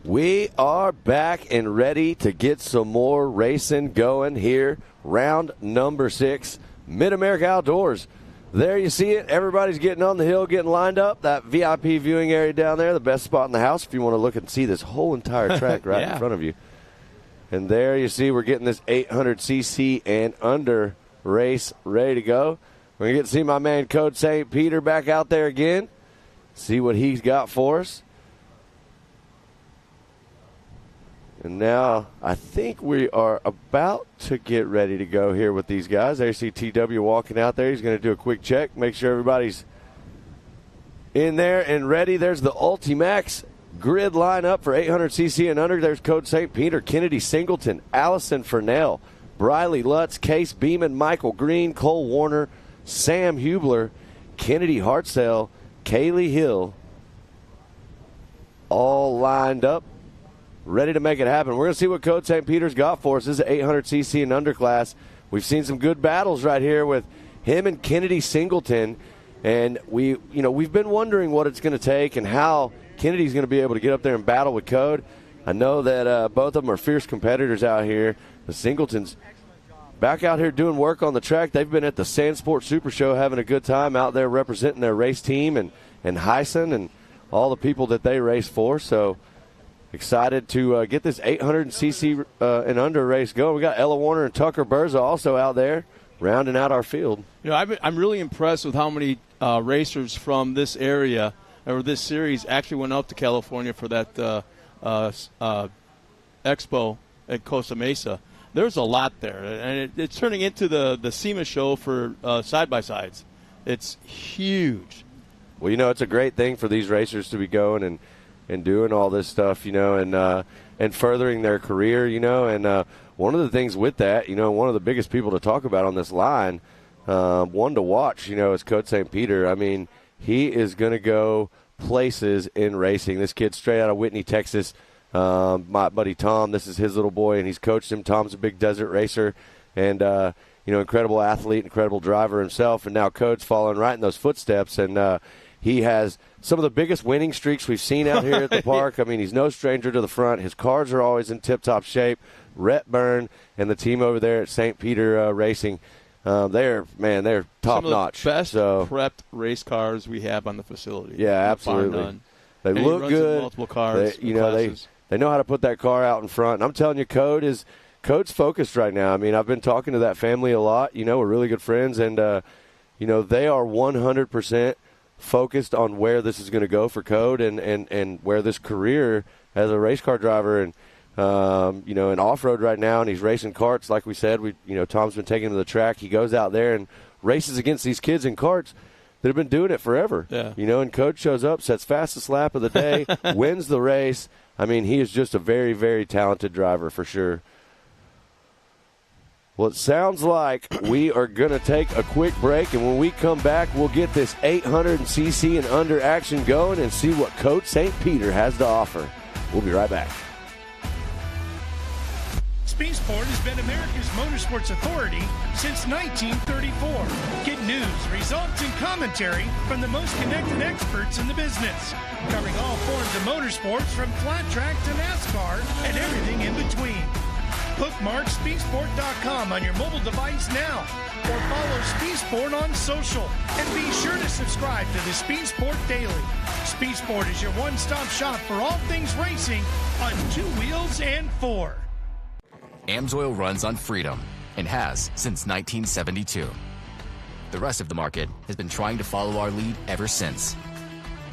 We are back and ready to get some more racing going here. Round number 6, Mid-America Outdoors. There you see it. Everybody's getting on the hill, getting lined up. That VIP viewing area down there, the best spot in the house if you want to look and see this whole entire track right in front of you. And there you see we're getting this 800cc and under race ready to go. We're going to get to see my man Code St. Peter back out there again, see what he's got for us. And now I think we are about to get ready to go here with these guys. ACTW walking out there. He's going to do a quick check, make sure everybody's in there and ready. There's the Ultimax grid lineup for 800cc and under. There's Code St. Peter, Kennedy Singleton, Allison Furnell, Briley Lutz, Case Beeman, Michael Green, Cole Warner, Sam Hubler, Kennedy Hartzell, Kaylee Hill, all lined up, ready to make it happen. We're going to see what Code St. Peter's got for us. This is 800cc and under class. We've seen some good battles right here with him and Kennedy Singleton, and we've been wondering what it's going to take and how Kennedy's going to be able to get up there and battle with Code. I know that both of them are fierce competitors out here. The Singletons back out here doing work on the track. They've been at the Sand Sport Super Show having a good time out there representing their race team and Heisen and all the people that they race for. So excited to get this 800cc and under race going. We got Ella Warner and Tucker Berza also out there rounding out our field. I'm really impressed with how many racers from this area or this series actually went out to California for that expo at Costa Mesa. There's a lot there, and it's turning into the SEMA show for side-by-sides. It's huge. Well, it's a great thing for these racers to be going and doing all this stuff, and furthering their career, and one of the things with that, one of the biggest people to talk about on this line, one to watch, is Code St. Peter. I mean, he is going to go places in racing. This kid's straight out of Whitney, Texas. My buddy Tom, this is his little boy, and he's coached him. Tom's a big desert racer and, incredible athlete, incredible driver himself, and now Code's following right in those footsteps, and he has some of the biggest winning streaks we've seen out here at the park. I mean, he's no stranger to the front. His cars are always in tip-top shape. Rhett Byrne and the team over there at St. Peter Racing, they're top-notch. Some of the best prepped race cars we have on the facility. Yeah, absolutely. They look good. Multiple cars. They know how to put that car out in front. And I'm telling you, Code's focused right now. I mean, I've been talking to that family a lot. We're really good friends, and they are 100% focused on where this is going to go for Code and where this career as a race car driver and in off-road right now, and he's racing karts. Like we said, Tom's been taking him to the track. He goes out there and races against these kids in karts that have been doing it forever. Yeah. And Code shows up, sets fastest lap of the day, wins the race. I mean, he is just a very, very talented driver for sure. Well, it sounds like we are going to take a quick break, and when we come back, we'll get this 800cc and under action going and see what Code St. Peter has to offer. We'll be right back. Speed Sport has been America's motorsports authority since 1934. Get news, results, and commentary from the most connected experts in the business, covering all forms of motorsports from flat track to NASCAR and everything in between. Bookmark speedsport.com on your mobile device now, or follow Speed Sport on social, and be sure to subscribe to the Speed Sport Daily. Speed Sport is your one-stop shop for all things racing on two wheels and four. AMSOIL runs on freedom and has since 1972. The rest of the market has been trying to follow our lead ever since.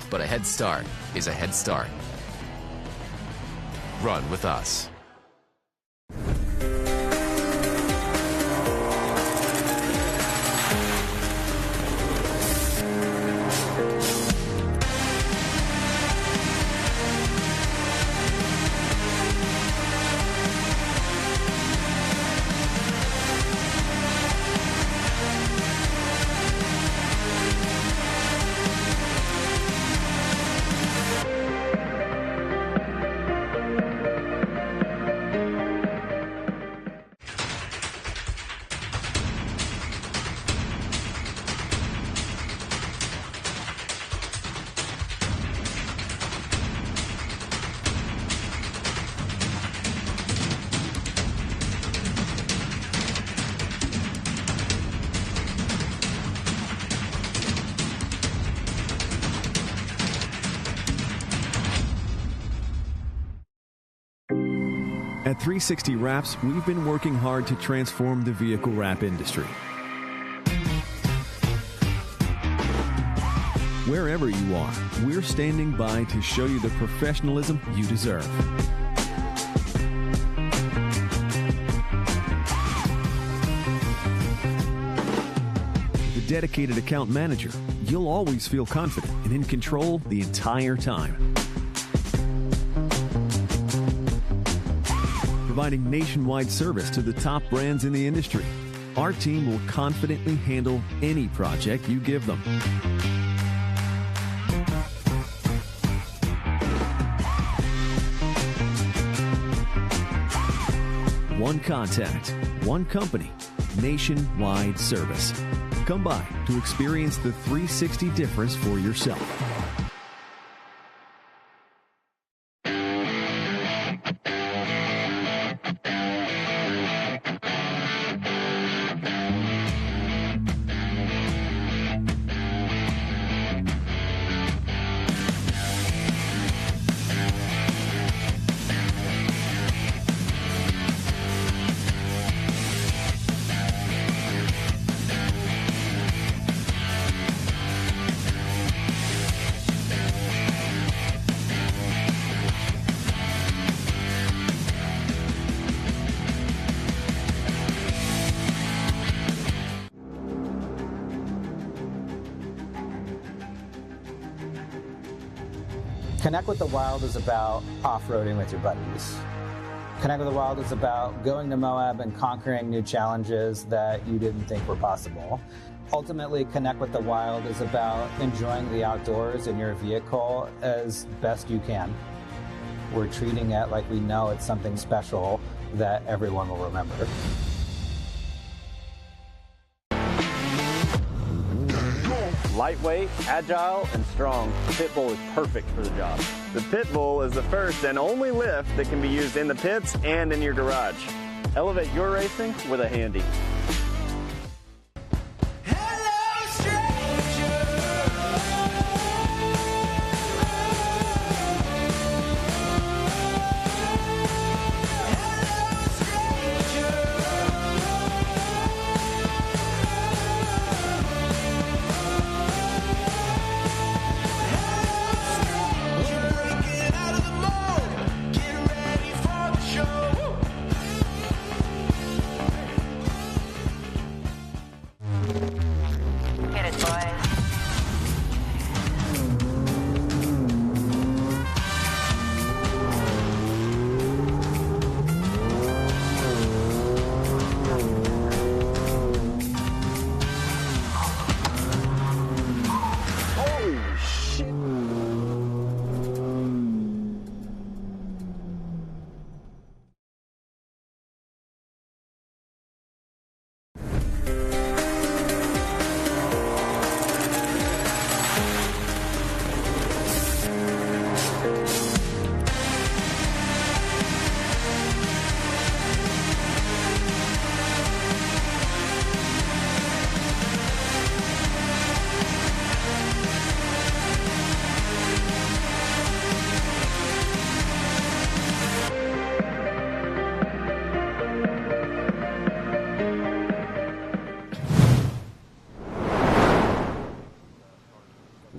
But a head start is a head start. Run with us. At 360 Wraps, we've been working hard to transform the vehicle wrap industry. Wherever you are, we're standing by to show you the professionalism you deserve. dedicated account manager, you'll always feel confident and in control the entire time. Providing nationwide service to the top brands in the industry, our team will confidently handle any project you give them. One contact, one company, nationwide service. Come by to experience the 360 difference for yourself. Connect with the Wild is about off-roading with your buddies. Connect with the Wild is about going to Moab and conquering new challenges that you didn't think were possible. Ultimately, Connect with the Wild is about enjoying the outdoors in your vehicle as best you can. We're treating it like we know it's something special that everyone will remember. Lightweight, agile, and strong, the Pit Bull is perfect for the job. The Pit Bull is the first and only lift that can be used in the pits and in your garage. Elevate your racing with a Handy.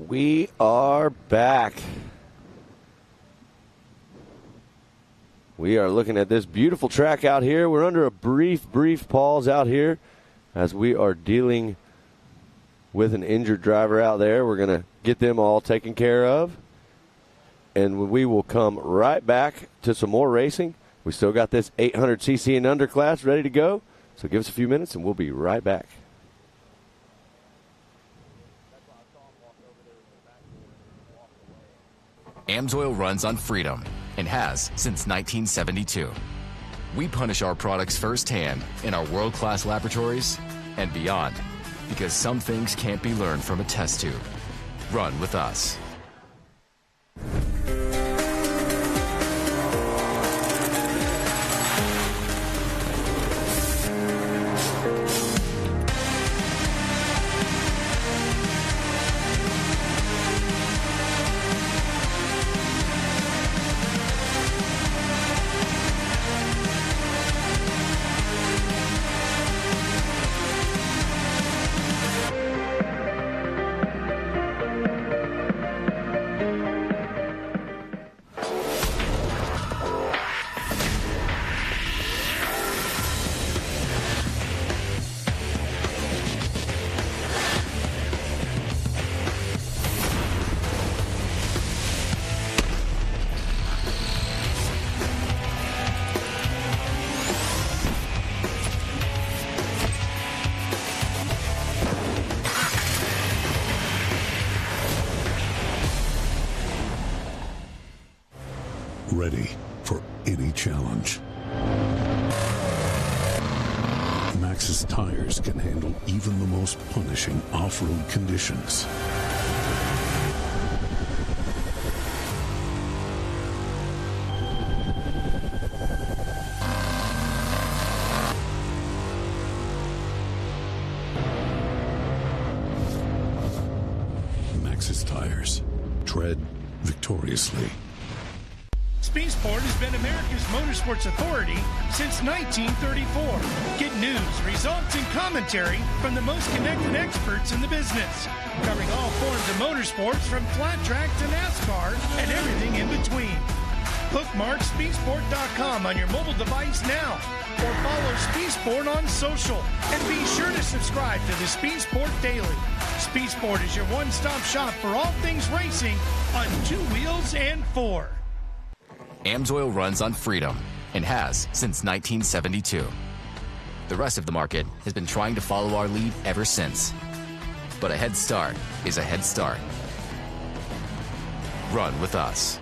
We are back. We are looking at this beautiful track out here. We're under a brief pause out here as we are dealing with an injured driver out there. We're going to get them all taken care of, and we will come right back to some more racing. We still got this 800cc and under class ready to go, so give us a few minutes and we'll be right back. AMSOIL runs on freedom and has since 1972. We punish our products firsthand in our world-class laboratories and beyond, because some things can't be learned from a test tube. Run with us. ready for any challenge. Maxxis tires can handle even the most punishing off-road conditions. Maxxis tires. Tread victoriously. Speed Sport has been America's motorsports authority since 1934. Get news, results, and commentary from the most connected experts in the business, covering all forms of motorsports from flat track to NASCAR and everything in between. Bookmark speedsport.com on your mobile device now, or follow Speed Sport on social, and be sure to subscribe to the Speed Sport Daily. Speed Sport is your one-stop shop for all things racing on 2 wheels and 4. AMSOIL runs on freedom and has since 1972. The rest of the market has been trying to follow our lead ever since. But a head start is a head start. Run with us.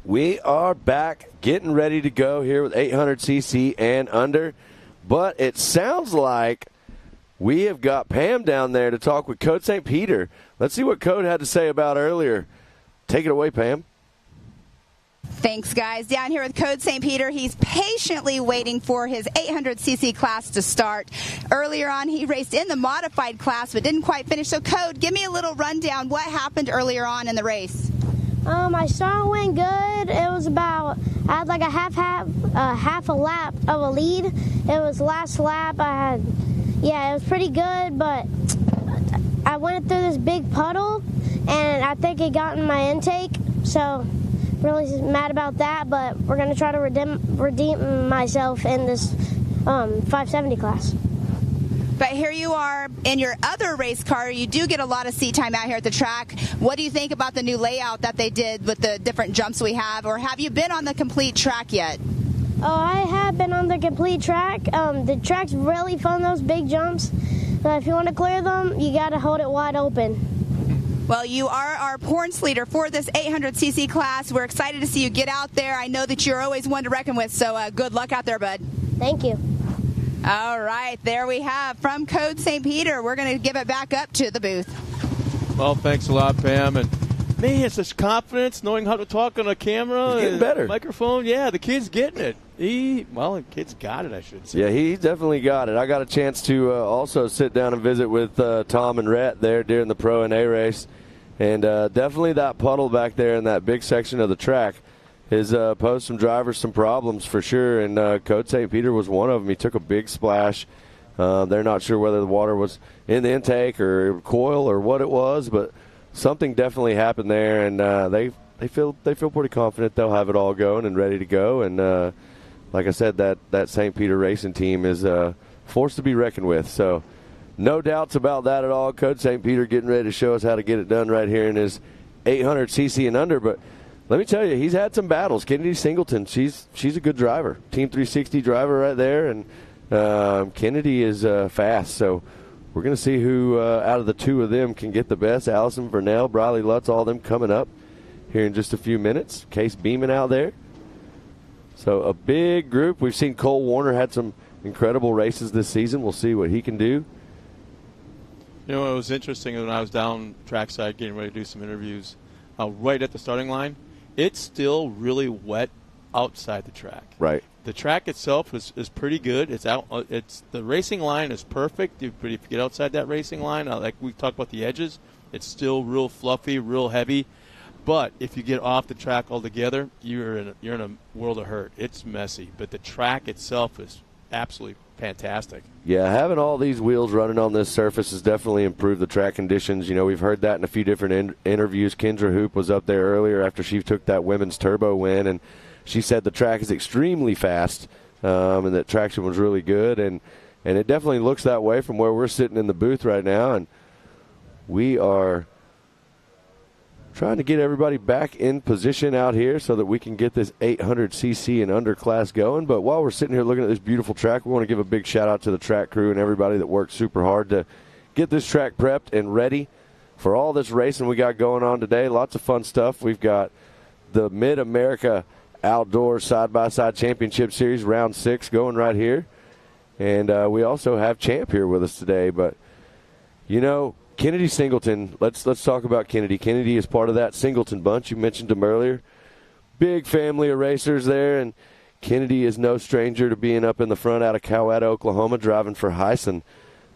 We are back, getting ready to go here with 800cc and under. But it sounds like we have got Pam down there to talk with Code St. Peter. Let's see what Code had to say about earlier. Take it away, Pam. Thanks, guys. Down here with Code St. Peter, he's patiently waiting for his 800cc class to start. Earlier on, he raced in the modified class, but didn't quite finish. So, Code, give me a little rundown. What happened earlier on in the race? My start went good. It was about, I had like a half a lap of a lead. It was last lap. It was pretty good, but I went through this big puddle, and I think it got in my intake. So, really mad about that, but we're going to try to redeem myself in this 570 class. But here you are in your other race car. You do get a lot of seat time out here at the track. What do you think about the new layout that they did with the different jumps we have? Or have you been on the complete track yet? Oh, I have been on the complete track. The track's really fun, those big jumps. But if you want to clear them, you got to hold it wide open. Well, you are our points leader for this 800cc class. We're excited to see you get out there. I know that you're always one to reckon with, so good luck out there, bud. Thank you. All right, there we have from Code St. Peter. We're going to give it back up to the booth. Well, thanks a lot, Pam. And man, such confidence, knowing how to talk on a camera. He's getting better. Microphone. Yeah, the kid's getting it. The kid's got it, I should say. Yeah, he definitely got it. I got a chance to also sit down and visit with Tom and Rhett there during the Pro NA race. And definitely that puddle back there in that big section of the track has posed some drivers some problems for sure. And Code St. Peter was one of them. He took a big splash. They're not sure whether the water was in the intake or coil or what it was, but something definitely happened there. And they feel pretty confident they'll have it all going and ready to go. And like I said, that St. Peter racing team is a force to be reckoned with. So no doubts about that at all. Coach St. Peter getting ready to show us how to get it done right here in his 800cc and under. But let me tell you, he's had some battles. Kennedy Singleton, she's a good driver. Team 360 driver right there. And Kennedy is fast. So we're going to see who out of the two of them can get the best. Allison Vernell, Briley Lutz, all of them coming up here in just a few minutes. Case Beeman out there. So a big group. We've seen Cole Warner had some incredible races this season. We'll see what he can do. You know, it was interesting when I was down trackside getting ready to do some interviews, right at the starting line, it's still really wet outside the track. Right. The track itself is pretty good. It's out. The racing line is perfect. But if you get outside that racing line, like we talked about the edges, it's still real fluffy, real heavy. But if you get off the track altogether, you're in a world of hurt. It's messy, but the track itself is absolutely fantastic. Yeah, having all these wheels running on this surface has definitely improved the track conditions. You know, we've heard that in a few different interviews. Kendra Hoop was up there earlier after she took that women's turbo win, and she said the track is extremely fast and that traction was really good. And it definitely looks that way from where we're sitting in the booth right now. And we are trying to get everybody back in position out here so that we can get this 800cc and under class going. But while we're sitting here looking at this beautiful track, we want to give a big shout out to the track crew and everybody that worked super hard to get this track prepped and ready for all this racing we got going on today. Lots of fun stuff. We've got the Mid-America Outdoor Side-by-Side Championship Series Round 6 going right here. And we also have Champ here with us today. But, you know, Kennedy Singleton, let's talk about Kennedy. Kennedy is part of that Singleton bunch. You mentioned him earlier. Big family of racers there, and Kennedy is no stranger to being up in the front out of Coweta, Oklahoma, driving for Hyson.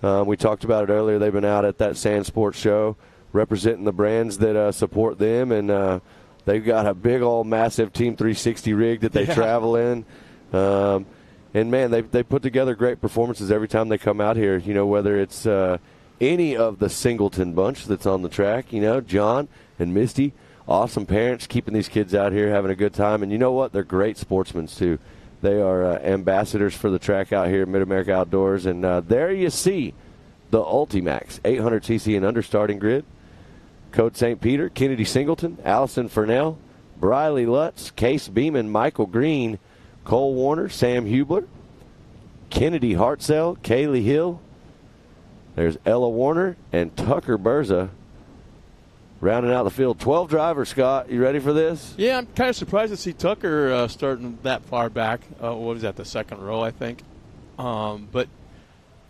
We talked about it earlier. They've been out at that Sand Sports show representing the brands that support them, and they've got a big old massive Team 360 rig that they travel in. And, man, they put together great performances every time they come out here, you know, whether it's any of the Singleton bunch that's on the track. You know, John and Misty, awesome parents, keeping these kids out here having a good time. And you know what? They're great sportsmen, too. They are ambassadors for the track out here at Mid-America Outdoors. And there you see the Ultimax 800cc and under starting grid. Code St. Peter, Kennedy Singleton, Allison Furnell, Briley Lutz, Case Beeman, Michael Green, Cole Warner, Sam Hubler, Kennedy Hartzell, Kaylee Hill. There's Ella Warner and Tucker Berza rounding out the field. 12 drivers, Scott. You ready for this? Yeah, I'm kind of surprised to see Tucker starting that far back. What was that, the second row, I think? But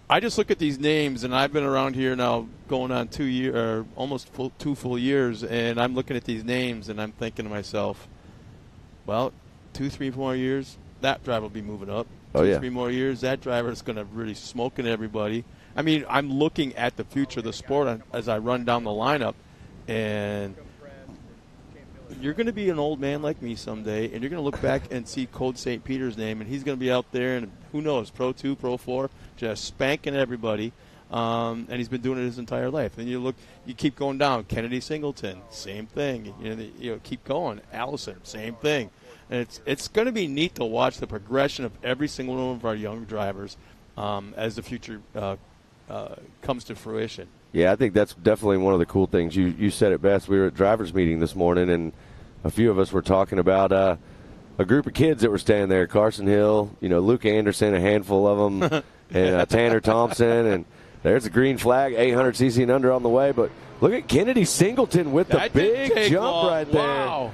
I just look at these names, and I've been around here now going on 2 years, or almost 2 full years, and I'm looking at these names, and I'm thinking to myself, well, 2, 3 more years, that driver will be moving up. 2, 3 more years, that driver is going to really smoking everybody. I mean, I'm looking at the future of the sport as I run down the lineup, and you're going to be an old man like me someday, and you're going to look back and see Code St. Peter's name, and he's going to be out there, and who knows, Pro 2, Pro 4, just spanking everybody, and he's been doing it his entire life. And you keep going down. Kennedy Singleton, same thing. You know, keep going. Allison, same thing. And it's going to be neat to watch the progression of every single one of our young drivers as the future comes to fruition. Yeah, I think that's definitely one of the cool things. You said it best. We were at drivers' meeting this morning, and a few of us were talking about a group of kids that were standing there. Carson Hill, you know, Luke Anderson, a handful of them, and Tanner Thompson, and there's the green flag, 800cc and under on the way. But look at Kennedy Singleton with the big jump right there. Wow.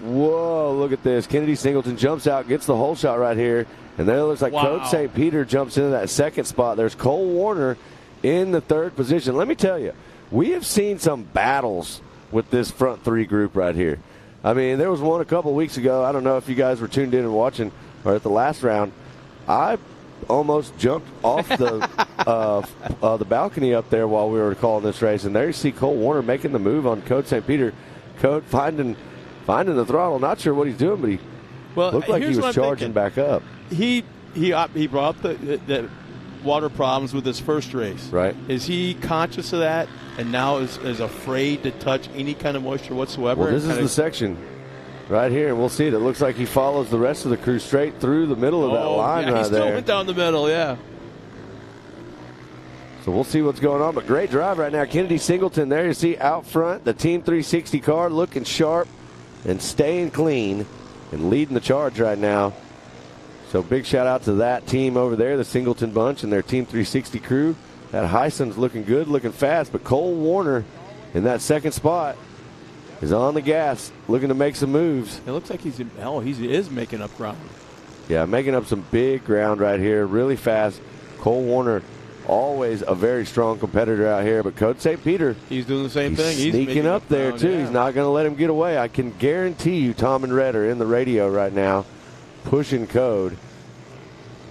Whoa, look at this. Kennedy Singleton jumps out, gets the whole shot right here. And then it looks like Code St. Peter jumps into that second spot. There's Cole Warner in the third position. Let me tell you, we have seen some battles with this front three group right here. I mean, there was one a couple weeks ago. I don't know if you guys were tuned in and watching, or at the last round. I almost jumped off the balcony up there while we were calling this race, and there you see Cole Warner making the move on Code St. Peter. Code finding the throttle. Not sure what he's doing, but he looked like he was charging back up. He brought up the water problems with his first race. Right. Is he conscious of that and now is afraid to touch any kind of moisture whatsoever? Well, this is the section right here, and we'll see it. It looks like he follows the rest of the crew straight through the middle of that line right he still there. went down the middle, yeah. So we'll see what's going on, but great drive right now. Kennedy Singleton there, you see out front, the Team 360 car looking sharp and staying clean and leading the charge right now. So big shout out to that team over there, the Singleton bunch and their Team 360 crew. That Heison's looking good, looking fast, but Cole Warner in that second spot is on the gas, looking to make some moves. It looks like he is making up ground. Yeah, making up some big ground right here, really fast. Cole Warner, always a very strong competitor out here, but Code St. Peter, he's doing the same thing. He's sneaking up there ground, too. yeah. He's not going to let him get away. I can guarantee you Tom and Red are in the radio right now pushing Code.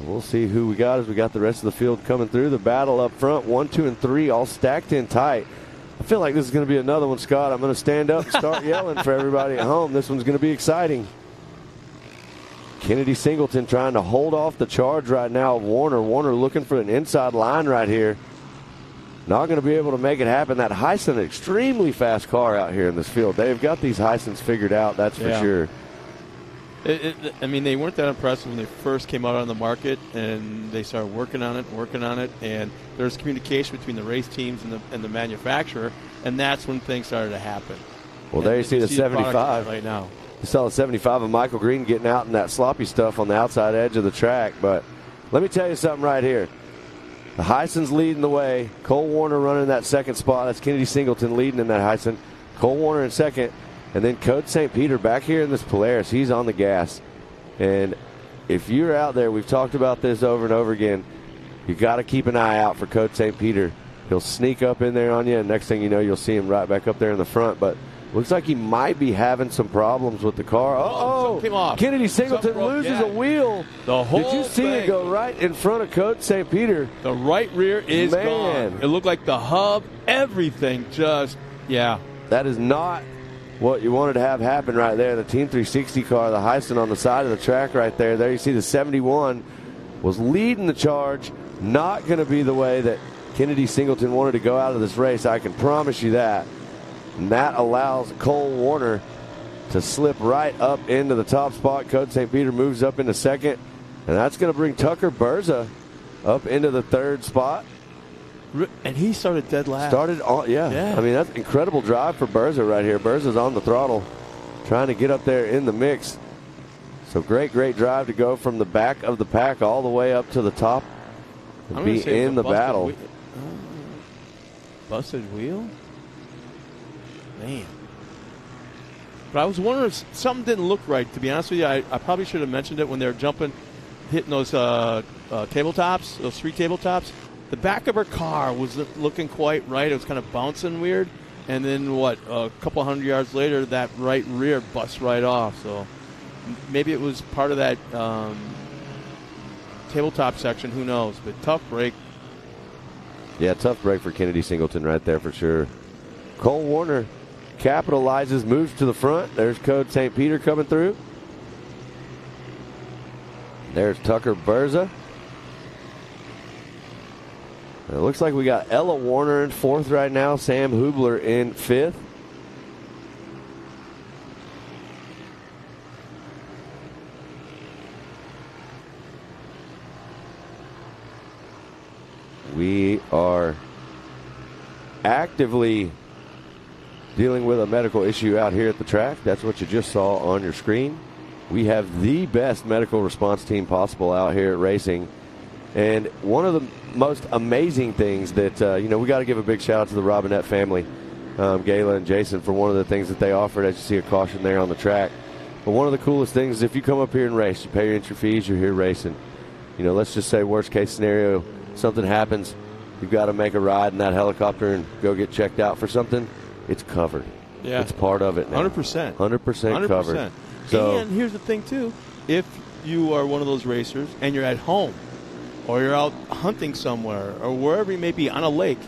We'll see who we got as we got the rest of the field coming through. The battle up front, 1, 2, and 3 all stacked in tight. I feel like this is going to be another one, Scott. I'm going to stand up and start yelling for everybody at home. This one's going to be exciting. Kennedy Singleton trying to hold off the charge right now of Warner. Warner looking for an inside line right here. Not going to be able to make it happen. That Heisen, extremely fast car out here in this field. They've got these Heisens figured out, that's for sure. I mean, they weren't that impressive when they first came out on the market, and they started working on it, and there's communication between the race teams and the manufacturer, and that's when things started to happen. Well, there you see the 75 right now. You saw the 75 of Michael Green getting out in that sloppy stuff on the outside edge of the track, but let me tell you something right here. The Heisen's leading the way. Cole Warner running that second spot. That's Kennedy Singleton leading in that Heisen. Cole Warner in second. And then Code St. Peter back here in this Polaris. He's on the gas. And if you're out there, we've talked about this over and over again, you got to keep an eye out for Code St. Peter. He'll sneak up in there on you, and next thing you know, you'll see him right back up there in the front. But looks like he might be having some problems with the car. Oh, came off. Kennedy Singleton loses a wheel. The whole Did you see it go right in front of Code St. Peter? The right rear is gone. It looked like the hub, everything just, yeah. That is not what you wanted to have happen right there. The Team 360 car, the Heisen on the side of the track right there. There you see the 71 was leading the charge. Not going to be the way that Kennedy Singleton wanted to go out of this race. I can promise you that. And that allows Cole Warner to slip right up into the top spot. Code St. Peter moves up into second. And that's going to bring Tucker Berza up into the third spot. And he started dead last. Yeah. I mean, that's incredible drive for Berza right here. Berza's on the throttle, trying to get up there in the mix. So great drive to go from the back of the pack all the way up to the top and be in the battle. Busted wheel? Man. But I was wondering if something didn't look right, to be honest with you. I probably should have mentioned it when they were hitting those tabletops, those 3 tabletops. The back of her car wasn't looking quite right. It was kind of bouncing weird. And then, a couple hundred yards later, that right rear busts right off. So maybe it was part of that tabletop section. Who knows? But tough break. Yeah, tough break for Kennedy Singleton right there for sure. Cole Warner capitalizes, moves to the front. There's Code St. Peter coming through. There's Tucker Berza. It looks like we got Ella Warner in fourth right now. Sam Hubler in fifth. We are actively dealing with a medical issue out here at the track. That's what you just saw on your screen. We have the best medical response team possible out here at racing. And one of the most amazing things that, we got to give a big shout out to the Robinette family, Gayla and Jason, for one of the things that they offered. As you see a caution there on the track. But one of the coolest things is if you come up here and race, you pay your entry fees, you're here racing. Let's just say worst case scenario, something happens, you've got to make a ride in that helicopter and go get checked out for something, it's covered. Yeah. It's part of it now. 100%. 100% covered. So, and here's the thing, too. If you are one of those racers and you're at home or you're out hunting somewhere or wherever you may be on a lake,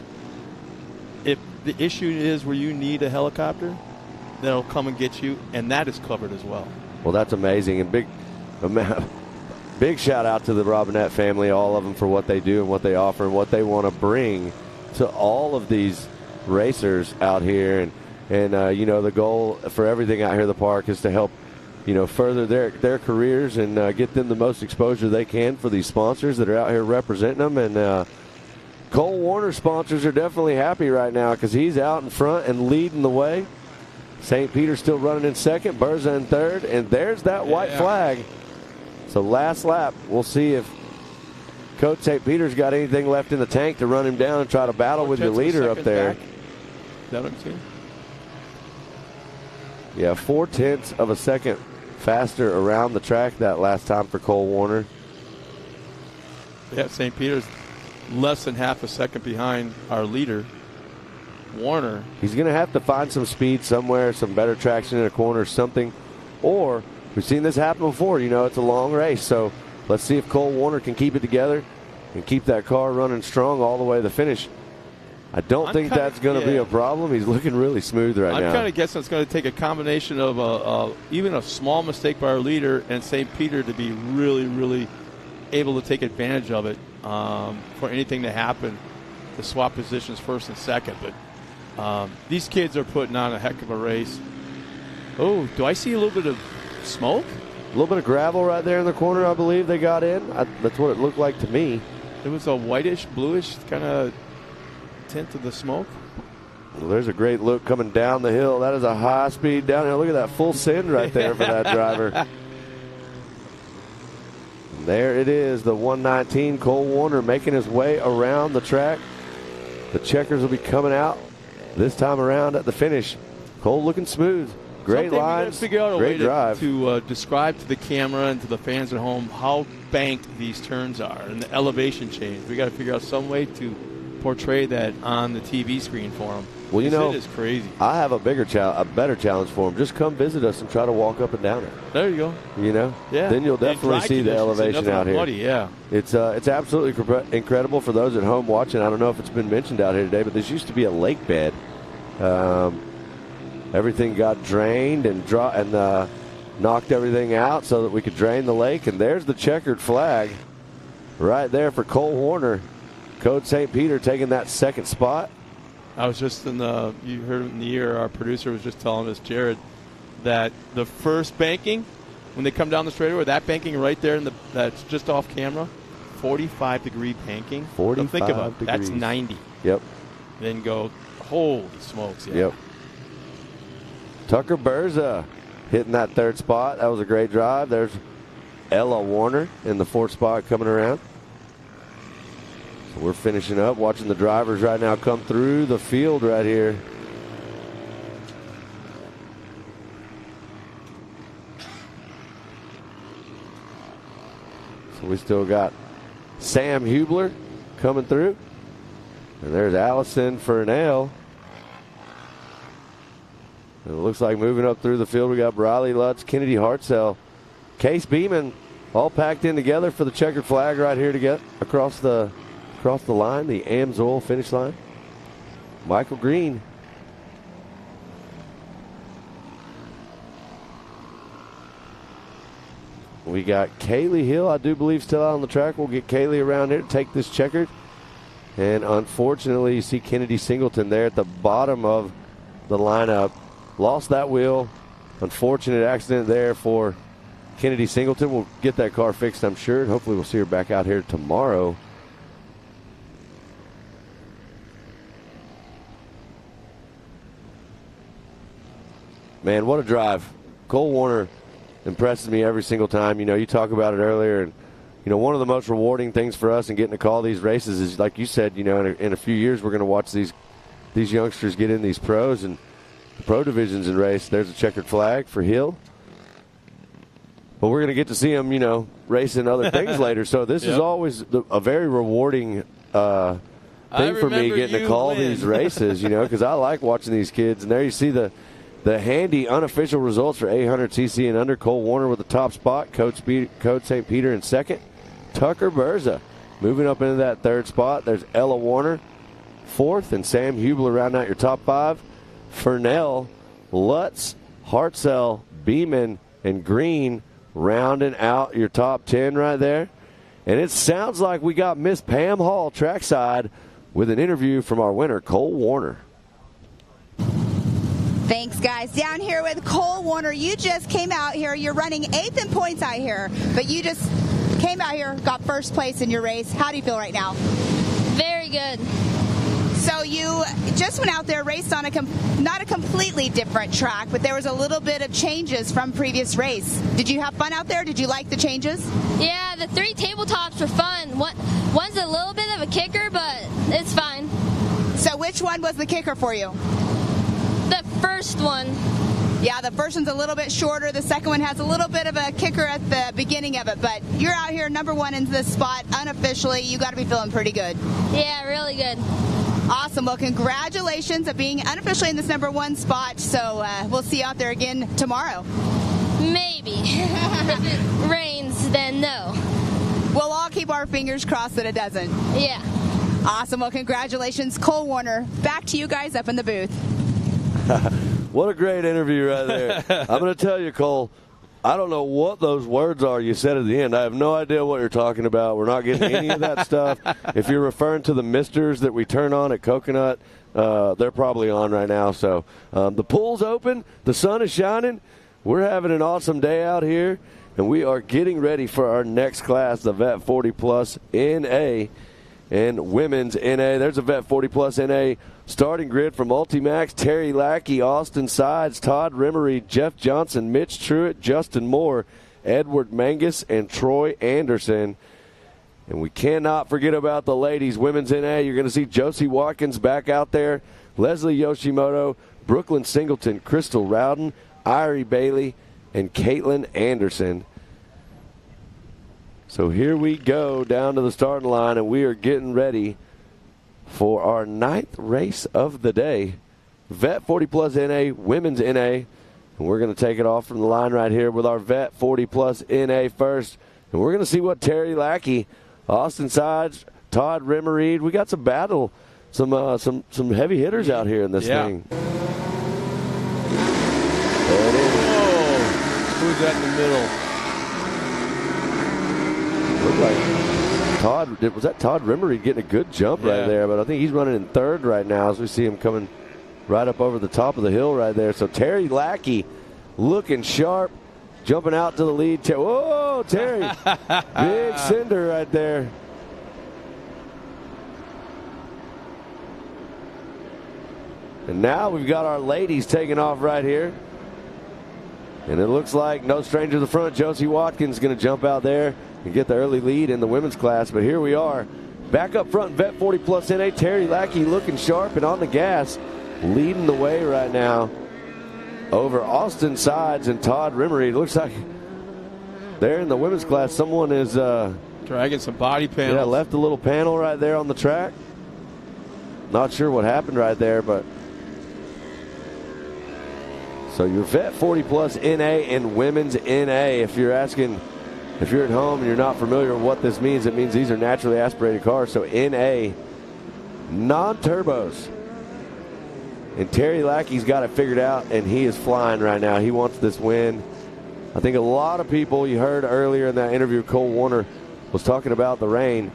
if the issue is where you need a helicopter, they'll come and get you, and that is covered as well. well, that's amazing. And big shout out to the Robinette family, all of them, for what they do and what they offer and what they want to bring to all of these racers out here. And the goal for everything out here at the park is to help, further their careers and get them the most exposure they can for these sponsors that are out here representing them. And Cole Warner sponsors are definitely happy right now because he's out in front and leading the way. St. Peter's still running in second, Berza in third, and there's that white flag. So last lap, we'll see if Coach St. Peter's got anything left in the tank to run him down and try to battle with the leader up there. Back. Is that what I'm saying? Yeah, 0.4 of a second faster around the track that last time for Cole Warner. Yeah, St. Peter's less than half a second behind our leader, Warner. He's going to have to find some speed somewhere, some better traction in a corner, something. Or we've seen this happen before. It's a long race. So let's see if Cole Warner can keep it together and keep that car running strong all the way to the finish. I don't think that's going to be a problem. He's looking really smooth right now. I'm kind of guessing it's going to take a combination of even a small mistake by our leader and St. Peter to be really, really able to take advantage of it for anything to happen to swap positions first and second. But these kids are putting on a heck of a race. Oh, do I see a little bit of smoke? A little bit of gravel right there in the corner, I believe they got in. That's what it looked like to me. It was a whitish, bluish kind of tint of the smoke. Well, there's a great look coming down the hill. That is a high-speed downhill. Look at that full send right there for that driver. And there it is, the 119, Cole Warner making his way around the track. The checkers will be coming out this time around at the finish. Cole looking smooth. Great lines, figure out a great way drive. to describe to the camera and to the fans at home how banked these turns are and the elevation change. We got to figure out some way to portray that on the TV screen for them. Well, it is crazy. I have a better challenge for them. Just come visit us and try to walk up and down it. There you go. Yeah. Then you'll definitely see the elevation out here. Muddy, yeah. It's absolutely incredible for those at home watching. I don't know if it's been mentioned out here today, but this used to be a lake bed. Everything got drained and knocked everything out so that we could drain the lake. And there's the checkered flag right there for Cole Warner. Coach St. Peter taking that second spot. I was just you heard in the ear, our producer was just telling us, Jared, that the first banking, when they come down the straightaway, that banking right there, that's just off camera, 45-degree banking. 45 think about it. degrees. That's 90. Yep. Then go, holy smokes. Yeah. Yep. Tucker Berza hitting that third spot. That was a great drive. There's Ella Warner in the fourth spot coming around. So we're finishing up, watching the drivers right now come through the field right here. So we still got Sam Hubler coming through. And there's Allison Fernell. And it looks like moving up through the field, we got Briley Lutz, Kennedy Hartzell, Case Beeman, all packed in together for the checkered flag right here to get across the line, the AMSOIL finish line. Michael Green. We got Kaylee Hill, I do believe, still out on the track. We'll get Kaylee around here to take this checkered. And unfortunately, you see Kennedy Singleton there at the bottom of the lineup. Lost that wheel. Unfortunate accident there for Kennedy Singleton. We'll get that car fixed, I'm sure. And hopefully we'll see her back out here tomorrow. Man, what a drive. Cole Warner impresses me every single time. You talk about it earlier. And, one of the most rewarding things for us in getting to call these races is, like you said, in a few years we're going to watch these youngsters get in these pros and the pro divisions and race. There's a checkered flag for Hill. But we're going to get to see him, racing other things later. So this is always a very rewarding thing for me, getting to call these races, because I like watching these kids. And there you see the the handy unofficial results for 800cc and under. Cole Warner with the top spot. Code St. Peter in second. Tucker Berza moving up into that third spot. There's Ella Warner fourth, and Sam Hubler rounding out your top 5. Furnell, Lutz, Hartzell, Beeman, and Green rounding out your top 10 right there. And it sounds like we got Miss Pam Hall trackside with an interview from our winner, Cole Warner. Thanks, guys. Down here with Cole Warner. You just came out here. You're running 8th in points out here, but you just came out here, got first place in your race. How do you feel right now? Very good. So you just went out there, raced on not a completely different track, but there was a little bit of changes from previous race. Did you have fun out there? Did you like the changes? Yeah, the 3 tabletops were fun. One's a little bit of a kicker, but it's fine. So which one was the kicker for you? The first one. Yeah, the first one's a little bit shorter. The second one has a little bit of a kicker at the beginning of it. But you're out here number 1 in this spot unofficially. You got to be feeling pretty good. Yeah, really good. Awesome. Well, congratulations on being unofficially in this number 1 spot. So we'll see you out there again tomorrow. Maybe. If it rains, then no. We'll all keep our fingers crossed that it doesn't. Yeah. Awesome. Well, congratulations, Cole Warner. Back to you guys up in the booth. What a great interview right there. I'm going to tell you, Cole, I don't know what those words are you said at the end. I have no idea what you're talking about. We're not getting any of that stuff. If you're referring to the misters that we turn on at Coconut, they're probably on right now. So the pool's open. The sun is shining. We're having an awesome day out here, and we are getting ready for our next class, the Vet 40 Plus NA and Women's NA. There's a Vet 40 Plus NA starting grid from Ultimax: Terry Lackey, Austin Sides, Todd Rimmery, Jeff Johnson, Mitch Truitt, Justin Moore, Edward Mangus, and Troy Anderson. And we cannot forget about the ladies. Women's NA, you're going to see Josie Watkins back out there, Leslie Yoshimoto, Brooklyn Singleton, Crystal Rowden, Irie Bailey, and Caitlin Anderson. So here we go down to the starting line, and we are getting ready for our 9th race of the day. Vet 40 Plus NA, Women's NA. And we're going to take it off from the line right here with our Vet 40 Plus NA first. And we're going to see what Terry Lackey, Austin Sides, Todd Rimmereed. We got some battle, some heavy hitters out here in this thing. There it is. Whoa. Who's that in the middle? Looked like was that Todd Rimmery getting a good jump right there, but I think he's running in 3rd right now as we see him coming right up over the top of the hill right there. So Terry Lackey looking sharp, jumping out to the lead. Whoa, Terry. Big cinder right there. And now we've got our ladies taking off right here. And it looks like no stranger to the front. Josie Watkins is going to jump out there and get the early lead in the women's class. But here we are. Back up front, Vet 40 Plus NA. Terry Lackey looking sharp and on the gas, leading the way right now over Austin Sides and Todd Rimmery. It looks like there in the women's class, someone is dragging some body panels. Yeah, left a little panel right there on the track. Not sure what happened right there, but so your Vet 40 Plus NA and Women's NA. If you're asking, if you're at home and you're not familiar with what this means, it means these are naturally aspirated cars. So NA, non-turbos. And Terry Lackey's got it figured out, and he is flying right now. He wants this win. I think a lot of people, you heard earlier in that interview, Cole Warner was talking about the rain.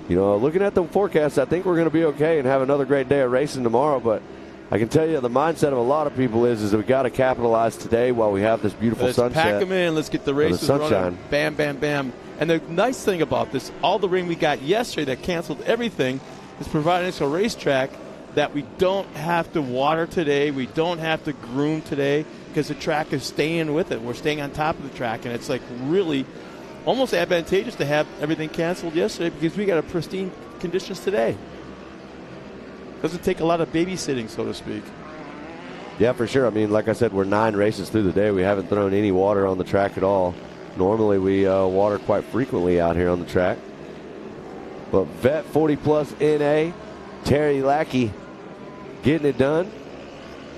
You know, looking at the forecast, I think we're going to be okay and have another great day of racing tomorrow. But I can tell you the mindset of a lot of people is that we got to capitalize today while we have this beautiful sunset. Let's pack them in. Let's get the races running. Bam, bam, bam. And the nice thing about this, all the rain we got yesterday that canceled everything is providing us a racetrack that we don't have to water today. We don't have to groom today because the track is staying with it. We're staying on top of the track, and it's like really almost advantageous to have everything canceled yesterday because we got a pristine conditions today. Doesn't take a lot of babysitting, so to speak. Yeah, for sure. I mean, like I said, we're 9 races through the day. We haven't thrown any water on the track at all. Normally, we water quite frequently out here on the track. But Vet 40 Plus NA, Terry Lackey getting it done.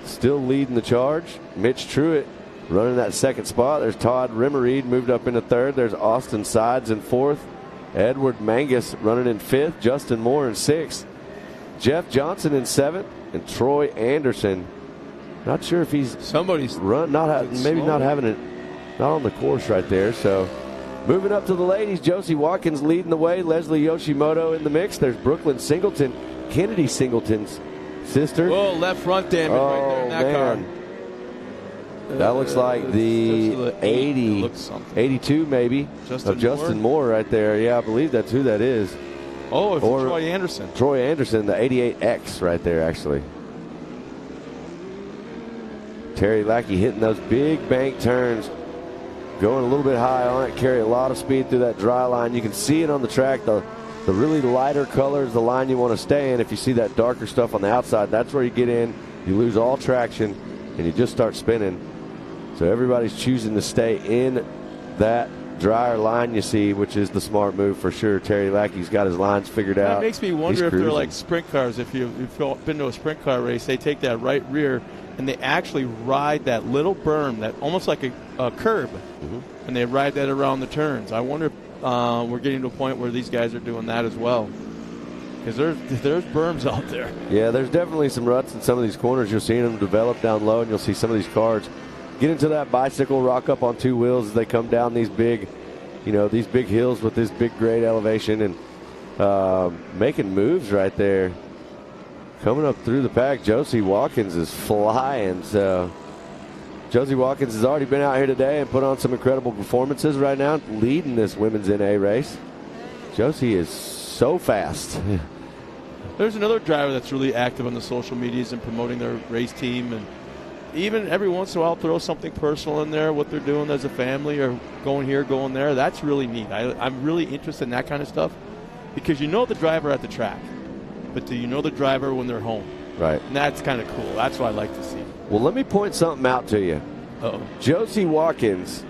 still leading the charge. Mitch Truitt running that second spot. There's Todd Rimmereed moved up into third. There's Austin Sides in fourth. Edward Mangus running in fifth. Justin Moore in sixth. Jeff Johnson in seventh. And Troy Anderson. Not sure if he's somebody's maybe not having it, not on the course right there. So moving up to the ladies, Josie Watkins leading the way. Leslie Yoshimoto in the mix. There's Brooklyn Singleton, Kennedy Singleton's sister. Oh, left front damage right there in that car. That looks like the 80, 82 maybe, of Justin Moore right there. Yeah, I believe that's who that is. Oh, it's Troy Anderson. Troy Anderson, the 88X right there, actually. Terry Lackey hitting those big bank turns, going a little bit high on it, carry a lot of speed through that dry line. You can see it on the track. The really lighter color is the line you want to stay in. If you see that darker stuff on the outside, that's where you get in. You lose all traction, and you just start spinning. So everybody's choosing to stay in that drier line you see, which is the smart move for sure. Terry Lackey's got his lines figured out. That makes me wonder if they're like sprint cars. If you've been to a sprint car race, they take that right rear and they actually ride that little berm, that almost like a curb, and they ride that around the turns. I wonder if we're getting to a point where these guys are doing that as well. Because there's berms out there. Yeah, there's definitely some ruts in some of these corners. You'll see them develop down low, and you'll see some of these cars get into that bicycle, rock up on two wheels as they come down these big, these big hills with this big grade elevation, and making moves right there. Coming up through the pack, Josie Watkins is flying. So Josie Watkins has already been out here today and put on some incredible performances right now, leading this women's NA race. Josie is so fast. There's another driver that's really active on the social medias and promoting their race team, and even every once in a while throw something personal in there, what they're doing as a family or going here, going there. That's really neat. I'm really interested in that kind of stuff because you know the driver at the track, but do you know the driver when they're home? Right. And that's kind of cool. That's what I like to see. Well, let me point something out to you. Uh-oh. Josie Watkins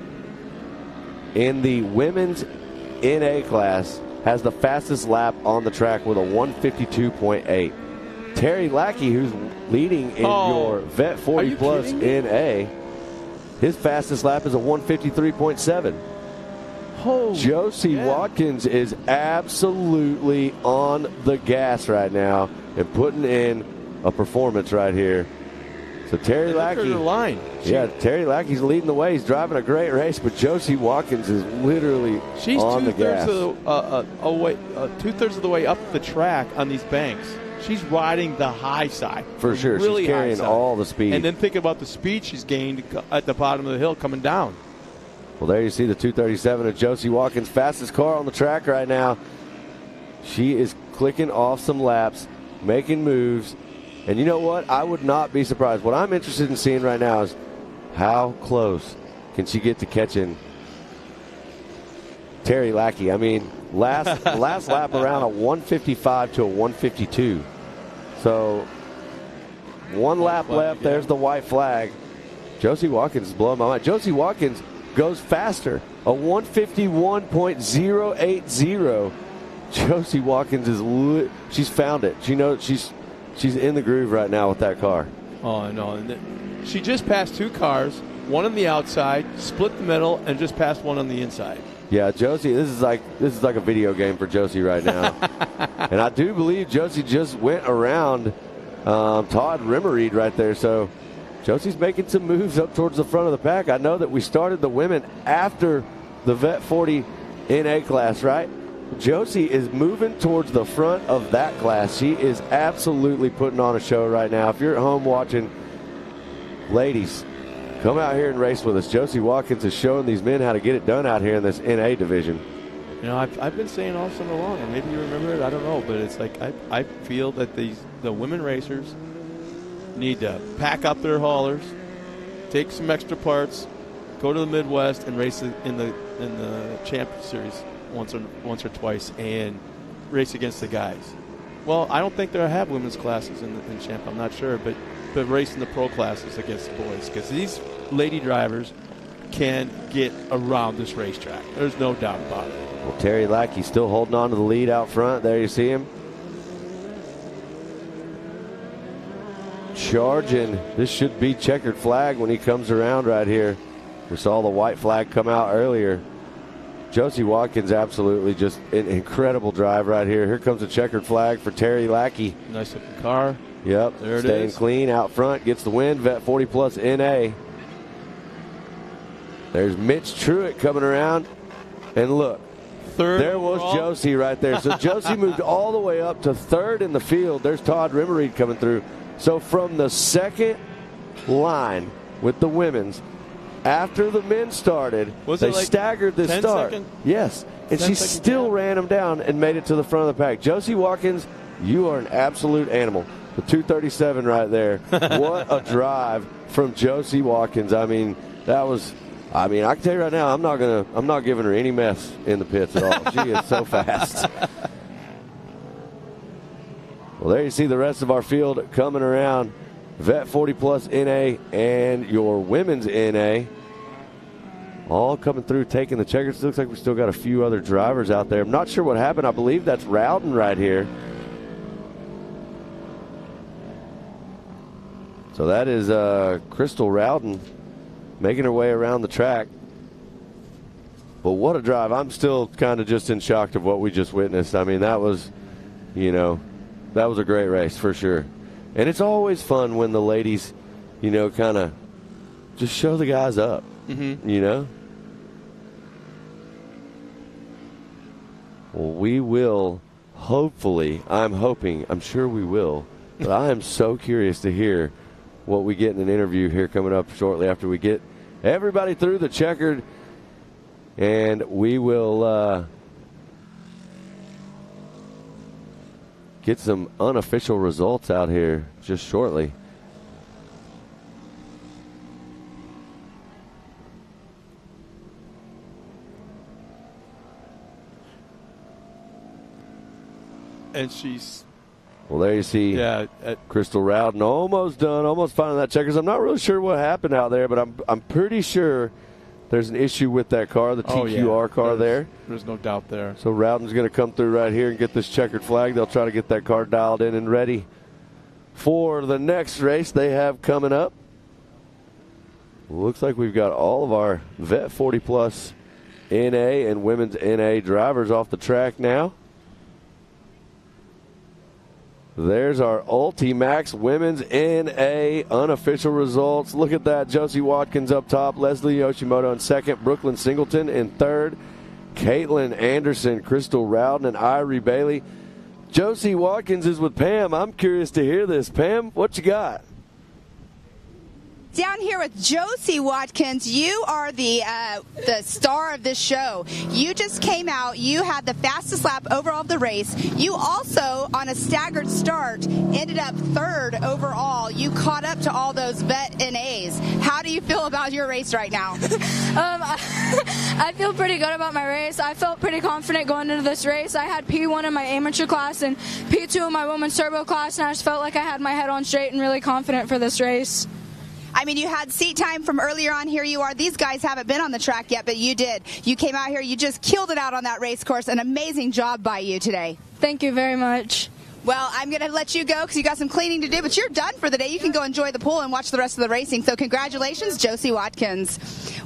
in the women's NA class has the fastest lap on the track with a 152.8. Terry Lackey, who's leading in your Vet 40 Plus NA, his fastest lap is a 153.7. Josie Watkins is absolutely on the gas right now and putting in a performance right here. So Terry Lackey, Terry Lackey's leading the way. He's driving a great race, but Josie Watkins is literally on the gas. She's two-thirds of the way up the track on these banks. She's riding the high side. For sure. Really she's carrying all the speed. And then think about the speed she's gained at the bottom of the hill coming down. Well, there you see the 237 of Josie Watkins, fastest car on the track right now. She is clicking off some laps, making moves. And you know what? I would not be surprised. What I'm interested in seeing right now is how close can she get to catching Terry Lackey. I mean, last lap around a 155 to a 152. So one lap left. There's the white flag. Josie Watkins is blowing my mind. Josie Watkins goes faster, a 151.080. Josie Watkins is she's found it. She knows she's in the groove right now with that car. Oh, I know. She just passed two cars, one on the outside, split the middle, and just passed one on the inside. Yeah, Josie, this is like a video game for Josie right now. And I do believe Josie just went around Todd Rimmereed right there. So Josie's making some moves up towards the front of the pack. I know that we started the women after the Vet 40 NA class, right? Josie is moving towards the front of that class. She is absolutely putting on a show right now. If you're at home watching, ladies, come out here and race with us. Josie Watkins is showing these men how to get it done out here in this NA division. You know, I've been saying all summer long, and maybe you remember it, I don't know, but it's like I feel that the women racers need to pack up their haulers, take some extra parts, go to the Midwest and race in the Champion Series once or twice and race against the guys. Well, I don't think they'll have women's classes in Champ. I'm not sure, but racing the pro classes against the boys, because these lady drivers can get around this racetrack. There's no doubt about it. Well, Terry Lackey still holding on to the lead out front. There you see him. charging. This should be checkered flag when he comes around right here. We saw the white flag come out earlier. Josie Watkins, absolutely just an incredible drive right here. Here comes a checkered flag for Terry Lackey. Nice looking car. Yep, there it staying is. clean out front, gets the win. Vet 40 plus NA. There's Mitch Truitt coming around. And look, there was Josie right there. So Josie moved all the way up to third in the field. There's Todd Rimmereed coming through. So from the second line with the women's, after the men started, they like staggered this start. Yes, and she still ran them down and made it to the front of the pack. Josie Watkins, you are an absolute animal. The 237 right there. What a drive from Josie Watkins. I mean, that was. I mean, I can tell you right now, I'm not giving her any mess in the pits at all. She is so fast. Well, there you see the rest of our field coming around. Vet 40 plus NA and your women's NA all coming through, taking the checkers. Looks like we still got a few other drivers out there. I'm not sure what happened. I believe that's Rowden right here. So that is Crystal Rowden making her way around the track. But what a drive. I'm still kind of just in shock of what we just witnessed. I mean, that was, that was a great race for sure. And it's always fun when the ladies, kind of just show the guys up, Well, we will, hopefully, I'm sure we will, but I am so curious to hear what we get in an interview here coming up shortly after we get everybody through the checkered, and we will get some unofficial results out here just shortly. And she's... Well, there you see Crystal Rowden almost done, almost finding that checkers. I'm not really sure what happened out there, but I'm pretty sure there's an issue with that car, the TQR car there. There's no doubt there. So Rowden's going to come through right here and get this checkered flag. They'll try to get that car dialed in and ready for the next race they have coming up. Looks like we've got all of our Vet 40 Plus NA and women's NA drivers off the track now. There's our Ultimax Women's NA unofficial results. Look at that. Josie Watkins up top. Leslie Yoshimoto in second. Brooklyn Singleton in third. Caitlin Anderson, Crystal Rowden, and Irie Bailey. Josie Watkins is with Pam. I'm curious to hear this. Pam, what you got? Down here with Josie Watkins, you are the star of this show. You just came out. You had the fastest lap overall of the race. You also, on a staggered start, ended up third overall. You caught up to all those vet NAs. How do you feel about your race right now? I feel pretty good about my race. I felt pretty confident going into this race. I had P1 in my amateur class and P2 in my women's turbo class, and I just felt like I had my head on straight and really confident for this race. I mean, you had seat time from earlier on. Here you are. These guys haven't been on the track yet, but you did. You came out here. You just killed it out on that race course. An amazing job by you today. Thank you very much. Well, I'm going to let you go because you got some cleaning to do, but you're done for the day. You can go enjoy the pool and watch the rest of the racing. So congratulations, Josie Watkins.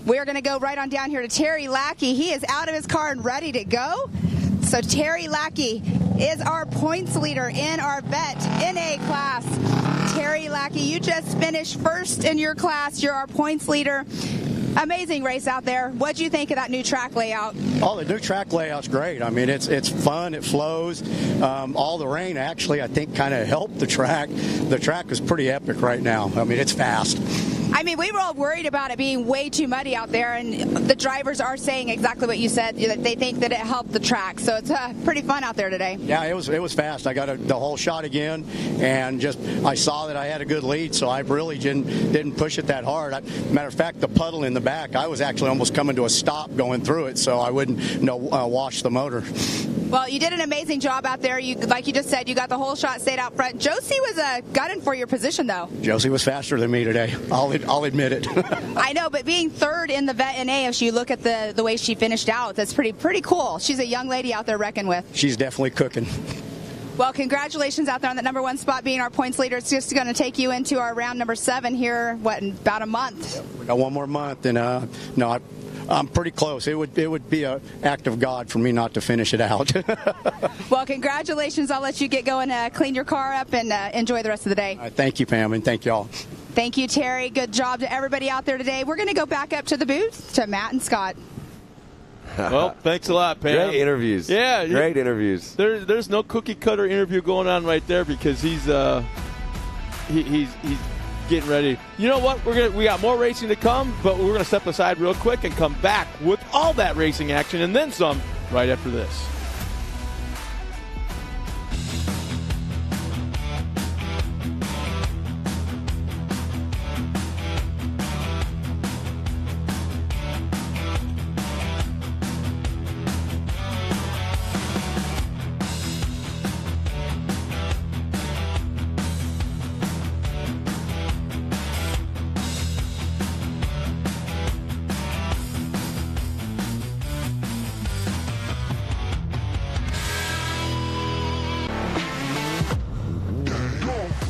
We're going to go right on down here to Terry Lackey. He is out of his car and ready to go. So Terry Lackey is our points leader in our vet NA class. Terry Lackey, you just finished first in your class. You're our points leader. Amazing race out there. What do you think of that new track layout? Oh, the new track layout's great. I mean, it's fun. It flows. All the rain actually, I think, kind of helped the track. The track is pretty epic right now. I mean, it's fast. I mean, we were all worried about it being way too muddy out there, and the drivers are saying exactly what you said, that they think that it helped the track. So it's pretty fun out there today. Yeah, it was fast. I got the whole shot again, and I saw that I had a good lead, so I really didn't push it that hard. Matter of fact, the puddle in the back, I was actually almost coming to a stop going through it, so I wouldn't wash the motor. Well, you did an amazing job out there. Like you just said, you got the whole shot, stayed out front. Josie was gunning for your position, though. Josie was faster than me today. I'll admit it. I know, but being third in the vet NA, if you look at the way she finished out, that's pretty cool. She's a young lady out there reckoning with. She's definitely cooking. Well, congratulations out there on that number 1 spot, being our points leader. It's just going to take you into our round number 7 here, in about a month? Yep, we got one more month, and I'm pretty close. It would be an act of God for me not to finish it out. Well, congratulations. I'll let you get going, clean your car up, and enjoy the rest of the day. Thank you, Pam, and thank y'all. Thank you, Terry. Good job to everybody out there today. We're going to go back up to the booth to Matt and Scott. Well, thanks a lot, Pam. Great interviews. Yeah, great interviews. There's no cookie cutter interview going on right there because he's getting ready. You know what? We got more racing to come, but we're gonna step aside real quick and come back with all that racing action and then some right after this.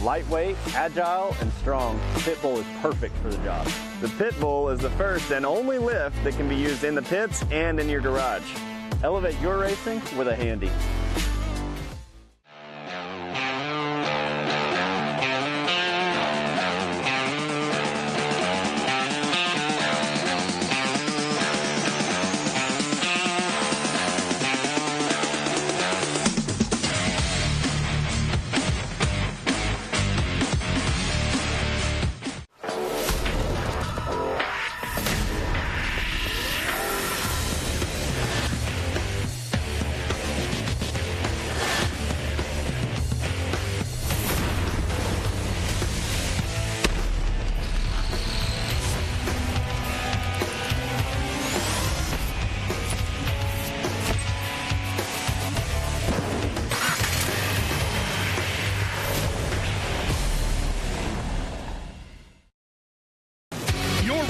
Lightweight, agile, and strong, the Pitbull is perfect for the job. The Pitbull is the first and only lift that can be used in the pits and in your garage. Elevate your racing with a Handy.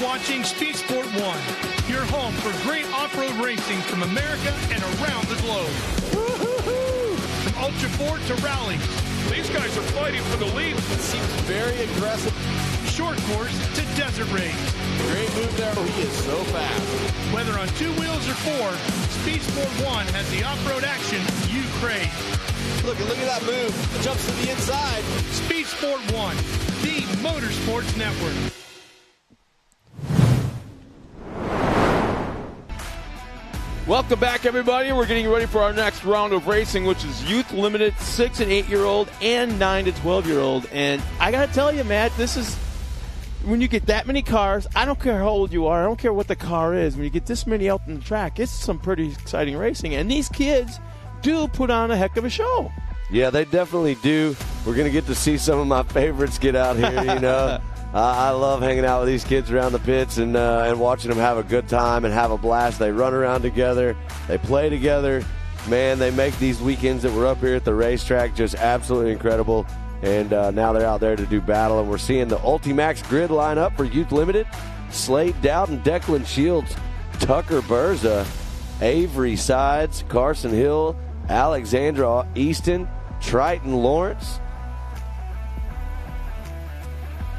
Watching Speed Sport 1, your home for great off-road racing from America and around the globe. Woo-hoo-hoo! From Ultra 4 to rallies. These guys are fighting for the lead. It seems very aggressive. Short course to desert race. Great move there. He is so fast. Whether on 2 wheels or 4, Speed Sport 1 has the off-road action you crave. Look at that move. Jumps to the inside. Speed Sport 1, the Motorsports Network. Welcome back, everybody. We're getting ready for our next round of racing, which is youth limited 6 and 8-year-old and 9 to 12-year-old. And I got to tell you, Matt, this is when you get that many cars. I don't care how old you are. I don't care what the car is. When you get this many out on the track, it's some pretty exciting racing. And these kids do put on a heck of a show. Yeah, they definitely do. We're going to get to see some of my favorites get out here, you know. I love hanging out with these kids around the pits and watching them have a good time and have a blast. They run around together. They play together. Man, they make these weekends that we're up here at the racetrack just absolutely incredible. And now they're out there to do battle. And we're seeing the Ultimax grid line up for Youth Limited. Slade Dowden, Declan Shields, Tucker Berza, Avery Sides, Carson Hill, Alexandra Easton, Triton Lawrence.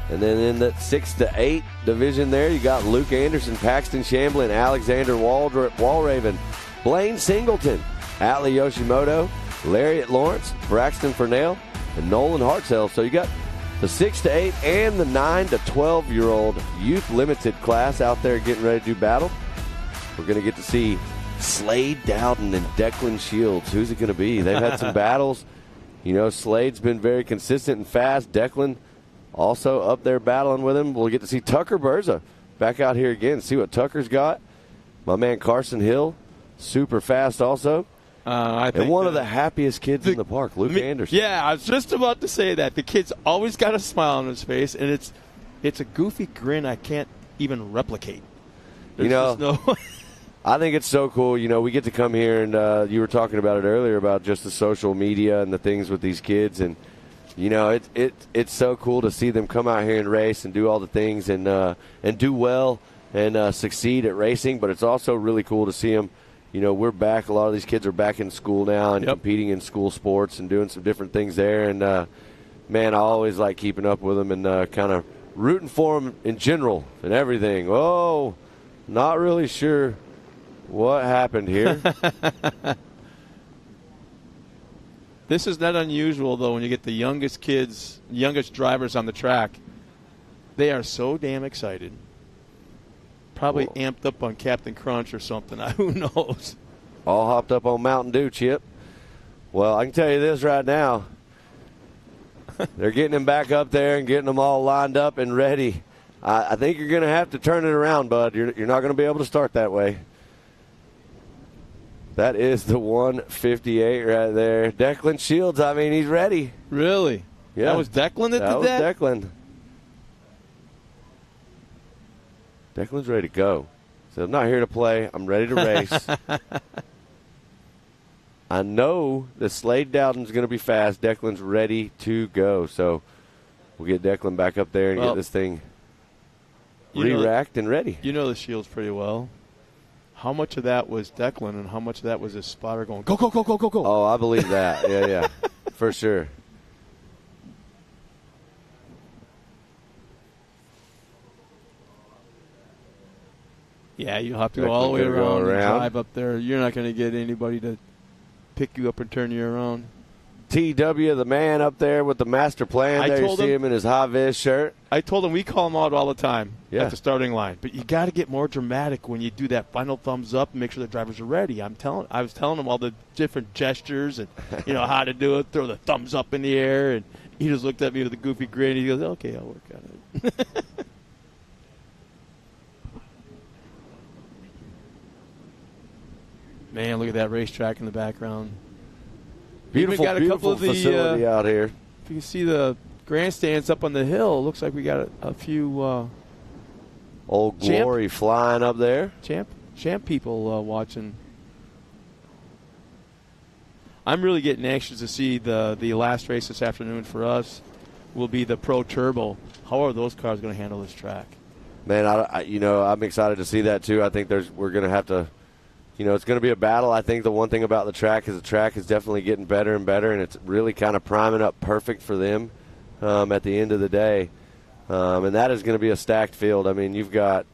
And then in the 6 to 8 division there, you got Luke Anderson, Paxton Shamblin, Alexander Walraven, Blaine Singleton, Atlee Yoshimoto, Lariat Lawrence, Braxton Fernell, and Nolan Hartzell. So you got the 6 to 8 and the 9 to 12-year-old youth limited class out there getting ready to do battle. We're going to get to see Slade Dowden and Declan Shields. Who's it going to be? They've had some battles. You know, Slade's been very consistent and fast. Declan also up there battling with him. We'll get to see Tucker Berza back out here again, see what Tucker's got. My man Carson Hill, super fast also. And one of the happiest kids in the park, Luke Anderson. Yeah, I was just about to say that. The kid's always got a smile on his face, and it's a goofy grin I can't even replicate. There's just no I think it's so cool. You know, we get to come here, and you were talking about it earlier about just the social media and the things with these kids, and you know, it's so cool to see them come out here and race and do all the things and do well and succeed at racing. But it's also really cool to see them, we're back. A lot of these kids are back in school now and competing in school sports and doing some different things there. And, man, I always like keeping up with them and kind of rooting for them in general and everything. Oh, not really sure what happened here. This is not unusual, though, when you get the youngest drivers on the track. They are so damn excited. Probably amped up on Captain Crunch or something. Who knows? All hopped up on Mountain Dew, Chip. Well, I can tell you this right now. They're getting them back up there and getting them all lined up and ready. I think you're going to have to turn it around, bud. You're not going to be able to start that way. That is the 158 right there. Declan Shields, I mean, he's ready. Really? Yeah. That was Declan that did that? That was Declan. Declan's ready to go. So I'm not here to play. I'm ready to race. I know that Slade Dowden's going to be fast. Declan's ready to go. So we'll get Declan back up there and get this thing re-racked and ready. You know the Shields pretty well. How much of that was Declan and how much of that was his spotter going, go, go, go, go, go, go? Oh, I believe that. Yeah, for sure. Yeah, you have to go all the way around and drive up there. You're not going to get anybody to pick you up and turn you around. TW, the man up there with the master plan. There you see him in his high-vis shirt. I told him we call him out all the time at the starting line. But you got to get more dramatic when you do that final thumbs up and make sure the drivers are ready. I was telling him all the different gestures and how to do it. Throw the thumbs up in the air, and he just looked at me with a goofy grin. He goes, "Okay, I'll work on it." Man, look at that racetrack in the background. Beautiful, got a beautiful couple of facility out here. If you can see the grandstands up on the hill, it looks like we got a few Old Glory flying up there. Champ people watching. I'm really getting anxious to see the last race this afternoon for us will be the Pro Turbo. How are those cars going to handle this track? Man, I'm excited to see that too. I think we're going to have to. It's going to be a battle. I think the one thing about the track is definitely getting better and better, and it's really kind of priming up perfect for them at the end of the day. And that is going to be a stacked field. I mean, you've got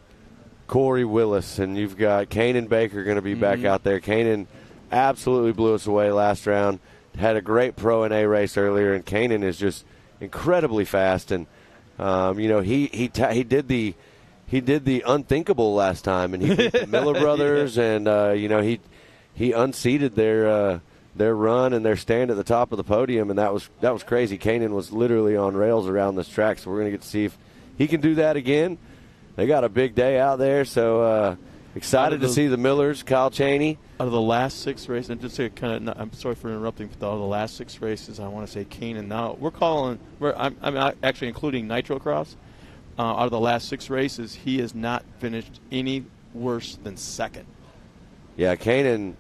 Corey Willis and you've got Kanan Baker going to be back out there. Kanan absolutely blew us away last round. Had a great Pro and A race earlier, and Kanan is just incredibly fast. And he did the unthinkable last time, and he beat the Miller brothers, and he unseated their run and their stand at the top of the podium, and that was crazy. Kanan was literally on rails around this track, so we're going to get to see if he can do that again. They got a big day out there, so excited to see the Millers, Kyle Chaney. Out of the last 6 races, and just to I'm sorry for interrupting, but out of the last 6 races, I want to say Kanan. Now I'm actually including Nitro Cross. Out of the last 6 races, he has not finished any worse than second. Yeah, Kanan,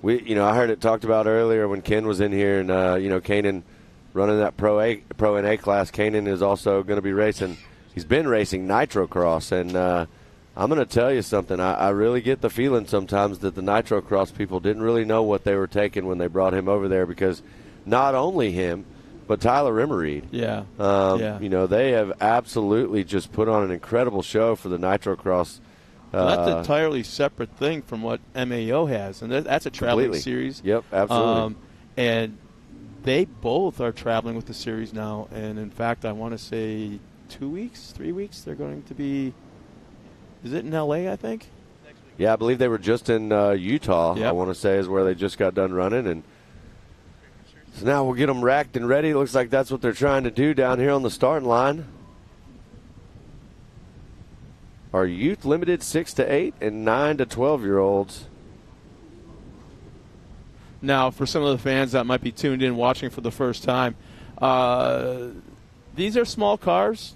I heard it talked about earlier when Ken was in here, and Kanan running that Pro and A class. Kanan is also going to be racing. He's been racing Nitro Cross, and I'm going to tell you something. I really get the feeling sometimes that the Nitro Cross people didn't really know what they were taking when they brought him over there, because not only him, but Tyler Rimmereed. Yeah. They have absolutely just put on an incredible show for the Nitro Cross. That's an entirely separate thing from what MAO has, and that's a traveling series. Yep, absolutely. And they both are traveling with the series now, and in fact, I want to say 2 weeks, 3 weeks, they're going to be. Is it in LA? I think. Yeah, I believe they were just in Utah. Yep. I want to say is where they just got done running, and. So now we'll get them racked and ready. Looks like that's what they're trying to do down here on the starting line. Our youth limited 6 to 8 and 9 to 12-year-olds. Now, for some of the fans that might be tuned in watching for the first time, these are small cars,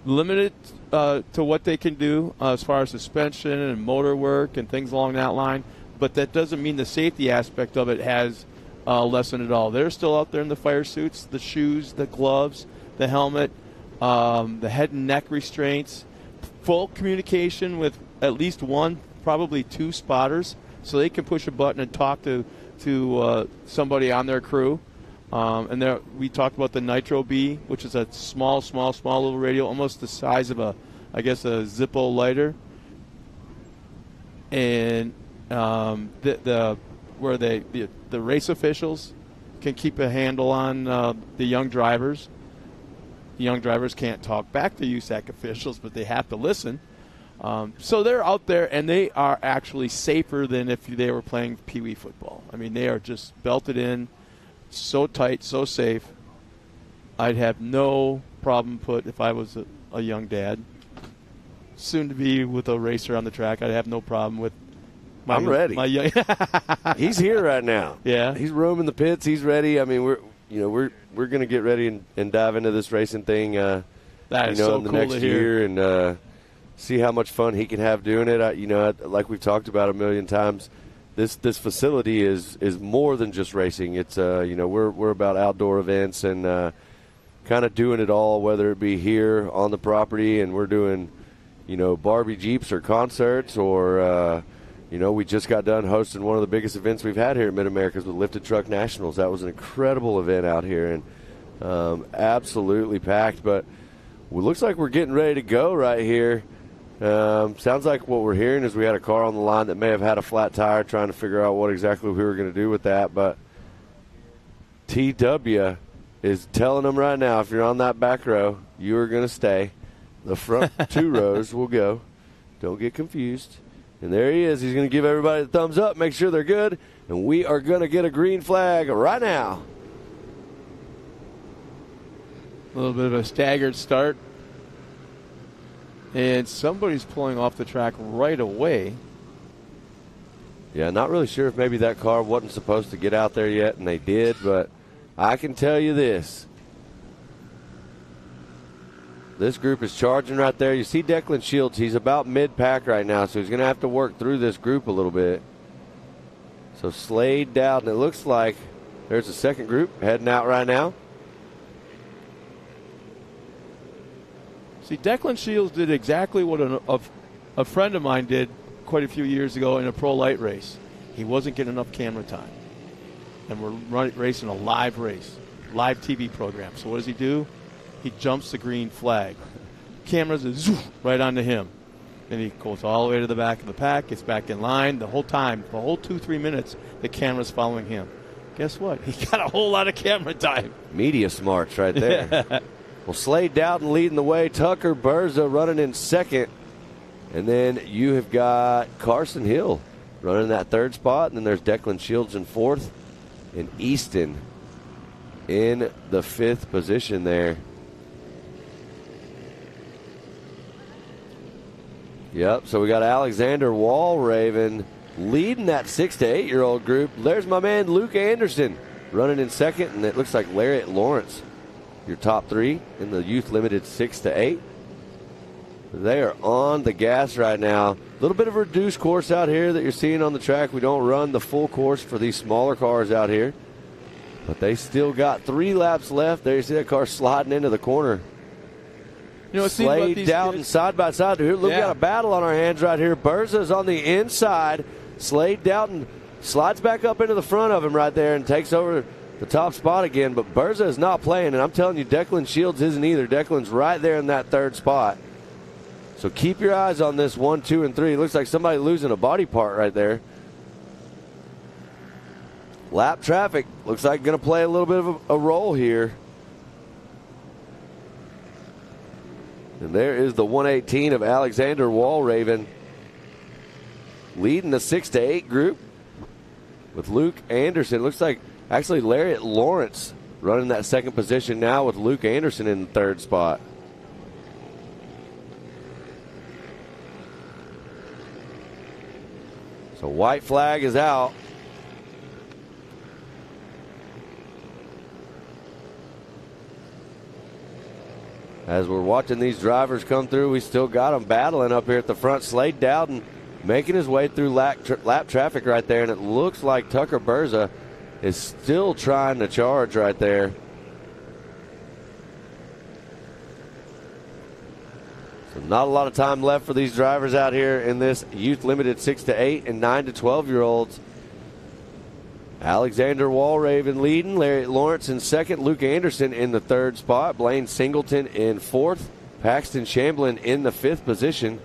limited to what they can do as far as suspension and motor work and things along that line. But that doesn't mean the safety aspect of it has lessened at all. They're still out there in the fire suits, the shoes, the gloves, the helmet, the head and neck restraints, full communication with at least one probably 2 spotters, so they can push a button and talk to somebody on their crew. And there, we talked about the Nitro B, which is a small little radio, almost the size of a Zippo lighter. And the race officials can keep a handle on the young drivers. The young drivers can't talk back to USAC officials, but they have to listen. So they're out there, and they are actually safer than if they were playing Pee Wee football. I mean, they are just belted in, so tight, so safe. I'd have no problem if I was a young dad, soon to be with a racer on the track. I'd have no problem with. I'm ready. My young He's here right now. Yeah, he's roaming the pits. He's ready. I mean, we're going to get ready and dive into this racing thing. That is so in the cool next to hear. year and see how much fun he can have doing it. Like we've talked about a million times, this facility is more than just racing. It's we're about outdoor events and kind of doing it all, whether it be here on the property and we're doing Barbie Jeeps or concerts or. We just got done hosting one of the biggest events we've had here at Mid-Americas with Lifted Truck Nationals. That was an incredible event out here and absolutely packed. But it looks like we're getting ready to go right here. Sounds like what we're hearing is we had a car on the line that may have had a flat tire, trying to figure out what exactly we were going to do with that. But TW is telling them right now, if you're on that back row, you are going to stay. The front 2 rows will go. Don't get confused. And there he is. He's going to give everybody the thumbs up, make sure they're good. And we are going to get a green flag right now. A little bit of a staggered start. And somebody's pulling off the track right away. Yeah, not really sure if maybe that car wasn't supposed to get out there yet, and they did. But I can tell you this. This group is charging right there. You see Declan Shields. He's about mid-pack right now, so he's going to have to work through this group a little bit. So Slade Dowden, it looks like there's a second group heading out right now. See, Declan Shields did exactly what a friend of mine did quite a few years ago in a pro light race. He wasn't getting enough camera time. And we're racing a live race, live TV program. So what does he do? He jumps the green flag. Cameras is right onto him. And he goes all the way to the back of the pack, gets back in line. The whole time, the whole 2-3 minutes, the camera's following him. Guess what? He got a whole lot of camera time. Media smarts right there. Well, Slade Dowden leading the way. Tucker Berza running in second. And then you have got Carson Hill running that 3rd spot. And then there's Declan Shields in 4th. And Easton in the 5th position there. Yep, so we got Alexander Walraven leading that 6 to 8-year-old group. There's my man Luke Anderson running in second, and it looks like Lariat Lawrence, your top 3 in the youth limited 6 to 8. They are on the gas right now. A little bit of a reduced course out here that you're seeing on the track. We don't run the full course for these smaller cars out here, but they still got 3 laps left. There you see that car sliding into the corner. Slade Dowden side by side. Look, we got a battle on our hands right here. Berza's on the inside. Slade Dowden slides back up into the front of him right there and takes over the top spot again. But Berza is not playing, and I'm telling you, Declan Shields isn't either. Declan's right there in that 3rd spot. So keep your eyes on this 1, 2, and 3. It looks like somebody losing a body part right there. Lap traffic looks like going to play a little bit of a role here. And there is the 118 of Alexander Walraven leading the 6 to 8 group with Luke Anderson. Looks like actually Lariat Lawrence running that 2nd position now with Luke Anderson in the 3rd spot. So white flag is out. As we're watching these drivers come through, we still got them battling up here at the front. Slade Dowden making his way through lap traffic right there, and it looks like Tucker Berza is still trying to charge right there. So Not a lot of time left for these drivers out here in this youth limited 6 to 8 and 9 to 12-year-olds. Alexander Walraven leading, Larry Lawrence in second, Luke Anderson in the third spot, Blaine Singleton in fourth, Paxton Shamblin in the fifth position,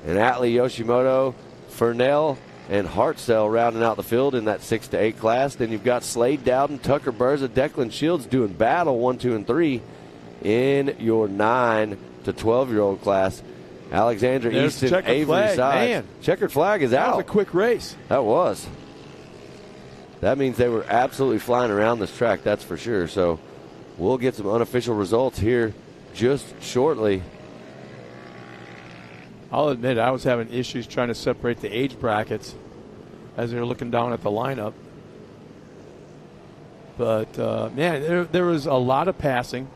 and Atlee Yoshimoto, Fernell, and Hartzell rounding out the field in that 6 to 8 class. Then you've got Slade Dowden, Tucker Berza, Declan Shields doing battle 1, 2, and 3 in your 9 to 12-year-old class. Alexander Easton, Avery Sides. Man. Checkered flag is out. That was a quick race. That was. That means they were absolutely flying around this track, that's for sure. So we'll get some unofficial results here just shortly. I'll admit I was having issues trying to separate the age brackets as they were looking down at the lineup. But, man, there was a lot of passing,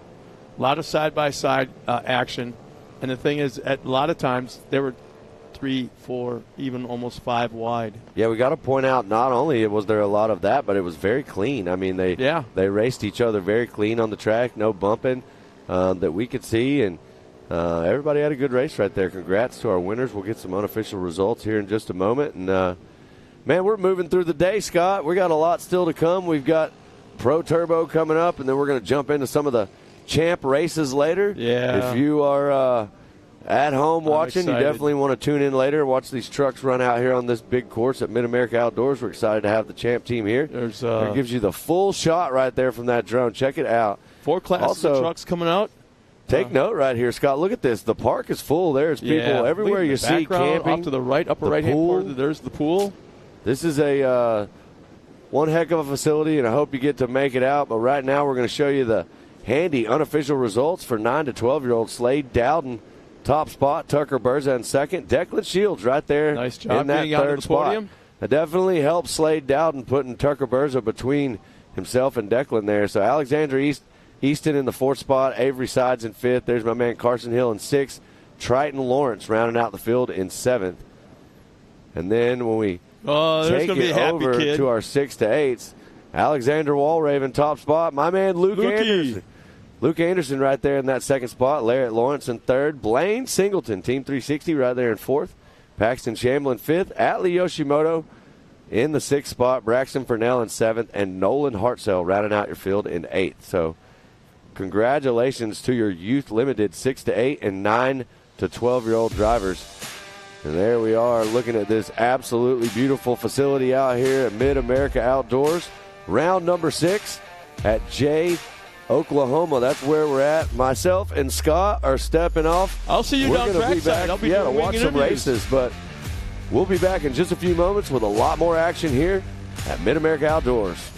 a lot of side-by-side action. And the thing is, at a lot of times, there were 3, 4, even almost 5 wide. Yeah, we got to point out not only was there a lot of that, but it was very clean. I mean, they raced each other very clean on the track, no bumping that we could see. And everybody had a good race right there. Congrats to our winners. We'll get some unofficial results here in just a moment. And, man, we're moving through the day, Scott. We got a lot still to come. We've got Pro Turbo coming up, and then we're going to jump into some of the champ races later. Yeah. If you are at home watching, you definitely want to tune in later. Watch these trucks run out here on this big course at Mid-America Outdoors. We're excited to have the champ team here. It gives you the full shot right there from that drone. Check it out. 4 classes of trucks coming out. Take note right here, Scott. Look at this. The park is full. There's people everywhere you see camping. Off to the right, upper right-hand corner, there's the pool. This is a one heck of a facility, and I hope you get to make it out. But right now we're going to show you the handy unofficial results for 9 to 12-year-old Slade Dowden. Top spot, Tucker Berza in second. Declan Shields right there. Nice job in that getting out third of the spot. podium. It definitely helped Slade Dowden putting Tucker Berza between himself and Declan there. So Alexander Easton in the fourth spot, Avery Sides in fifth. There's my man Carson Hill in sixth. Triton Lawrence rounding out the field in seventh. And then when we take it over to our 6 to 8s, Alexander Walraven top spot. My man Luke Anderson. Luke Anderson right there in that second spot. Larry Lawrence in third. Blaine Singleton, Team 360, right there in fourth. Paxton Shamblin fifth. Atlee Yoshimoto in the sixth spot. Braxton Fernell in seventh. And Nolan Hartzell rounding out your field in eighth. So congratulations to your youth limited 6 to 8 and 9 to 12-year-old drivers. And there we are looking at this absolutely beautiful facility out here at Mid-America Outdoors. Round number 6 at Oklahoma. That's where we're at. Myself and Scott are stepping off. I'll see you down trackside. I'll be to watch some races, but we'll be back in just a few moments with a lot more action here at Mid-America Outdoors.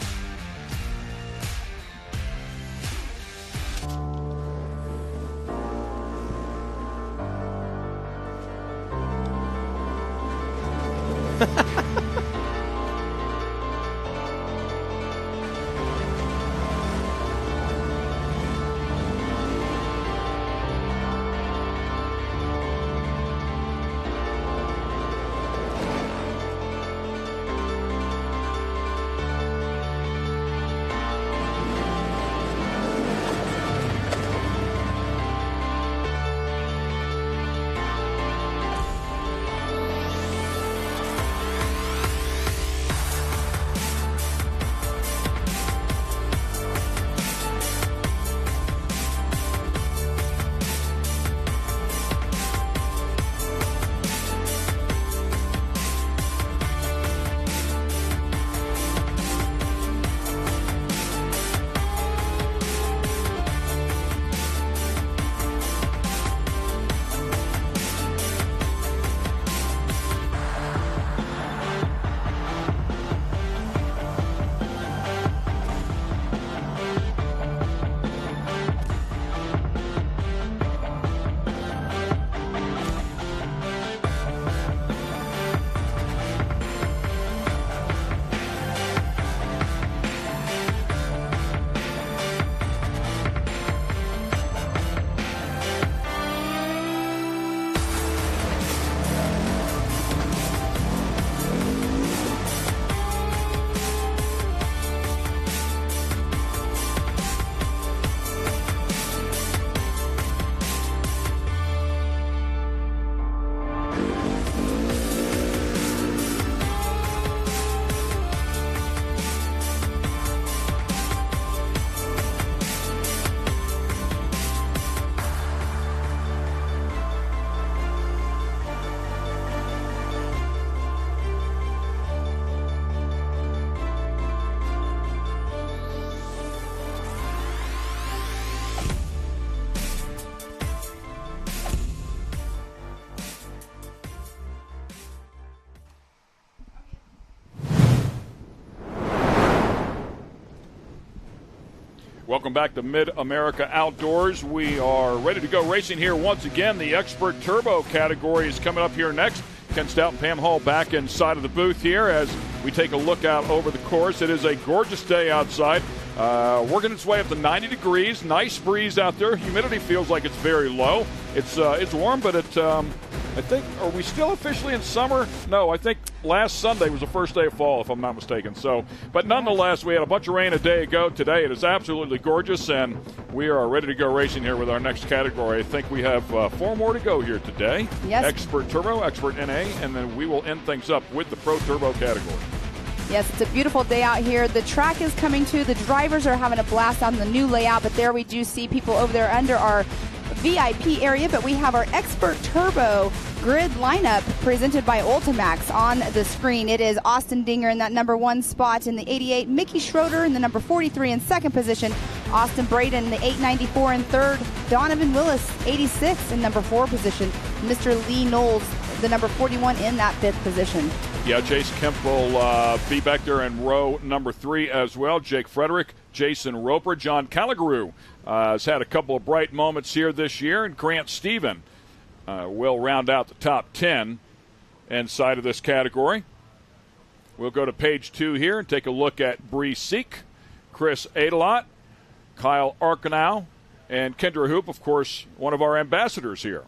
Welcome back to Mid-America Outdoors. We are ready to go racing here once again. The Expert Turbo category is coming up here next. Ken Stout and Pam Hall back inside of the booth here as we take a look out over the course. It is a gorgeous day outside. Working its way up to 90 degrees. Nice breeze out there. Humidity feels like it's very low. It's warm, but I think, are we still officially in summer? No, I think last Sunday was the first day of fall, if I'm not mistaken. So, but nonetheless, we had a bunch of rain a day ago. Today it is absolutely gorgeous, and we are ready to go racing here with our next category. I think we have 4 more to go here today. Yes. Expert Turbo, Expert NA, and then we will end things up with the Pro Turbo category. Yes, it's a beautiful day out here. The track is coming to. The drivers are having a blast on the new layout, but there we do see people over there under our VIP area, but we have our Expert Turbo grid lineup presented by Ultimax on the screen. It is Austin Dinger in that number 1 spot in the 88, Mickey Schroeder in the number 43 in second position, Austin Braden in the 894 in third, Donovan Willis 86 in number 4 position, Mr. Lee Knowles the number 41 in that 5th position. Yeah, Jason Kemp will be back there in row number 3 as well. Jake Frederick, Jason Roper, John Caligaroo has had a couple of bright moments here this year, and Grant Stephen will round out the top 10 inside of this category. We'll go to page 2 here and take a look at Bree Seek, Chris Adelot, Kyle Arkenau, and Kendra Hoop, of course, one of our ambassadors here.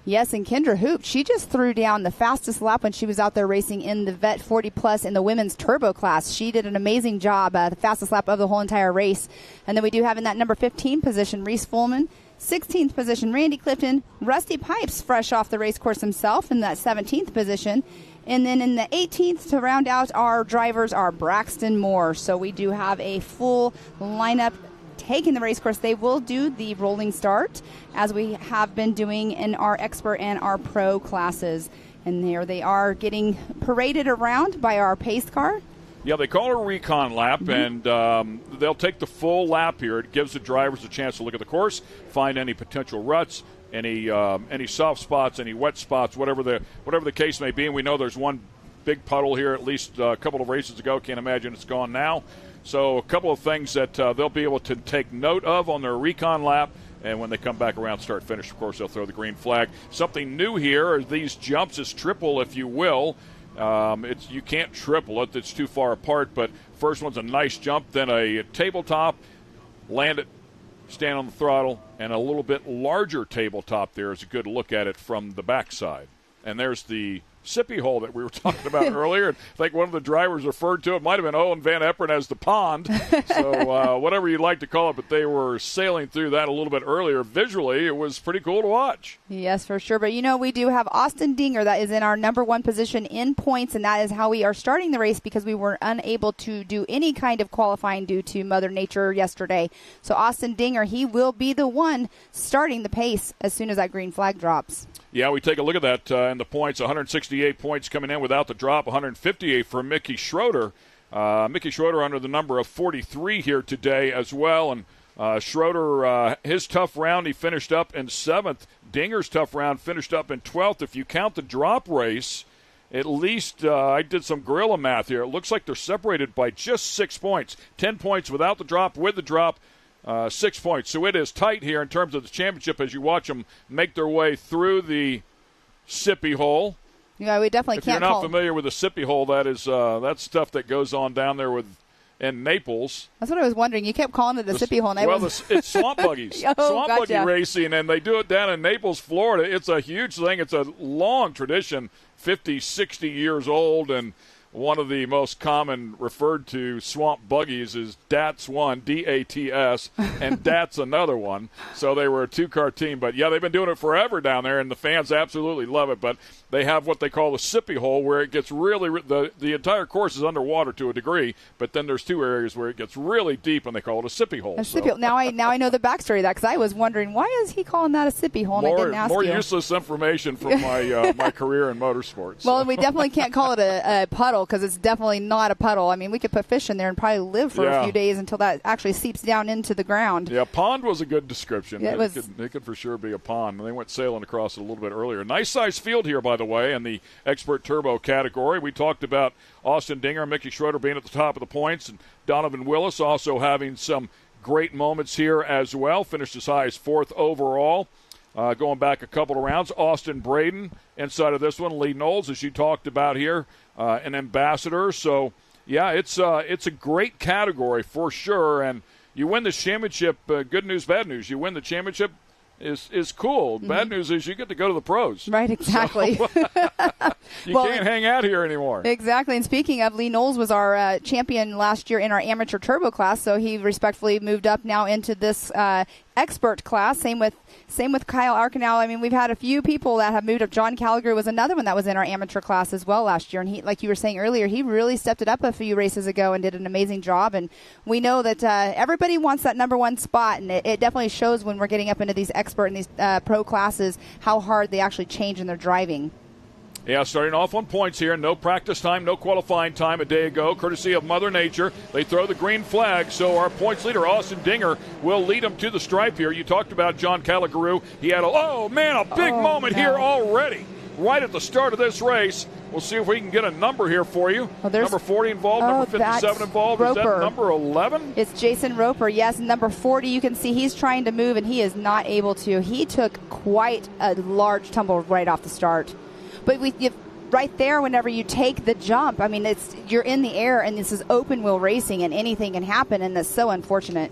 Yes, and Kendra Hoop, she just threw down the fastest lap when she was out there racing in the Vet 40 Plus in the women's turbo class. She did an amazing job, the fastest lap of the whole entire race. And then we do have in that number 15 position, Reese Fullman, 16th position, Randy Clifton, Rusty Pipes, fresh off the race course himself in that 17th position. And then in the 18th to round out our drivers are Braxton Moore. So we do have a full lineup taking the race course. They will do the rolling start as we have been doing in our expert and our pro classes. And there they are getting paraded around by our pace car. Yeah, they call it a recon lap, and they'll take the full lap here. It gives the drivers a chance to look at the course, find any potential ruts, any soft spots, any wet spots, whatever the case may be. And we know there's one big puddle here at least a couple of races ago. Can't imagine it's gone now. So a couple of things that they'll be able to take note of on their recon lap, and when they come back around start-finish, of course, they'll throw the green flag. Something new here are these jumps is triple, if you will. You can't triple it. It's too far apart, but first one's a nice jump, then a tabletop, land it, stand on the throttle, and a little bit larger tabletop there is a good look at it from the backside. And there's the sippy hole that we were talking about earlier. I think one of the drivers referred to it, might have been Owen Van Epperen, as the pond. So whatever you'd like to call it, but they were sailing through that a little bit earlier. Visually, it was pretty cool to watch. Yes, for sure. But, we do have Austin Dinger that is in our number 1 position in points, and that is how we are starting the race because we were unable to do any kind of qualifying due to Mother Nature yesterday. So Austin Dinger, he will be the one starting the pace as soon as that green flag drops. Yeah, we take a look at that in the points. 168 points coming in without the drop, 158 for Mickey Schroeder. Mickey Schroeder under the number of 43 here today as well. And Schroeder, his tough round, he finished up in 7th. Dinger's tough round finished up in 12th. If you count the drop race, at least I did some gorilla math here. It looks like they're separated by just 6 points. 10 points without the drop, with the drop. 6 points. So it is tight here in terms of the championship as you watch them make their way through the sippy hole. Yeah, we definitely if can't you're not familiar with the sippy hole, that is that's stuff that goes on down there in Naples. That's what I was wondering. You kept calling it a sippy hole. Well, it's swamp buggies. Swamp buggy racing, and they do it down in Naples, Florida. It's a huge thing. It's a long tradition, 50, 60 years old, and one of the most common referred to swamp buggies is DATS one, D-A-T-S, and DATS another one. So they were a 2-car team. But, yeah, they've been doing it forever down there, and the fans absolutely love it. But they have what they call the sippy hole, where it gets really the entire course is underwater to a degree, but then there's 2 areas where it gets really deep, and they call it a sippy hole. Now I know the backstory of that, because I was wondering, why is he calling that a sippy hole? And I didn't ask more you. Useless information from my my career in motorsports. Well, we definitely can't call it a puddle, because it's definitely not a puddle. I mean, we could put fish in there and probably live for a few days until that actually seeps down into the ground. Yeah, pond was a good description. Yeah, it could for sure be a pond. And they went sailing across it a little bit earlier. Nice size field here, by the way, in the Expert Turbo category. We talked about Austin Dinger and Mickey Schroeder being at the top of the points, and Donovan Willis also having some great moments here as well. Finished as high as 4th overall. Going back a couple of rounds, Austin Braden inside of this one. Lee Knowles, as you talked about here, an ambassador. So, yeah, it's a great category for sure. And you win the championship, good news, bad news. You win the championship is cool. Bad news is you get to go to the pros. Right, exactly. So, you can't hang out here anymore. Exactly. And speaking of, Lee Knowles was our champion last year in our amateur turbo class, so he respectfully moved up now into this expert class. Same with Kyle Arkenau. I mean, we've had a few people that have moved up. John Gallagher was another one that was in our amateur class as well last year. And he, like you were saying earlier, he really stepped it up a few races ago and did an amazing job. And we know that everybody wants that number one spot. And it definitely shows when we're getting up into these expert and these pro classes how hard they actually change in their driving. Yeah, starting off on points here. No practice time, no qualifying time a day ago, courtesy of Mother Nature. They throw the green flag, so our points leader, Austin Dinger, will lead them to the stripe here. You talked about John Caligaroo. He had a big moment here already, right at the start of this race. We'll see if we can get a number here for you. Number 40 involved, number 57 involved. Roper. Is that number 11? It's Jason Roper, yes. Number 40, you can see he's trying to move, and he is not able to. He took quite a large tumble right off the start. But right there, whenever you take the jump, I mean, you're in the air, and this is open wheel racing, and anything can happen, and that's so unfortunate.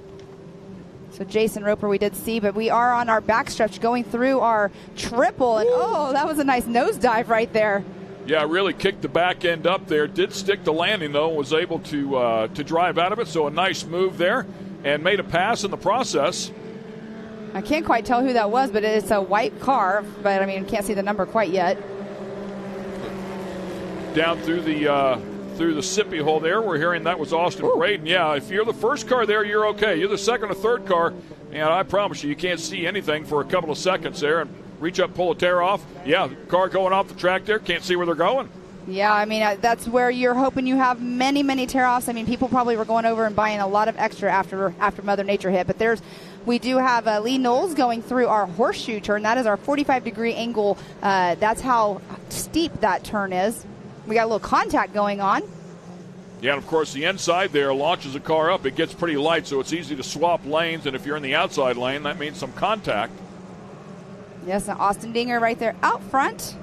So Jason Roper we did see, but we are on our backstretch going through our triple, and that was a nice nosedive right there. Yeah, really kicked the back end up there. Did stick the landing, though, and was able to drive out of it. So a nice move there, and made a pass in the process. I can't quite tell who that was, but it's a white car, but I mean, can't see the number quite yet. Down through the sippy hole there, we're hearing that was Austin Braden. Yeah, if you're the first car there, you're okay. You're the second or third car, and I promise you can't see anything for a couple of seconds there. And reach up, pull a tear off. Yeah, car going off the track there, can't see where they're going. Yeah, I mean, that's where you're hoping you have many, many tear-offs. I mean, people probably were going over and buying a lot of extra after Mother Nature hit. But we do have Lee Knowles going through our horseshoe turn. That is our 45-degree angle. That's how steep that turn is. We got a little contact going on. Yeah, and of course the inside there launches a car up. It gets pretty light, so it's easy to swap lanes. And if you're in the outside lane, that means some contact. Yes, Austin Dinger right there out front.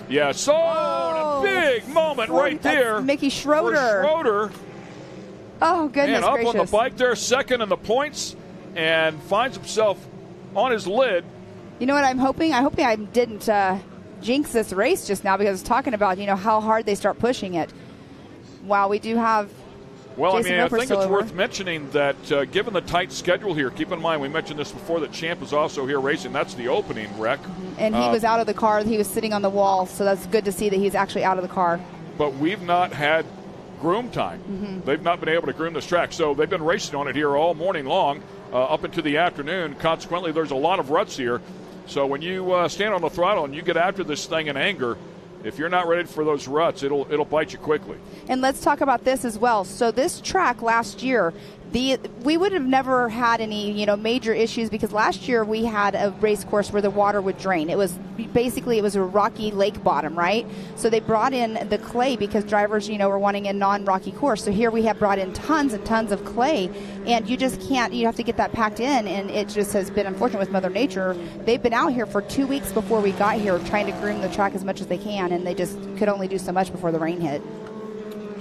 Yeah, a big moment right there. Mickey Schroeder. Oh, goodness and up gracious. on the bike there, second in the points, and finds himself on his lid. You know what I'm hoping? I hope I didn't jinx this race just now, because it's talking about, how hard they start pushing it. Wow, we do have Jason Roper I think it's over. worth mentioning that given the tight schedule here, keep in mind, we mentioned this before, that Champ is also here racing. That's the opening wreck. And he was out of the car. He was sitting on the wall, so that's good to see that he's actually out of the car. But we've not had groom time. They've not been able to groom this track. So they've been racing on it here all morning long, up into the afternoon. Consequently, there's a lot of ruts here. So when you stand on the throttle and you get after this thing in anger, if you're not ready for those ruts, it'll bite you quickly. And let's talk about this as well. So this track last year, we would have never had any major issues, because last year we had a race course where the water would drain. It was a rocky lake bottom, right? So they brought in the clay because drivers were wanting a non-rocky course. So here we have brought in tons and tons of clay, and you just can't. You have to get that packed in, and it just has been unfortunate with Mother Nature. They've been out here for 2 weeks before we got here trying to groom the track as much as they can, and they just could only do so much before the rain hit.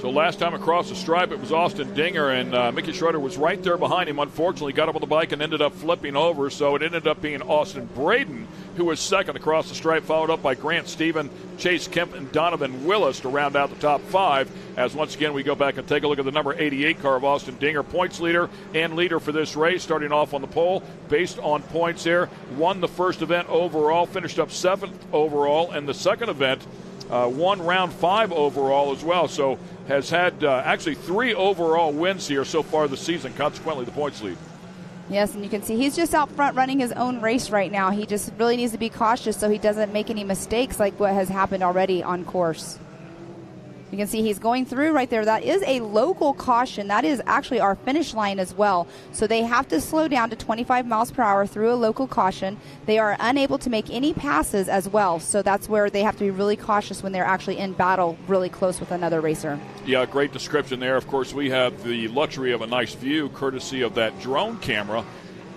So last time across the stripe, it was Austin Dinger, and Mickey Schroeder was right there behind him. Unfortunately, got up on the bike and ended up flipping over, so it ended up being Austin Braden who was second across the stripe, followed up by Grant Stephen, Chase Kemp, and Donovan Willis to round out the top five. As once again we go back and take a look at the number 88 car of Austin Dinger, points leader and leader for this race, starting off on the pole based on points here. Won the first event overall, finished up 7th overall, and the second event won round 5 overall as well. So has had actually 3 overall wins here so far this season, consequently the points lead. Yes, and you can see he's just out front running his own race right now. He just really needs to be cautious so he doesn't make any mistakes like what has happened already on course. You can see he's going through right there. That is a local caution. That is actually our finish line as well. So they have to slow down to 25 miles per hour through a local caution. They are unable to make any passes as well. So that's where they have to be really cautious when they're actually in battle really close with another racer. Yeah, great description there. Of course, we have the luxury of a nice view courtesy of that drone camera.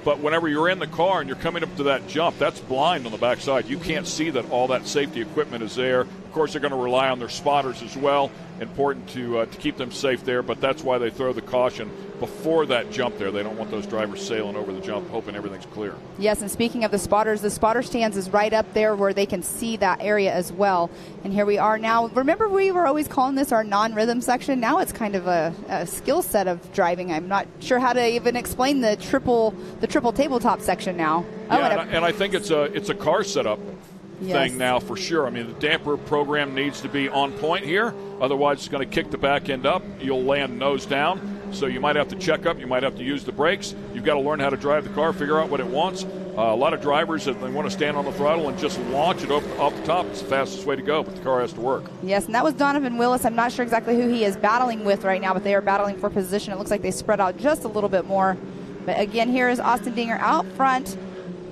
But whenever you're in the car and you're coming up to that jump, that's blind on the backside. You can't see that all that safety equipment is there. Of course, they're going to rely on their spotters as well. Important to keep them safe there, but that's why they throw the caution before that jump there. They don't want those drivers sailing over the jump, hoping everything's clear. Yes, and speaking of the spotter stands is right up there where they can see that area as well. And here we are now. Remember, we were always calling this our non-rhythm section. Now it's kind of a skill set of driving. I'm not sure how to even explain the triple tabletop section now. Yeah, and I think it's a car setup Yes. thing now for sure. I mean, the damper program needs to be on point here. Otherwise, it's going to kick the back end up. You'll land nose down. So you might have to check up. You might have to use the brakes. You've got to learn how to drive the car, figure out what it wants. A lot of drivers, if they want to stand on the throttle and just launch it off the top, it's the fastest way to go, but the car has to work. Yes, and that was Donovan Willis. I'm not sure exactly who he is battling with right now, but they are battling for position. It looks like they spread out just a little bit more. But again, here is Austin Dinger out front.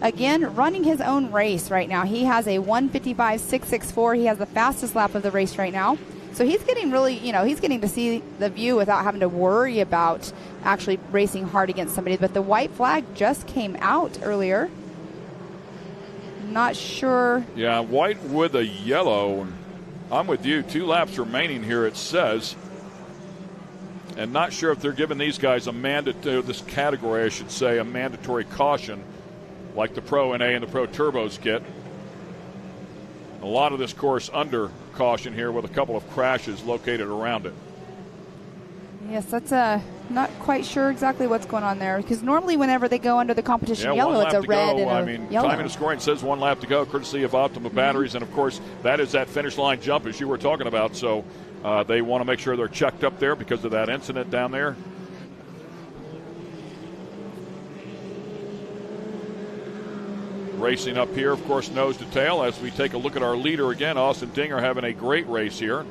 Again, running his own race right now. He has a 1:55.664. He has the fastest lap of the race right now. So he's getting really, he's getting to see the view without having to worry about actually racing hard against somebody. But the white flag just came out earlier. Not sure. Yeah, white with a yellow. I'm with you. 2 laps remaining here, it says. And not sure if they're giving these guys this category, I should say, a mandatory caution, like the Pro NA and the Pro Turbos get. A lot of this course under caution here with a couple of crashes located around it. Yes, that's not quite sure exactly what's going on there, because normally whenever they go under the competition yellow, it's a red and a yellow. Timing and scoring says 1 lap to go, courtesy of Optima Batteries, and of course that is that finish line jump as you were talking about. So they want to make sure they're checked up there because of that incident down there. Racing up here, of course, nose to tail as we take a look at our leader again. Austin Dinger having a great race here.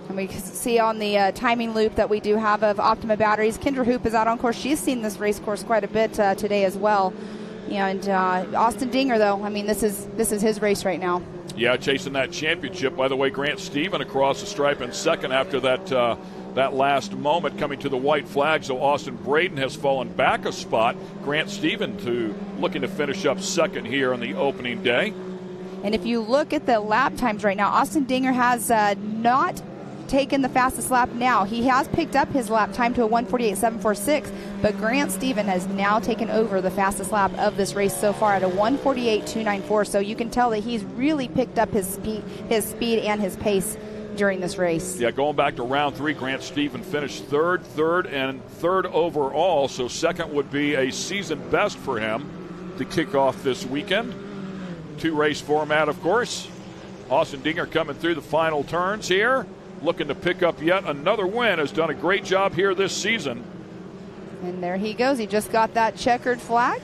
And we can see on the timing loop that we do have of Optima Batteries, Kendra Hoop is out on course. She's seen this race course quite a bit today as well. And Austin Dinger, though, I mean, this is his race right now. Yeah, chasing that championship. By the way, Grant Stephen across the stripe in second after that last moment coming to the white flag. So Austin Braden has fallen back a spot. Grant Stephen looking to finish up second here on the opening day. And if you look at the lap times right now, Austin Dinger has not taken the fastest lap now. He has picked up his lap time to a 1:48.746, but Grant Stephen has now taken over the fastest lap of this race so far at a 1:48.294. So you can tell that he's really picked up his speed and his pace during this race. Yeah, going back to round 3, Grant Stephen finished third overall, so second would be a season best for him to kick off this weekend. 2-race format, of course. Austin Dinger coming through the final turns here, looking to pick up yet another win. Has done a great job here this season. And there he goes. He just got that checkered flag.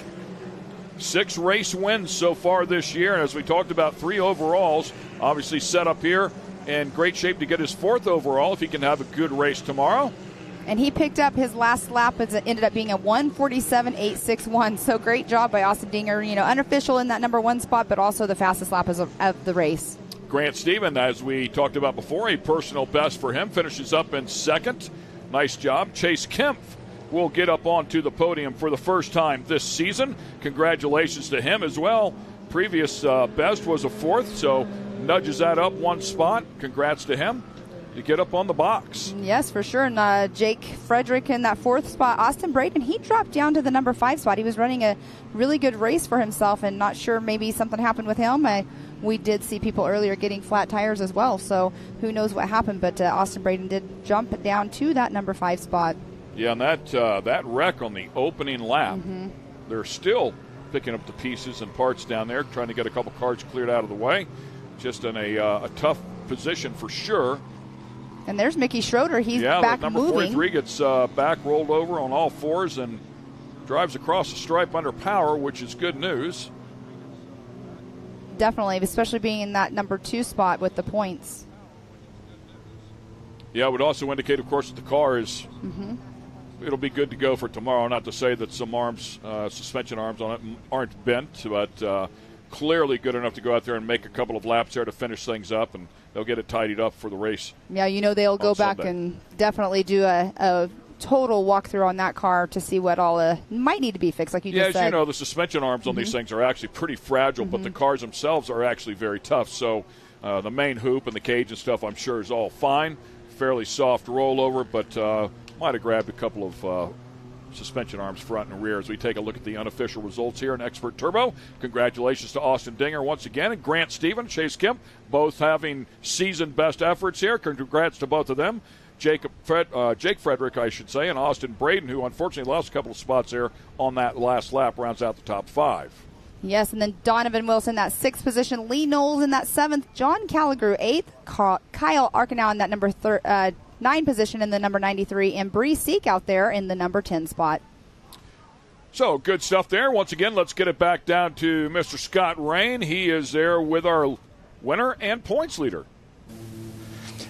6 race wins so far this year, and as we talked about, 3 overalls. Obviously set up here in great shape to get his 4th overall if he can have a good race tomorrow. And he picked up his last lap. It ended up being a 1:47.861. So great job by Austin Dinger. Unofficial in that number 1 spot, but also the fastest lap of the race. Grant Stephen, as we talked about before, a personal best for him, finishes up in second. Nice job. Chase Kempf will get up onto the podium for the first time this season. Congratulations to him as well. Previous best was a 4th, so nudges that up 1 spot. Congrats to him. You get up on the box. Yes, for sure. And Jake Frederick in that 4th spot. Austin Braden, he dropped down to the number 5 spot. He was running a really good race for himself, and not sure, maybe something happened with him. We did see people earlier getting flat tires as well, so who knows what happened, but Austin Braden did jump down to that number 5 spot. Yeah, and that wreck on the opening lap, they're still picking up the pieces and parts down there, trying to get a couple cars cleared out of the way. Just in a tough position for sure. And there's Mickey Schroeder. He's back number moving. 43 gets back rolled over on all 4s and drives across the stripe under power, which is good news. definitely, especially being in that number 2 spot with the points. Yeah, it would also indicate, of course, that the car is it'll be good to go for tomorrow. Not to say that some arms, suspension arms on it aren't bent, but clearly good enough to go out there and make a couple of laps there to finish things up, and they'll get it tidied up for the race. Yeah, they'll go back Sunday. and definitely do a total walkthrough on that car to see what all might need to be fixed, like you just said. Yeah, as you know, the suspension arms on these things are actually pretty fragile, but the cars themselves are actually very tough. So the main hoop and the cage and stuff, I'm sure, is all fine. Fairly soft rollover, but might have grabbed a couple of suspension arms front and rear as we take a look at the unofficial results here in Expert Turbo. Congratulations to Austin Dinger once again, and Grant Stevens, Chase Kemp, both having season best efforts here. Congrats to both of them. Jake Frederick, I should say, and Austin Braden, who unfortunately lost a couple of spots there on that last lap, rounds out the top 5. Yes, and then Donovan Wilson, that 6th position. Lee Knowles in that 7th. John Calligrew, 8th. Kyle Arkenau in that number 9 position in the number 93. And Bree Seek out there in the number 10 spot. So, good stuff there. Once again, let's get it back down to Mr. Scott Rain. He is there with our winner and points leader.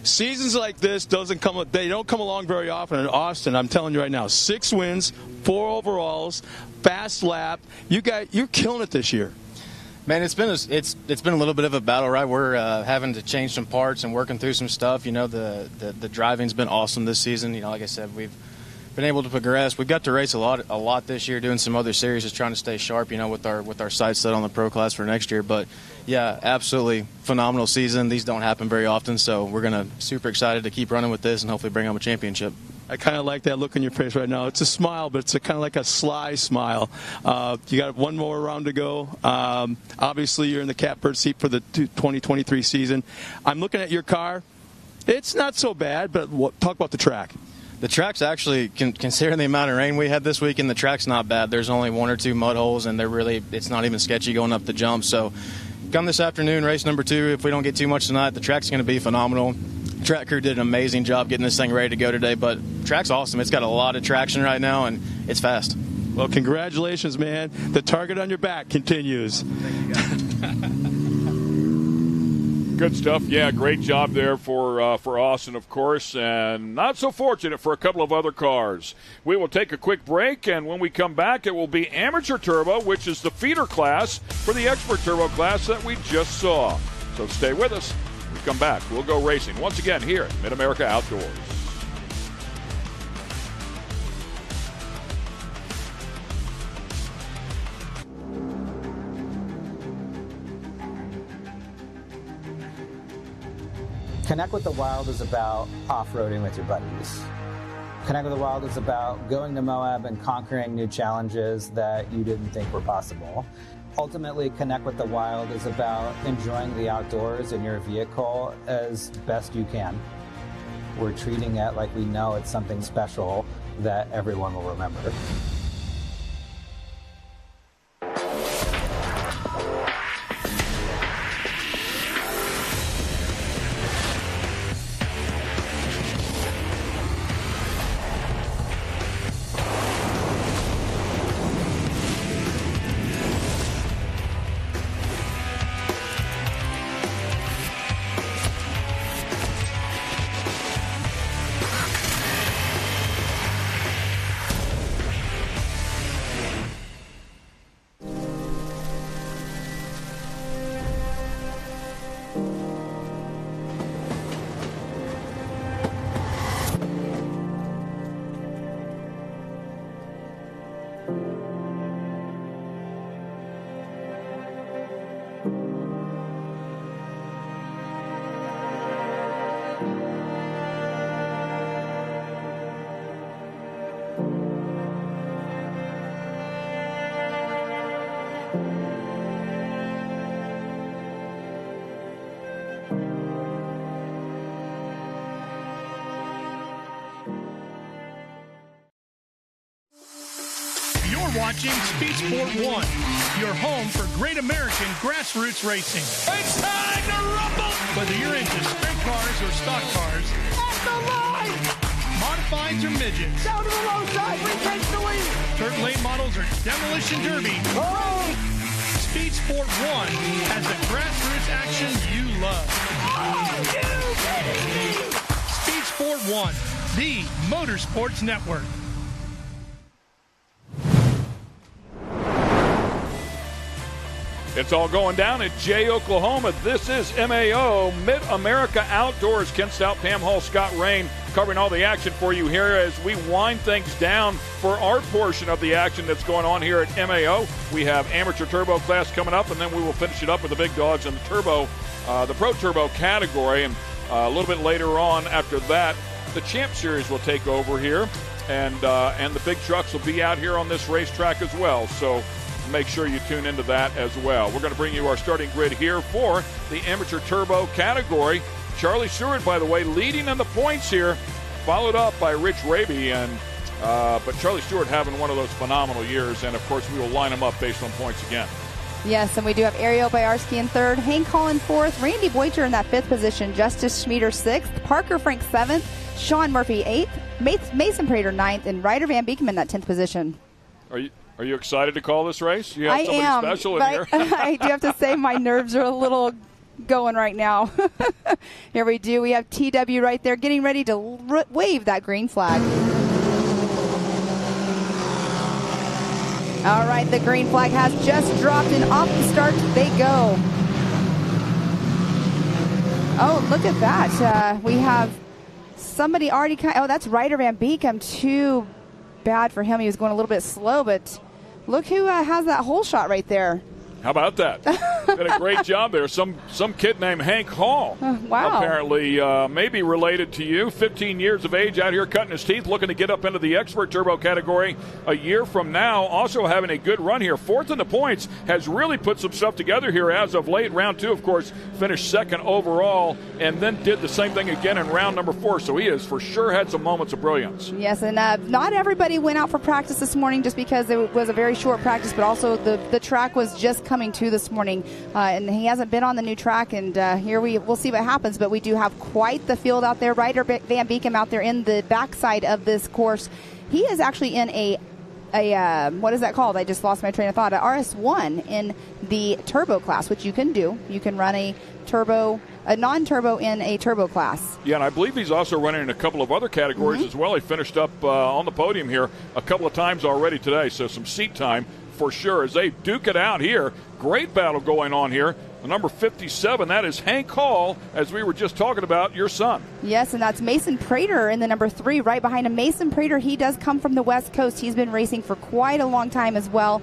Seasons like this don't come along very often in Austin. I'm telling you right now, 6 wins, 4 overalls, fast lap. You're killing it this year. Man, it's been a little bit of a battle, right? We're having to change some parts and working through some stuff. The driving's been awesome this season. Like I said, we've been able to progress. We've got to race a lot this year, doing some other series, just trying to stay sharp, with our sights set on the pro class for next year. But yeah, absolutely phenomenal season. These don't happen very often, so we're gonna super excited to keep running with this and hopefully bring home a championship. I kind of like that look on your face right now. It's a smile, but it's kind of like a sly smile. You got one more round to go. Obviously, you're in the catbird seat for the 2023 season. I'm looking at your car. It's not so bad, but talk about the track. The track's actually, considering the amount of rain we had this weekend, the track's not bad. There's only 1 or 2 mud holes, and it's not even sketchy going up the jump. So come this afternoon, race number 2. If we don't get too much tonight, the track's going to be phenomenal. Track crew did an amazing job getting this thing ready to go today, but track's awesome. It's got a lot of traction right now, and it's fast. Well, congratulations, man. The target on your back continues. Good stuff. Yeah, great job there for Austin, of course, and not so fortunate for a couple of other cars. We will take a quick break, and when we come back, it will be Amateur Turbo, which is the feeder class for the Expert Turbo class that we just saw. So stay with us. When we come back, we'll go racing once again here at Mid-America Outdoors. Connect with the Wild is about off-roading with your buddies. Connect with the Wild is about going to Moab and conquering new challenges that you didn't think were possible. Ultimately, Connect with the Wild is about enjoying the outdoors in your vehicle as best you can. We're treating it like we know it's something special that everyone will remember. Watching Speed Sport 1, your home for great American grassroots racing. It's time to rumble! Whether you're into sprint cars or stock cars, at the line! Modifieds or midgets, down to the low side, we take the lead! Turf lane models or demolition derby. Oh. Speed Sport 1 has the grassroots action you love. Speed Sport 1, the Motorsports Network. It's all going down at Jay, Oklahoma. This is MAO, Mid-America Outdoors. Ken Stout, Pam Hall, Scott Rain covering all the action for you here as we wind things down for our portion of the action that's going on here at MAO. We have amateur turbo class coming up, and then we will finish it up with the big dogs in the turbo, the pro turbo category. And a little bit later on after that, the Champ Series will take over here, and the big trucks will be out here on this racetrack as well. So make sure you tune into that as well. We're going to bring you our starting grid here for the amateur turbo category. Charlie Stewart, by the way, leading in the points here, followed up by Rich Raby. But Charlie Stewart having one of those phenomenal years, and of course we will line them up based on points again. Yes, and we do have Ariel Bayarski in third, Hank Hall in fourth, Randy Boyter in that fifth position, Justice Schmieder sixth, Parker Frank seventh, Sean Murphy eighth, Mason Prater ninth, and Ryder Van Beekem in that 10th position. Are you excited to call this race? You have somebody special in here? I do have to say my nerves are a little going right now. Here we do. We have TW right there getting ready to wave that green flag. All right, the green flag has just dropped, and off the start they go. Oh, look at that. We have somebody already that's Ryder Van Beekem. Too bad for him. He was going a little bit slow, but look who has that hole shot right there. How about that? Did a great job there. Some kid named Hank Hall. Wow. Apparently maybe related to you. 15 years of age out here cutting his teeth, looking to get up into the expert turbo category a year from now. Also having a good run here. Fourth in the points. Has really put some stuff together here as of late. Round 2, of course, finished second overall and then did the same thing again in round number 4. So he has for sure had some moments of brilliance. Yes, and not everybody went out for practice this morning just because it was a very short practice, but also the track was just coming to this morning, and he hasn't been on the new track, and here we'll see what happens, but we do have quite the field out there. Ryder Van Beekem out there in the backside of this course. He is actually in a what is that called? I just lost my train of thought. A RS1 in the turbo class, which you can do. You can run a non-turbo in a turbo class. Yeah, and I believe he's also running in a couple of other categories as well. He finished up on the podium here a couple of times already today, so some seat time for sure as they duke it out here. Great battle going on here. The number 57, that is Hank Hall, as we were just talking about, your son. Yes, and that's Mason Prater in the number 3, right behind him. Mason Prater, he does come from the West Coast. He's been racing for quite a long time as well.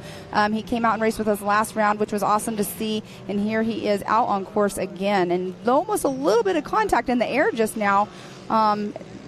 He came out and raced with us last round, which was awesome to see. And here he is out on course again. And almost a little bit of contact in the air just now.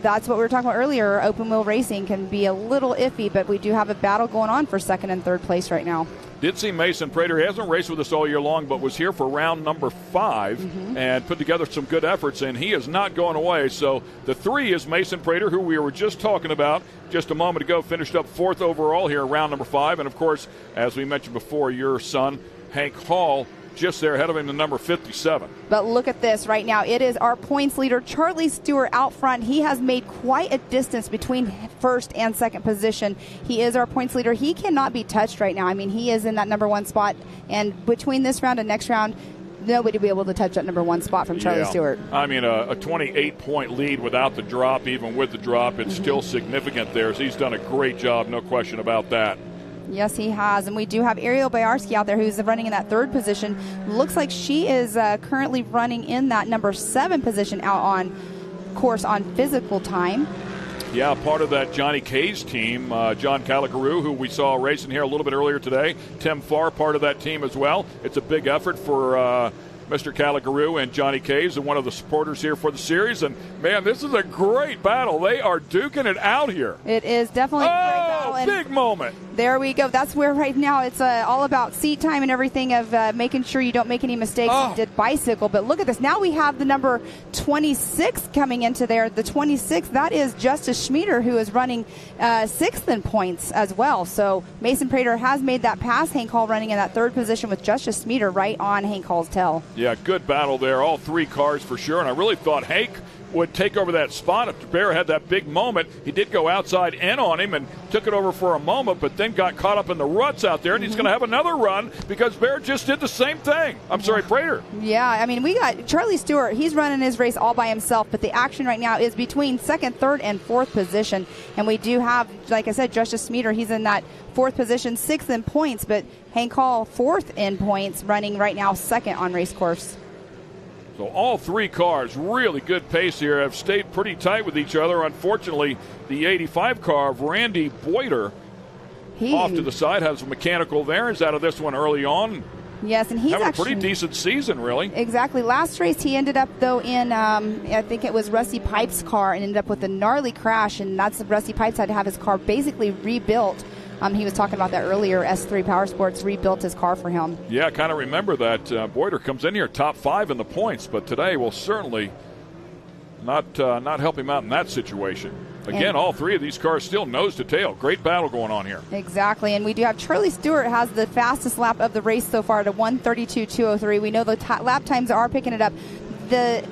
That's what we were talking about earlier. Open wheel racing can be a little iffy, but we do have a battle going on for second and third place right now. Did see Mason Prater. He hasn't raced with us all year long, but was here for round number 5 and put together some good efforts, and he is not going away. So the 3 is Mason Prater, who we were just talking about just a moment ago, finished up 4th overall here, round number 5. And, of course, as we mentioned before, your son, Hank Hall, just there ahead of him to number 57. But look at this right now. It is our points leader, Charlie Stewart, out front. He has made quite a distance between first and second position. He is our points leader. He cannot be touched right now. I mean, he is in that number 1 spot. And between this round and next round, nobody will be able to touch that number 1 spot from Charlie Stewart. I mean, a 28-point lead without the drop, even with the drop, it's still significant there. So he's done a great job, no question about that. Yes, he has. And we do have Ariel Bayarski out there who's running in that 3rd position. Looks like she is currently running in that number 7 position out on course on physical time. Yeah, part of that Johnny K's team, John Caligaroo, who we saw racing here a little bit earlier today. Tim Farr, part of that team as well. It's a big effort for Mr. Caligaroo and Johnny K's, and one of the supporters here for the series. And, man, this is a great battle. They are duking it out here. It is definitely a great battle. And big moment. There we go. That's where right now it's all about seat time and everything of making sure you don't make any mistakes. You did bicycle. But look at this. Now we have the number 26 coming into there. The 26, that is Justice Schmieder, who is running 6th in points as well. So Mason Prater has made that pass. Hank Hall running in that 3rd position with Justice Schmieder right on Hank Hall's tail. Yeah, good battle there. All 3 cars for sure. And I really thought Hank would take over that spot. If Bear had that big moment, he did go outside in on him and took it over for a moment, but then got caught up in the ruts out there, and he's going to have another run because Bear just did the same thing. I'm sorry, Prater. Yeah, I mean, we got Charlie Stewart. He's running his race all by himself, but the action right now is between second, third, and fourth position. And we do have, like I said, Justice Smeater. He's in that fourth position, sixth in points, but Hank Hall fourth in points, running right now second on race course. So all three cars, really good pace here, have stayed pretty tight with each other. Unfortunately, the 85 car of Randy Boyder off to the side has a mechanical variance out of this one early on. Yes, and he's having actually a pretty decent season, really. Exactly. Last race, he ended up, though, in, I think it was Rusty Pipes' car, and ended up with a gnarly crash, and that's Rusty Pipes had to have his car basically rebuilt. He was talking about that earlier. S3 Power Sports rebuilt his car for him. Yeah, I kind of remember that. Boyder comes in here top 5 in the points, but today will certainly not help him out in that situation. Again, all three of these cars still nose to tail. Great battle going on here. Exactly, and we do have Charlie Stewart has the fastest lap of the race so far at a 1:32.203. We know the lap times are picking it up. The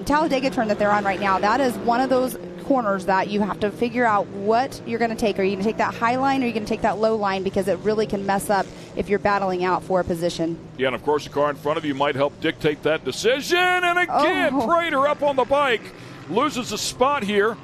Talladega turn that they're on right now, that is one of those corners that you have to figure out what you're going to take. Are you going to take that high line or are you going to take that low line, because it really can mess up if you're battling out for a position. Yeah, and of course the car in front of you might help dictate that decision. And again, Prater up on the bike, loses a spot here.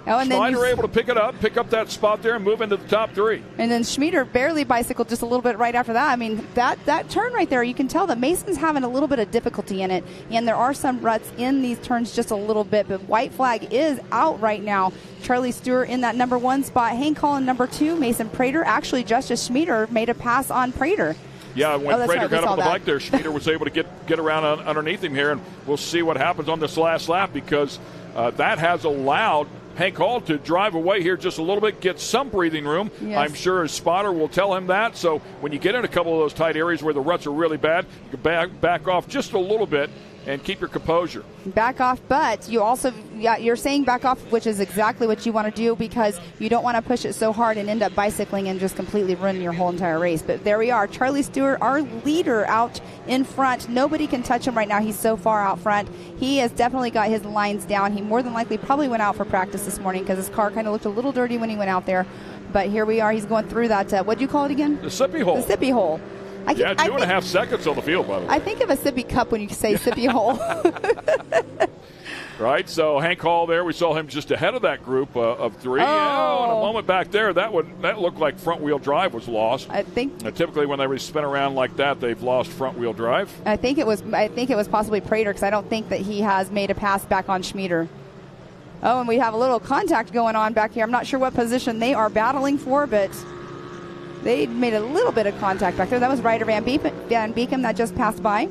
Oh, and Schneider able to pick up that spot there and move into the top 3. And then Schmieder barely bicycled just a little bit right after that. I mean, that turn right there, you can tell that Mason's having a little bit of difficulty in it. And there are some ruts in these turns just a little bit. But white flag is out right now. Charlie Stewart in that number 1 spot. Hank Hall in number 2. Mason Prater. Actually, Justice Schmieder made a pass on Prater. Yeah, when Prater got up on the bike there, Schmieder was able to get around underneath him here. And we'll see what happens on this last lap, because that has allowed Hank Hall to drive away here just a little bit, get some breathing room. Yes. I'm sure his spotter will tell him that. So when you get in a couple of those tight areas where the ruts are really bad, you can back off just a little bit and keep your composure. Back off, but you also, you're saying back off, which is exactly what you want to do, because you don't want to push it so hard and end up bicycling and just completely ruin your whole entire race. But there we are. Charlie Stewart, our leader, out in front. Nobody can touch him right now. He's so far out front. He has definitely got his lines down. He more than likely probably went out for practice this morning, because his car kind of looked a little dirty when he went out there. But here we are. He's going through that, what do you call it again? The sippy hole. The sippy hole. 2.5 seconds on the field, by the way. I think of a sippy cup when you say sippy hole. Right, so Hank Hall there, we saw him just ahead of that group of 3. Oh. And a moment back there, that looked like front-wheel drive was lost. I think. Typically when they spin around like that, they've lost front-wheel drive. I think it was possibly Prater, because I don't think that he has made a pass back on Schmieder. Oh, and we have a little contact going on back here. I'm not sure what position they are battling for, but they made a little bit of contact back there. That was Ryder Van Beekem that just passed by.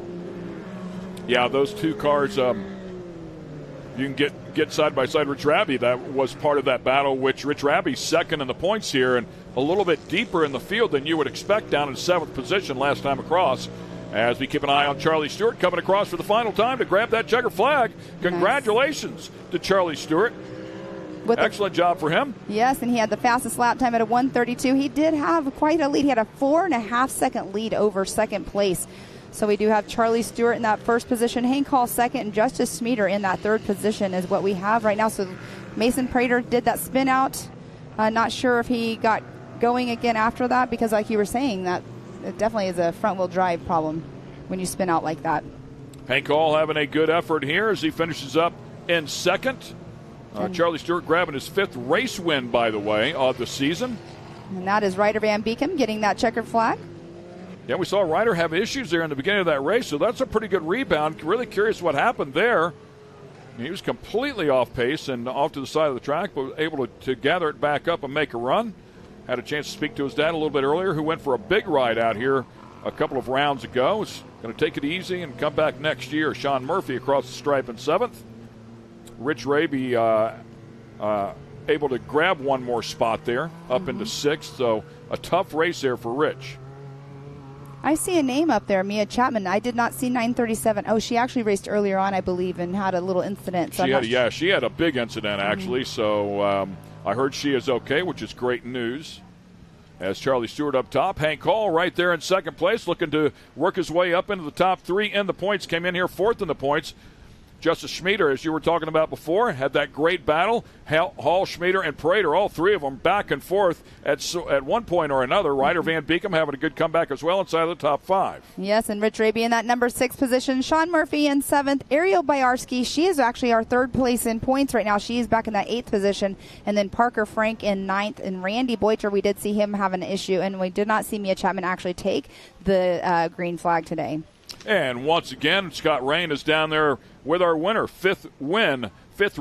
Yeah, those two cars, you can get side by side. Rich Raby, that was part of that battle, which Rich Raby's second in the points here and a little bit deeper in the field than you would expect, down in 7th position last time across. As we keep an eye on Charlie Stewart coming across for the final time to grab that checker flag. Congratulations to Charlie Stewart. Excellent job for him. Yes, and he had the fastest lap time at a 1:32. He did have quite a lead. He had a 4.5 second lead over second place. So we do have Charlie Stewart in that first position, Hank Hall second, and Justice Smeater in that third position is what we have right now. So Mason Prater did that spin out. Not sure if he got going again after that, because like you were saying, that it definitely is a front-wheel drive problem when you spin out like that. Hank Hall having a good effort here as he finishes up in second. Charlie Stewart grabbing his 5th race win, by the way, of the season. And that is Ryder Van Beekem getting that checkered flag. Yeah, we saw Ryder have issues there in the beginning of that race, so that's a pretty good rebound. Really curious what happened there. He was completely off pace and off to the side of the track, but was able to gather it back up and make a run. Had a chance to speak to his dad a little bit earlier, who went for a big ride out here a couple of rounds ago. He's going to take it easy and come back next year. Sean Murphy across the stripe in 7th. Rich Raby able to grab one more spot there, up into 6th. So a tough race there for Rich. I see a name up there, Mia Chapman. I did not see 937. Oh, she actually raced earlier on, I believe, and had a little incident. So she had a big incident, actually. So I heard she is okay, which is great news. As Charlie Stewart up top, Hank Hall right there in second place, looking to work his way up into the top 3 in the points. Came in here 4th in the points. Justice Schmieder, as you were talking about before, had that great battle. Hall, Schmieder, and Prater, all three of them back and forth at one point or another. Ryder Van Beekem having a good comeback as well inside of the top 5. Yes, and Rich Raby in that number 6 position. Sean Murphy in 7th. Ariel Bayarski, she is actually our 3rd place in points right now. She is back in that 8th position. And then Parker Frank in 9th. And Randy Boyter, we did see him have an issue. And we did not see Mia Chapman actually take the green flag today. And once again, Scott Rain is down there with our winner, 5th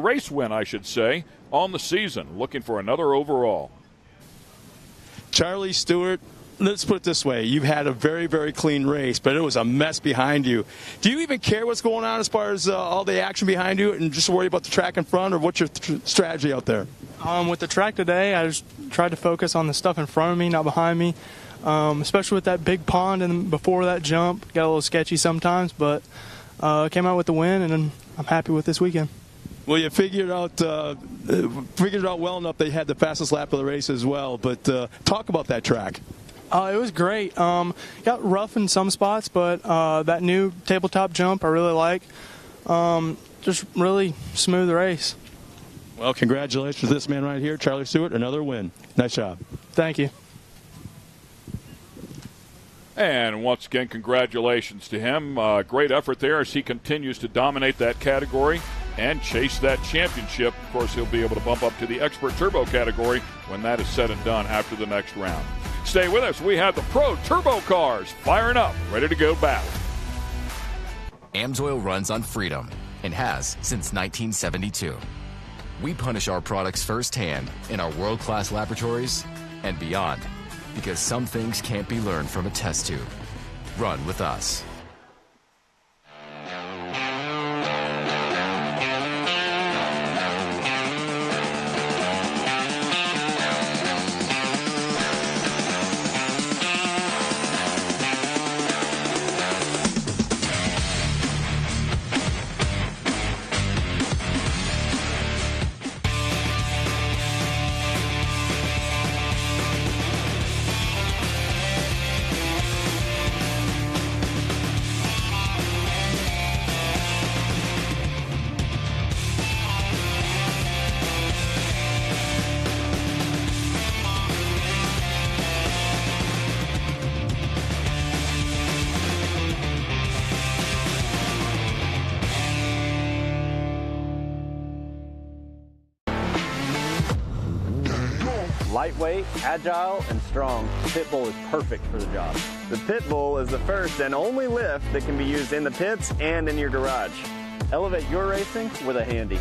race win, I should say, on the season, looking for another overall. Charlie Stewart, let's put it this way. You've had a very, very clean race, but it was a mess behind you. Do you even care what's going on as far as all the action behind you and just worry about the track in front, or what's your strategy out there? With the track today, I just tried to focus on the stuff in front of me, not behind me, especially with that big pond and before that jump. Got a little sketchy sometimes, but came out with the win, and I'm happy with this weekend. Well, you figured out well enough they had the fastest lap of the race as well, but talk about that track. It was great. Got rough in some spots, but that new tabletop jump I really like. Just really smooth race. Well, congratulations to this man right here, Charlie Stewart, another win. Nice job. Thank you. And once again, congratulations to him. Great effort there as he continues to dominate that category and chase that championship. Of course, he'll be able to bump up to the Expert Turbo category when that is said and done after the next round. Stay with us. We have the Pro Turbo cars firing up, ready to go battle. AMSOIL runs on freedom and has since 1972. We punish our products firsthand in our world-class laboratories and beyond, because some things can't be learned from a test tube. Run with us. Lightweight, agile, and strong, the Pitbull is perfect for the job. The Pitbull is the first and only lift that can be used in the pits and in your garage. Elevate your racing with a Handy.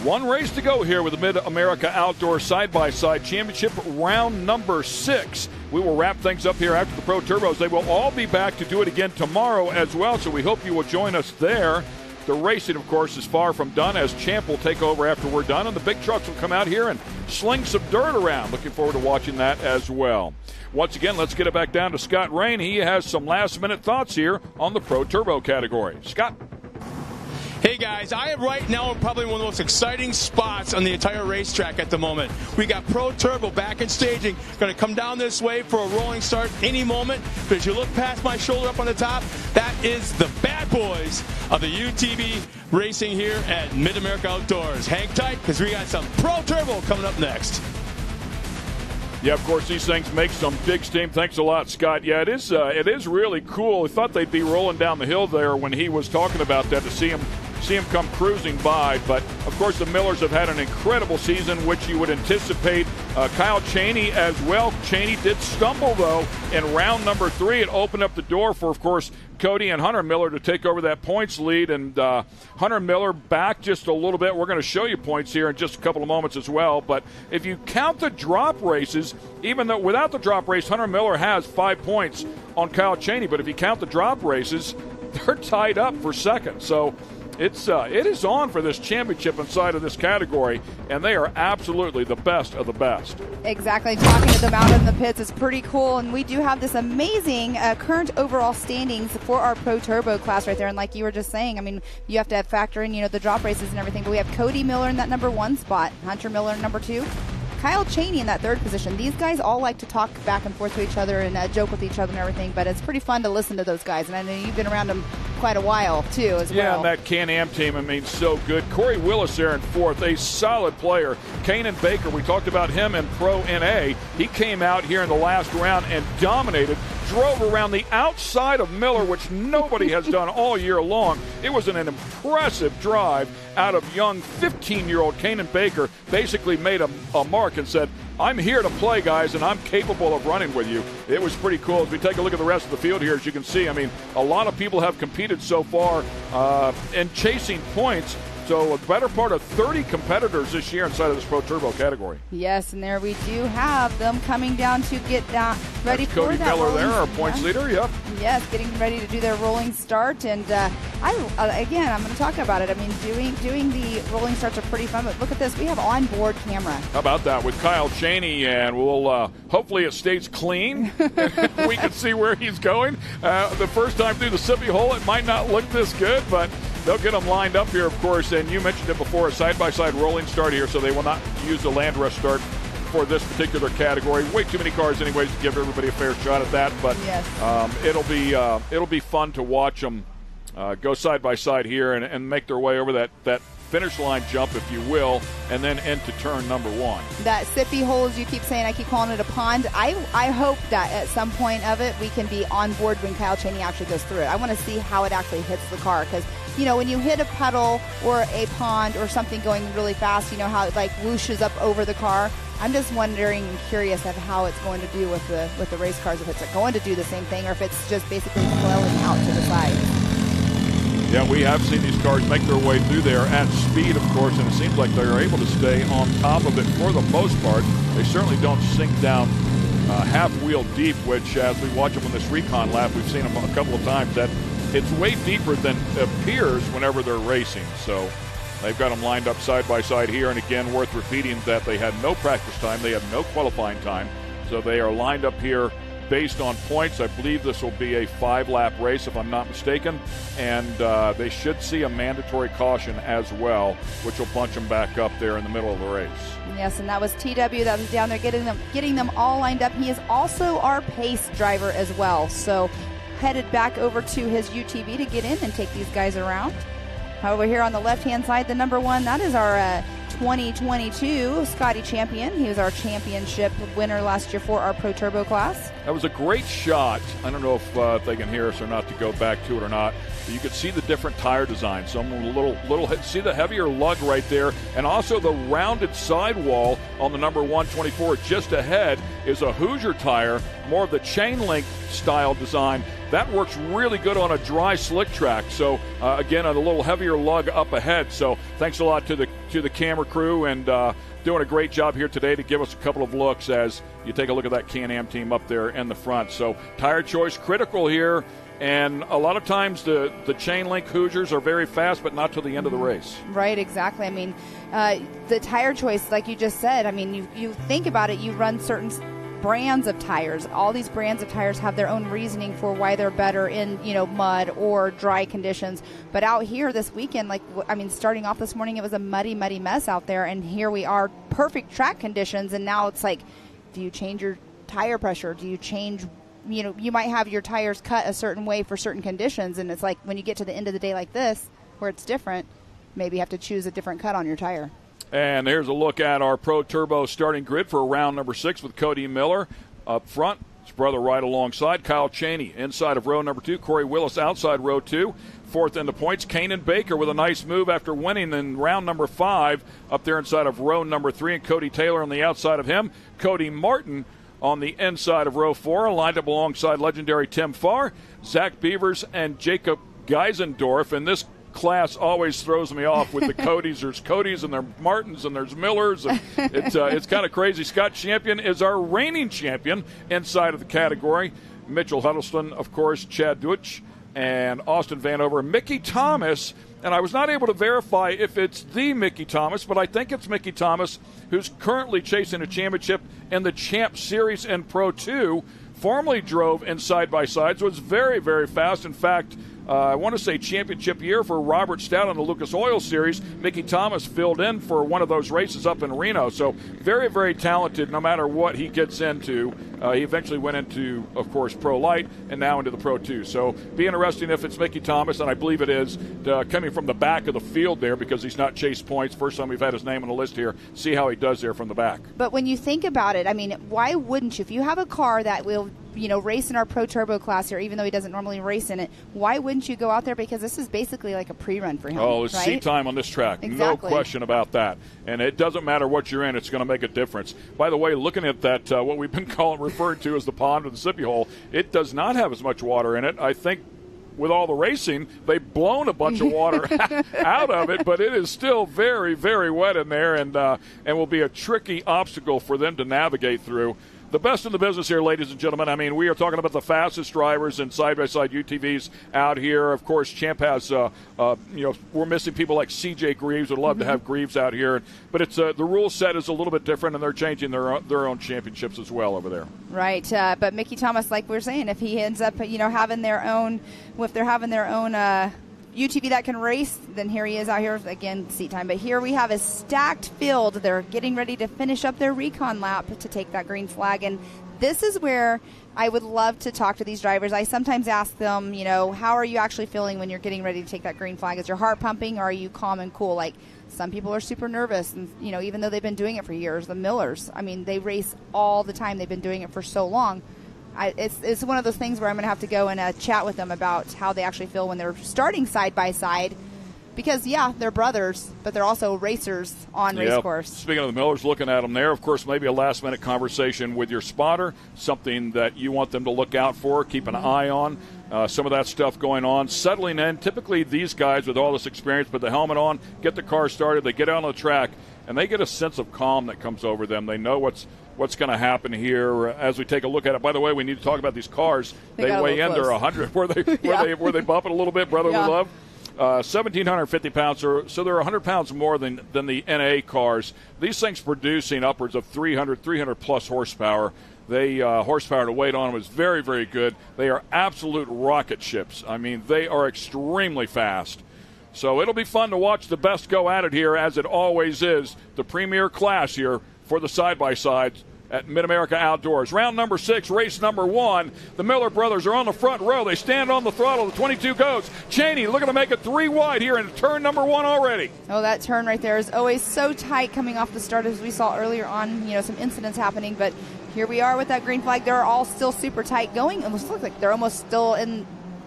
One race to go here with the Mid-America Outdoor Side-by-Side Championship, round number 6. We will wrap things up here after the Pro Turbos. They will all be back to do it again tomorrow as well, so we hope you will join us there. The racing, of course, is far from done, as Champ will take over after we're done, and the big trucks will come out here and sling some dirt around. Looking forward to watching that as well. Once again, let's get it back down to Scott Rain. He has some last-minute thoughts here on the Pro Turbo category. Scott. Hey guys, I am right now in probably one of the most exciting spots on the entire racetrack at the moment. We got Pro Turbo back in staging, going to come down this way for a rolling start any moment. But as you look past my shoulder up on the top, that is the bad boys of the UTV racing here at Mid-America Outdoors. Hang tight, because we got some Pro Turbo coming up next. Yeah, of course, these things make some big steam. Thanks a lot, Scott. Yeah, it is really cool. I thought they'd be rolling down the hill there when he was talking about that, to see him see them come cruising by. But, of course, the Millers have had an incredible season, which you would anticipate. Kyle Cheney as well. Cheney did stumble, though, in round number 3. It opened up the door for, of course, Cody and Hunter Miller to take over that points lead, and Hunter Miller back just a little bit. We're going to show you points here in just a couple of moments as well, but if you count the drop races, even though without the drop race, Hunter Miller has 5 points on Kyle Cheney, but if you count the drop races, they're tied up for second. So it is on for this championship inside of this category, and they are absolutely the best of the best. Exactly. Talking to them out in the pits is pretty cool, and we do have this amazing current overall standings for our Pro Turbo class right there. And like you were just saying, I mean, you have to factor in, the drop races and everything, but we have Cody Miller in that number 1 spot, Hunter Miller in number 2, Kyle Cheney in that 3rd position. These guys all like to talk back and forth to each other and joke with each other and everything, but it's pretty fun to listen to those guys, and I know you've been around them quite a while, too, as well. Yeah, and that Can-Am team, so good. Corey Willis there in 4th, a solid player. Kanan Baker, we talked about him in Pro NA. He came out here in the last round and dominated, drove around the outside of Miller, which nobody has done all year long. It was an impressive drive out of young 15-year-old Kanan Baker. Basically made a mark and said, I'm here to play, guys, and I'm capable of running with you. It was pretty cool. As we take a look at the rest of the field here, as you can see, a lot of people have competed so far in chasing points. So a better part of 30 competitors this year inside of this Pro Turbo category. Yes, and there we do have them coming down to get down ready for Cody that. Miller there, our points leader, yep. Yes, getting ready to do their rolling start. And I'm going to talk about it. Doing the rolling starts are pretty fun, but look at this. We have onboard camera. How about that with Kyle Cheney, and we'll hopefully it stays clean. We can see where he's going. The first time through the Sippy hole, it might not look this good, but they'll get them lined up here, of course, and you mentioned it before, a side-by-side rolling start here, so they will not use the land rush start for this particular category. Way too many cars anyways to give everybody a fair shot at that, but yes. It'll be fun to watch them go side-by-side here and make their way over that finish line jump, if you will, and then into turn number 1. That Sippy hole, as you keep saying, I keep calling it a pond. I hope that at some point of it we can be on board when Kyle Cheney actually goes through it. I want to see how it actually hits the car, because when you hit a puddle or a pond or something going really fast, how it like whooshes up over the car. I'm just wondering and curious of how it's going to do with the race cars, if it's going to do the same thing or if it's just basically flowing out to the side. Yeah, we have seen these cars make their way through there at speed, of course, and it seems like they're able to stay on top of it for the most part. They certainly don't sink down half-wheel deep, which, as we watch them on this recon lap, we've seen them a couple of times, that it's way deeper than appears whenever they're racing. So they've got them lined up side by side here, and again, worth repeating that they had no practice time, they had no qualifying time, so they are lined up here based on points. I believe this will be a 5-lap race, if I'm not mistaken, and they should see a mandatory caution as well, which will bunch them back up there in the middle of the race. Yes, and that was TW that was down there getting them all lined up. He is also our pace driver as well, so headed back over to his UTV to get in and take these guys around. Over here on the left-hand side, the number 1, that is our 2022 Scotty champion. He was our championship winner last year for our Pro Turbo class. That was a great shot. I don't know if they can hear us or not to go back to it or not. But you could see the different tire design. Some little see the heavier lug right there, and also the rounded sidewall on the number 124 just ahead is a Hoosier tire, more of the chain link style design. That works really good on a dry slick track. So again, a little heavier lug up ahead. So thanks a lot to the camera crew, and doing a great job here today to give us a couple of looks as you take a look at that Can-Am team up there in the front. So tire choice critical here, and a lot of times the chain link Hoosiers are very fast, but not till the end of the race. Right, exactly. I mean, the tire choice, like you just said, I mean, you think about it, you run certain brands of tires. All these brands of tires have their own reasoning for why they're better in, mud or dry conditions. But out here this weekend, starting off this morning, it was a muddy mess out there, and here we are, perfect track conditions, and now it's like, do you change your tire pressure? Do you change, you might have your tires cut a certain way for certain conditions, and it's like when you get to the end of the day like this, where it's different, maybe you have to choose a different cut on your tire. And here's a look at our Pro Turbo starting grid for round number 6 with Cody Miller up front. His brother right alongside. Kyle Cheney inside of row number 2. Corey Willis outside row 2. Fourth in the points. Kanan Baker with a nice move after winning in round number 5 up there inside of row number 3. And Cody Taylor on the outside of him. Cody Martin on the inside of row 4, lined up alongside legendary Tim Farr, Zach Beavers, and Jacob Geisendorf. And this class always throws me off with the Codys. There's Codys and there's Martins and there's Millers. And it's kind of crazy. Scott Champion is our reigning champion inside of the category. Mitchell Huddleston, of course, Chad Deutsch, and Austin Vanover. Mickey Thomas, and I was not able to verify if it's the Mickey Thomas, but I think it's Mickey Thomas, who's currently chasing a championship in the Champ Series in Pro 2, formerly drove in side-by-sides, was very, very fast. In fact, I want to say championship year for Robert Stout on the Lucas Oil Series. Mickey Thomas filled in for one of those races up in Reno. So very, very talented no matter what he gets into. He eventually went into, of course, Pro Light and now into the Pro 2. So be interesting if it's Mickey Thomas, and I believe it is, coming from the back of the field there because he's not chased points. First time we've had his name on the list here. See how he does there from the back. But when you think about it, I mean, why wouldn't you? If you have a car that will race in our Pro Turbo class here, even though he doesn't normally race in it, why wouldn't you go out there? Because this is basically like a pre-run for him. Oh, it's right? seat time on this track. Exactly. No question about that. And it doesn't matter what you're in, it's going to make a difference. By the way, looking at that, what we've been referring to as the pond or the sippy hole, it does not have as much water in it. I think with all the racing, they've blown a bunch of water out of it, but it is still very, very wet in there and will be a tricky obstacle for them to navigate through. The best in the business here, ladies and gentlemen. I mean, we are talking about the fastest drivers in side-by-side UTVs out here. Of course, Champ has, we're missing people like C.J. Greaves. Would love to have Greaves out here. But it's the rule set is a little bit different, and they're changing their own championships as well over there. Right. But Mickey Thomas, like we were saying, if he ends up, having their own, if they're having their own UTV that can race, then here he is out here again, seat time. But here we have a stacked field. They're getting ready to finish up their recon lap to take that green flag. And this is where I would love to talk to these drivers. I sometimes ask them, how are you actually feeling when you're getting ready to take that green flag? Is your heart pumping, or are you calm and cool? Like, some people are super nervous, and even though they've been doing it for years. The Millers, I mean, they race all the time. They've been doing it for so long. It's one of those things where I'm going to have to go and chat with them about how they actually feel when they're starting side by side, because they're brothers, but they're also racers on race course. Speaking of the Millers, looking at them there, of course, maybe a last minute conversation with your spotter, something that you want them to look out for, keep an eye on. Some of that stuff going on, settling in. Typically, these guys with all this experience, put the helmet on, get the car started, they get out on the track, and they get a sense of calm that comes over them. They know what's going to happen here as we take a look at it. By the way, we need to talk about these cars. They weigh in. They're 100. Were they bumping a little bit, brotherly love? 1,750 pounds, so they're 100 pounds more than the NA cars. These things producing upwards of 300 plus horsepower. They horsepower to weight on them is very, very good. They are absolute rocket ships. I mean, they are extremely fast. So it'll be fun to watch the best go at it here, as it always is. The premier class here for the side-by-sides at Mid-America Outdoors. Round number 6, race number 1. The Miller brothers are on the front row. They stand on the throttle. The 22 goes. Cheney looking to make it 3 wide here in turn number 1 already. Oh, that turn right there is always so tight coming off the start, as we saw earlier on, some incidents happening. But here we are with that green flag. They're all still super tight going. It almost looks like they're almost still in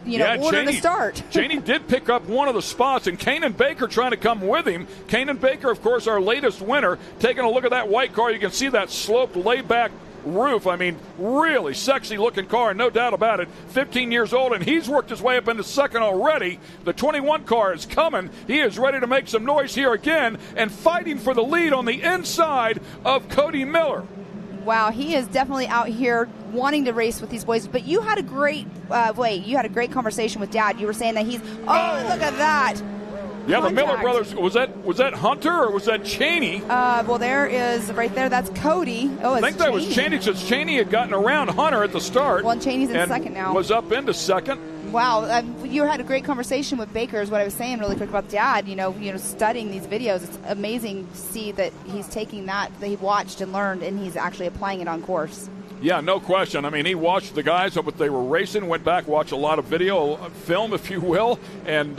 order to start. Cheney did pick up one of the spots, and Kanan Baker trying to come with him. Kanan Baker, of course, our latest winner. Taking a look at that white car, you can see that sloped, laid-back roof. I mean, really sexy-looking car, no doubt about it. 15 years old, and he's worked his way up into second already. The 21 car is coming. He is ready to make some noise here again and fighting for the lead on the inside of Cody Miller. Wow, he is definitely out here wanting to race with these boys. But you had a great conversation with Dad. You were saying that he's look at that. Yeah, the Miller brothers, was that Hunter or was that Cheney? Well, there is right there. That's Cody. Oh, it's I think that was Cheney, because Cheney had gotten around Hunter at the start. Well, and Cheney's in second now. Was up into second. Wow, you had a great conversation with Baker, is what I was saying really quick about Dad. Studying these videos, it's amazing to see that he's taking that he watched and learned, and he's actually applying it on course. Yeah, no question. I mean, he watched the guys what they were racing, went back, watched a lot of video, film, if you will, and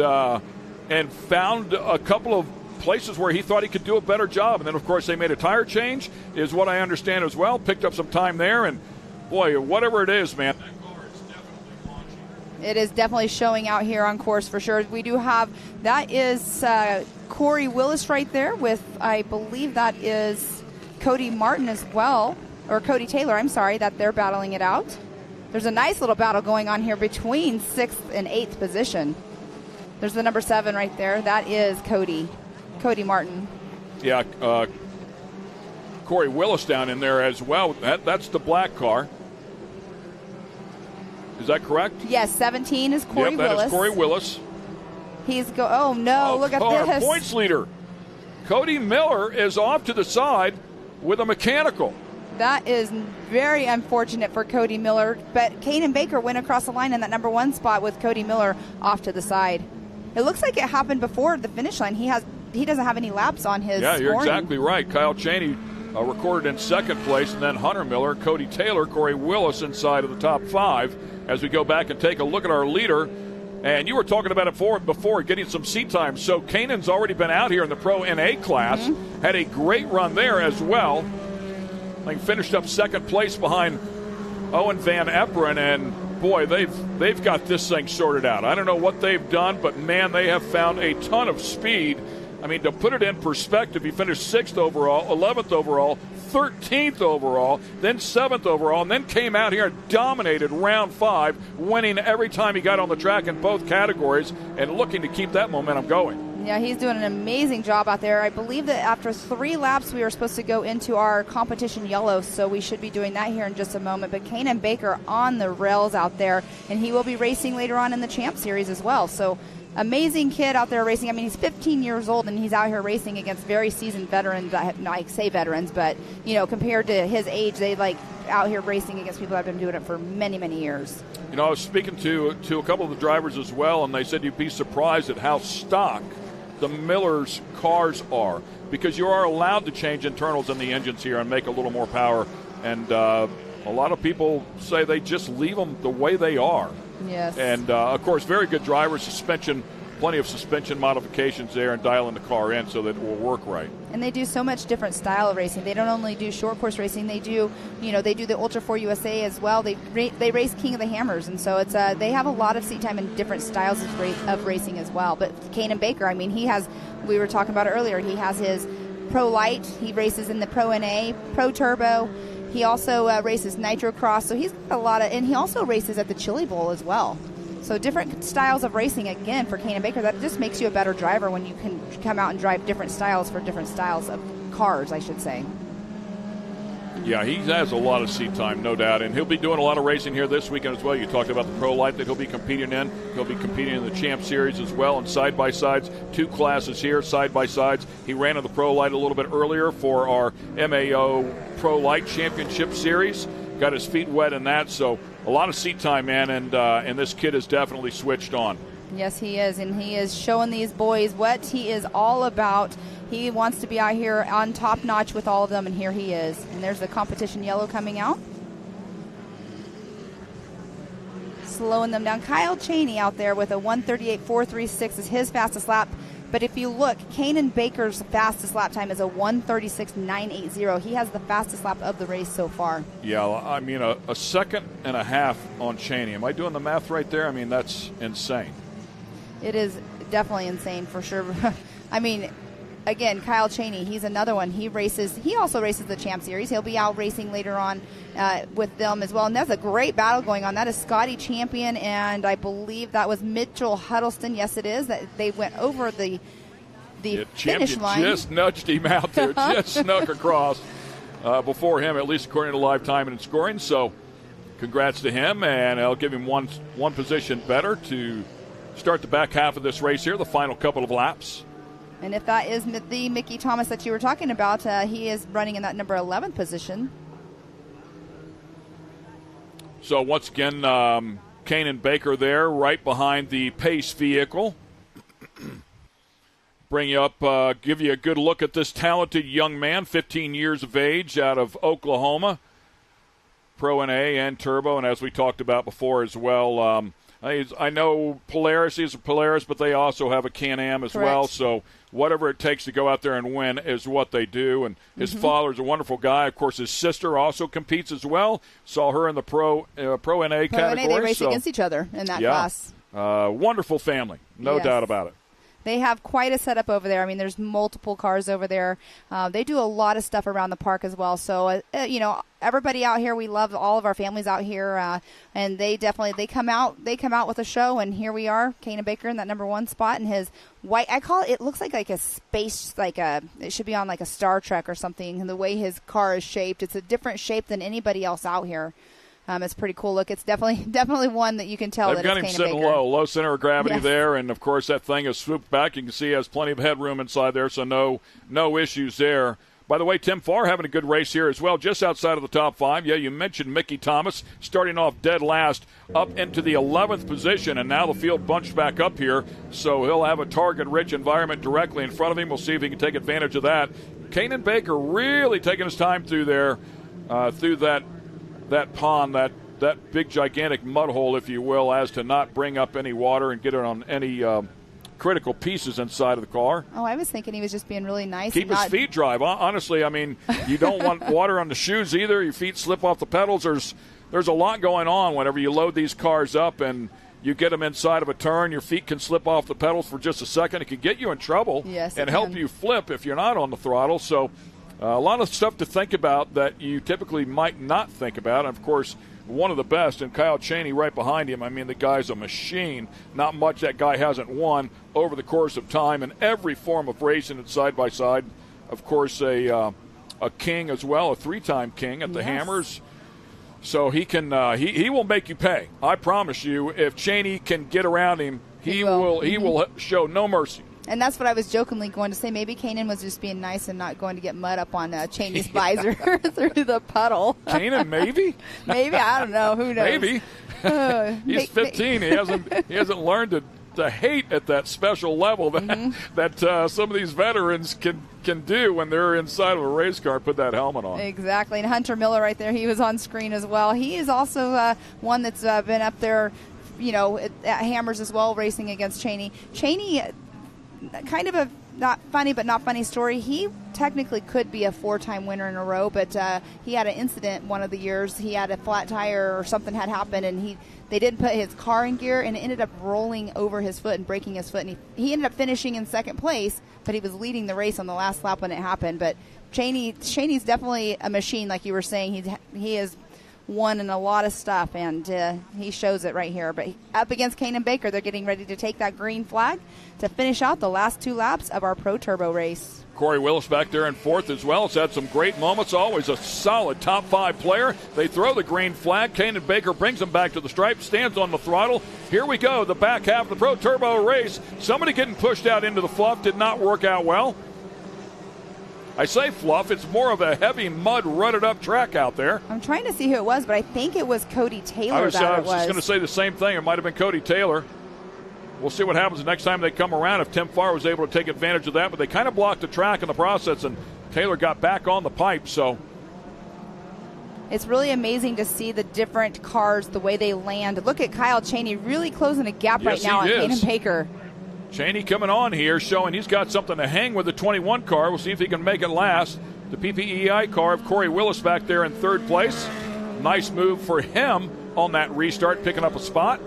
found a couple of places where he thought he could do a better job. And then, of course, they made a tire change, is what I understand as well. Picked up some time there, and boy, whatever it is, man. It is definitely showing out here on course for sure. We do have, that is Corey Willis right there with, I believe that is Cody Martin as well, or Cody Taylor, I'm sorry, that they're battling it out. There's a nice little battle going on here between 6th and 8th position. There's the number 7 right there. That is Cody Martin. Yeah, Corey Willis down in there as well. That's the black car. Is that correct? Yes, 17 is Corey Willis. That is Corey Willis. Oh, no, look at our this. Points leader. Cody Miller is off to the side with a mechanical. That is very unfortunate for Cody Miller, but Kanan Baker went across the line in that number 1 spot with Cody Miller off to the side. It looks like it happened before the finish line. He doesn't have any laps on his Yeah, you're scoring. exactly right. Kyle Cheney recorded in 2nd place, and then Hunter Miller, Cody Taylor, Corey Willis inside of the top 5 as we go back and take a look at our leader. And you were talking about it before getting some seat time. So Kanan's already been out here in the Pro NA class, had a great run there as well. They finished up 2nd place behind Owen Van Eperen, and boy, they've got this thing sorted out. I don't know what they've done, but man, they have found a ton of speed. I mean, to put it in perspective, he finished 6th overall, 11th overall, 13th overall, then 7th overall, and then came out here and dominated round 5, winning every time he got on the track in both categories and looking to keep that momentum going. Yeah, he's doing an amazing job out there. I believe that after 3 laps, we are supposed to go into our competition yellow, so we should be doing that here in just a moment. But Kanan Baker on the rails out there, and he will be racing later on in the Champ Series as well. So amazing kid out there racing. I mean, he's 15 years old, and he's out here racing against very seasoned veterans. I say veterans, but, you know, compared to his age, they out here racing against people that have been doing it for many, many years. You know, I was speaking to a couple of the drivers as well, and they said you'd be surprised at how stock the Miller's cars are, because you are allowed to change internals in the engines here and make a little more power. And a lot of people say they just leave them the way they are. Yes. And, of course, very good driver, suspension, plenty of suspension modifications there and dialing the car in so that it will work right. And they do so much different style of racing. They don't only do short course racing, they do the Ultra 4 USA as well. They race King of the Hammers, and so it's they have a lot of seat time and different styles of racing as well. But Kanan Baker, I mean, we were talking about it earlier, he has his Pro Light, he races in the Pro NA, Pro Turbo. He also races Nitro Cross, so he's got a lot of, and he also races at the Chili Bowl as well. So different styles of racing, again, for Kanan Baker. That just makes you a better driver when you can come out and drive different styles for different styles of cars, I should say. Yeah, he has a lot of seat time, no doubt. And he'll be doing a lot of racing here this weekend as well. You talked about the Pro Light that he'll be competing in. He'll be competing in the Champ Series as well. And side-by-sides, 2 classes here, side-by-sides. He ran in the Pro Light a little bit earlier for our MAO Pro Light Championship Series. Got his feet wet in that, so a lot of seat time, man, and this kid is definitely switched on. Yes, he is, and he is showing these boys what he is all about. He wants to be out here on top notch with all of them, and here he is. And there's the competition yellow coming out. Slowing them down. Kyle Cheney out there with a 138.436 is his fastest lap. But if you look, Kanan Baker's fastest lap time is a 136.980. He has the fastest lap of the race so far. Yeah, I mean, a second and a half on Cheney. Am I doing the math right there? I mean, that's insane. It is definitely insane for sure. I mean, again, Kyle Cheney, he's another one. He also races the Champ Series. He'll be out racing later on with them as well. And that's a great battle going on. That is Scotty Champion, and I believe that was Mitchell Huddleston. Yes, it is. That they went over the finish line. Just nudged him out there, just snuck across before him, at least according to live time and scoring. So congrats to him, and I'll give him one position better to start the back half of this race here, the final couple of laps. And if that is the Mickey Thomas that you were talking about, he is running in that number 11 position. So once again, Kanan Baker there right behind the Pace vehicle. Bring you up, give you a good look at this talented young man, 15 years of age, out of Oklahoma. Pro NA and Turbo, and as we talked about before as well, I know Polaris is a Polaris, but they also have a Can-Am as well. So whatever it takes to go out there and win is what they do. And his father's a wonderful guy. Of course, his sister also competes as well. Saw her in the Pro NA category. They race against each other in that class. Wonderful family, no doubt about it. They have quite a setup over there. I mean, there's multiple cars over there. They do a lot of stuff around the park as well. So, everybody out here, we love all of our families out here, and they come out with a show, and here we are, Kanan Baker in that number 1 spot, and his white, I call it looks like a space, it should be on like a Star Trek or something, and the way his car is shaped, it's a different shape than anybody else out here. It's pretty cool look. It's definitely one that you can tell They've that got it's him Kanan sitting Baker. low center of gravity there, and of course that thing is swooped back. You can see he has plenty of headroom inside there, so no issues there. By the way, Tim Farr having a good race here as well, just outside of the top 5. Yeah, you mentioned Mickey Thomas starting off dead last up into the 11th position, and now the field bunched back up here, so he'll have a target-rich environment directly in front of him. We'll see if he can take advantage of that. Kanan Baker really taking his time through there, through that pond, that big, gigantic mud hole, if you will, as to not bring up any water and get it on any critical pieces inside of the car. Oh, I was thinking he was just being really nice. Keep his feet dry. Honestly, I mean, you don't want water on the shoes either. Your feet slip off the pedals. There's a lot going on whenever you load these cars up and you get them inside of a turn. Your feet can slip off the pedals for just a second. It can get you in trouble and help you flip if you're not on the throttle. So a lot of stuff to think about that you typically might not think about. And, of course, one of the best, and Kyle Chaney right behind him. I mean, the guy's a machine. Not much that guy hasn't won over the course of time in every form of racing and side-by-side. Of course, a king as well, a 3-time king at the Hammers. So he can he will make you pay. I promise you, if Chaney can get around him, he will show no mercy. And that's what I was jokingly going to say. Maybe Kanan was just being nice and not going to get mud up on Chaney's visor through the puddle. Kanan, maybe? Maybe, I don't know. Who knows? Maybe. He's 15. He hasn't learned to hate at that special level that some of these veterans can do when they're inside of a race car. Put that helmet on. Exactly. And Hunter Miller right there, he was on screen as well. He is also one that's been up there, at Hammers as well, racing against Chaney. Chaney, kind of a not funny but not funny story. He technically could be a 4-time winner in a row, but he had an incident one of the years. He had a flat tire or something had happened, and they didn't put his car in gear, and it ended up rolling over his foot and breaking his foot. And he ended up finishing in 2nd place, but he was leading the race on the last lap when it happened. But Chaney's definitely a machine, like you were saying. He is won in a lot of stuff, and he shows it right here. But up against Kanan Baker, they're getting ready to take that green flag to finish out the last 2 laps of our Pro Turbo race. Corey Willis back there in 4th as well. Has had some great moments. Always a solid top 5 player. They throw the green flag. Kanan Baker brings them back to the stripe, stands on the throttle. Here we go, the back half of the Pro Turbo race. Somebody getting pushed out into the fluff did not work out well. I say fluff, it's more of a heavy mud rutted up track out there. I'm trying to see who it was, but I think it was Cody Taylor. I was just going to say the same thing. It might have been Cody Taylor. We'll see what happens the next time they come around if Tim Farr was able to take advantage of that, but they kind of blocked the track in the process, and Taylor got back on the pipe. So it's really amazing to see the different cars, the way they land. Look at Kyle Chaney really closing a gap right now on Kanan Baker. Chaney coming on here, showing he's got something to hang with the 21 car. We'll see if he can make it last. The PPEI car of Corey Willis back there in 3rd place. Nice move for him on that restart, picking up a spot.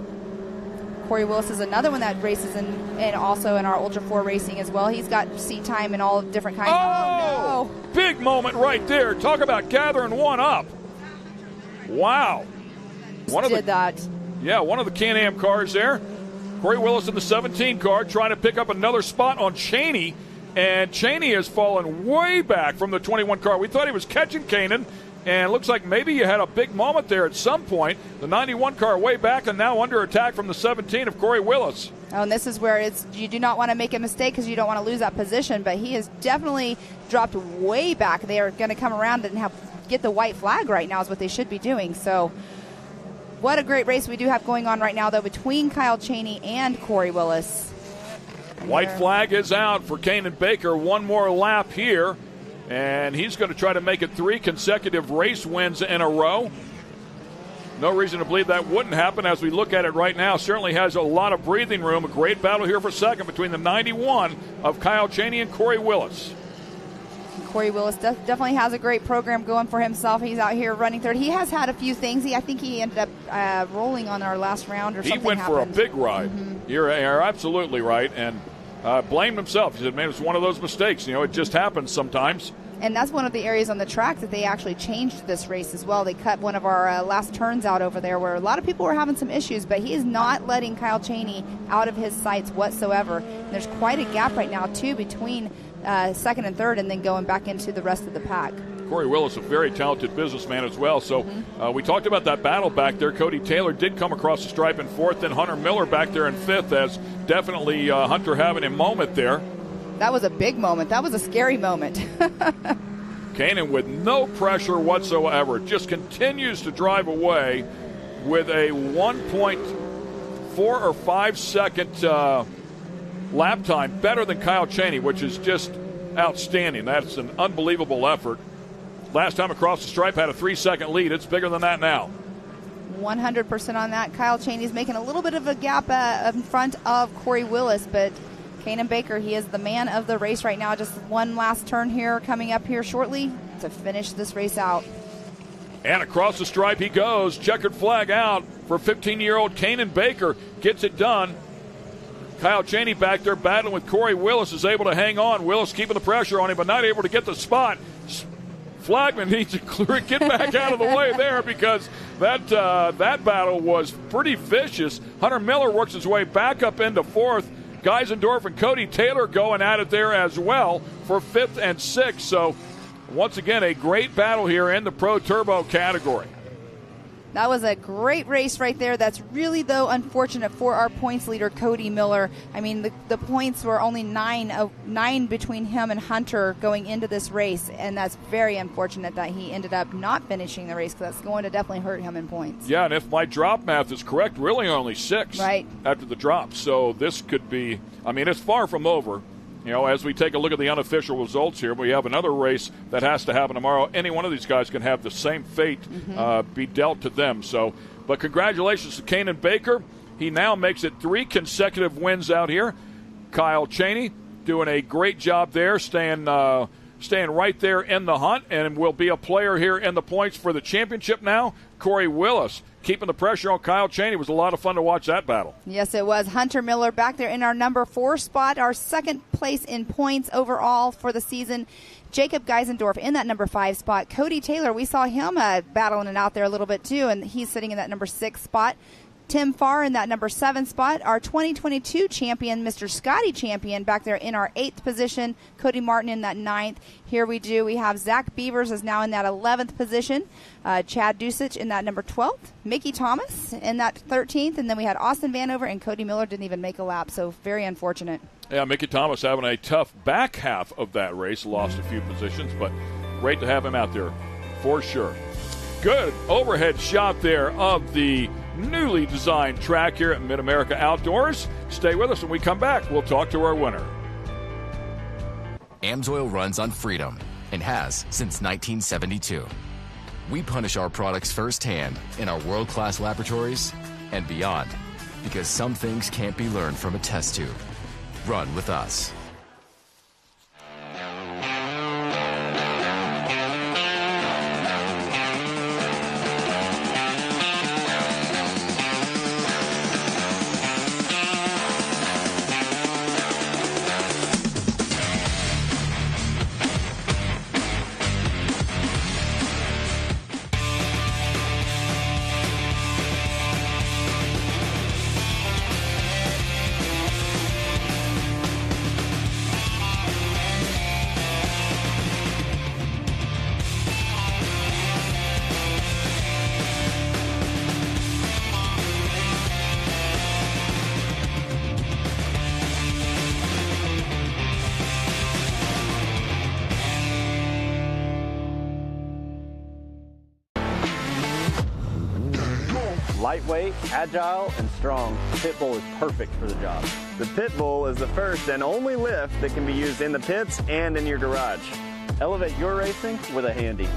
Corey Willis is another one that races and also in our Ultra 4 racing as well. He's got seat time and all different kinds. Oh, no. Big moment right there. Talk about gathering one up. Wow. One of the Can-Am cars there. Corey Willis in the 17 car trying to pick up another spot on Chaney, and Chaney has fallen way back from the 21 car. We thought he was catching Kanan, and it looks like maybe you had a big moment there at some point. The 91 car way back and now under attack from the 17 of Corey Willis. Oh, and this is where you do not want to make a mistake because you don't want to lose that position, but he has definitely dropped way back. They are going to come around and get the white flag right now is what they should be doing. So what a great race we do have going on right now, though, between Kyle Chaney and Corey Willis. White flag is out for Kanan Baker. One more lap here, and he's going to try to make it 3 consecutive race wins in a row. no reason to believe that wouldn't happen as we look at it right now. Certainly has a lot of breathing room. A great battle here for second between the 91 of Kyle Cheney and Corey Willis. Corey Willis definitely has a great program going for himself. He's out here running third. He has had a few things. I think he ended up rolling on our last round or something. He went for a big ride. You're absolutely right, and blamed himself. He said, man, it's one of those mistakes. It just happens sometimes. And that's one of the areas on the track that they actually changed this race as well. They cut one of our last turns out over there where a lot of people were having some issues, but he is not letting Kyle Cheney out of his sights whatsoever. And there's quite a gap right now, too, between second and third and then going back into the rest of the pack. Corey Willis, a very talented businessman as well. So we talked about that battle back there. Cody Taylor did come across the stripe in fourth, and Hunter Miller back there in fifth, as definitely Hunter having a moment there. That was a big moment. That was a scary moment. Kanan with no pressure whatsoever just continues to drive away with a 1.4 or 5 second lap time, better than Kyle Cheney, which is just outstanding. That's an unbelievable effort. Last time across the stripe had a 3-second lead. It's bigger than that now. 100% on that. Kyle Cheney's making a little bit of a gap in front of Corey Willis, but Kanan Baker, he is the man of the race right now. Just one last turn here coming up here shortly to finish this race out. And across the stripe he goes. Checkered flag out for 15-year-old Kanan Baker. Gets it done. Kyle Cheney back there battling with Corey Willis, is able to hang on. Willis keeping the pressure on him, but not able to get the spot. Flagman needs to get back out of the way there because that battle was pretty vicious. Hunter Miller works his way back up into fourth. Geisendorf and Cody Taylor going at it there as well for fifth and sixth. So once again, a great battle here in the Pro Turbo category. That was a great race right there. That's really, though, unfortunate for our points leader, Cody Miller. I mean, the points were only 9 between him and Hunter going into this race, and that's very unfortunate that he ended up not finishing the race because that's going to definitely hurt him in points. Yeah, and if my drop math is correct, really only 6 right after the drop. So this could be, I mean, it's far from over. As we take a look at the unofficial results here, we have another race that has to happen tomorrow. Any one of these guys can have the same fate be dealt to them. So, but congratulations to Kanan Baker. He now makes it 3 consecutive wins out here. Kyle Cheney doing a great job there, staying right there in the hunt, and will be a player here in the points for the championship now. Corey Willis keeping the pressure on Kyle Cheney. It was a lot of fun to watch that battle. Yes, it was. Hunter Miller back there in our number 4 spot, our second place in points overall for the season. Jacob Geisendorf in that number 5 spot. Cody Taylor, we saw him battling it out there a little bit too, and he's sitting in that number 6 spot. Tim Farr in that number 7 spot. Our 2022 champion, Mr. Scotty Champion, back there in our 8th position. Cody Martin in that 9th. Here we have Zach Beavers is now in that 11th position. Chad Dusich in that number 12th. Mickey Thomas in that 13th. And then we had Austin Vanover, and Cody Miller didn't even make a lap, so very unfortunate. Yeah, Mickey Thomas having a tough back half of that race. Lost a few positions, but great to have him out there for sure. Good overhead shot there of the newly designed track here at Mid-America Outdoors. Stay with us when we come back. We'll talk to our winner. AMSOIL runs on freedom and has since 1972. We punish our products firsthand in our world-class laboratories and beyond because some things can't be learned from a test tube. Run with us. Lightweight, agile, and strong, the Pitbull is perfect for the job. The Pitbull is the first and only lift that can be used in the pits and in your garage. Elevate your racing with a Handy.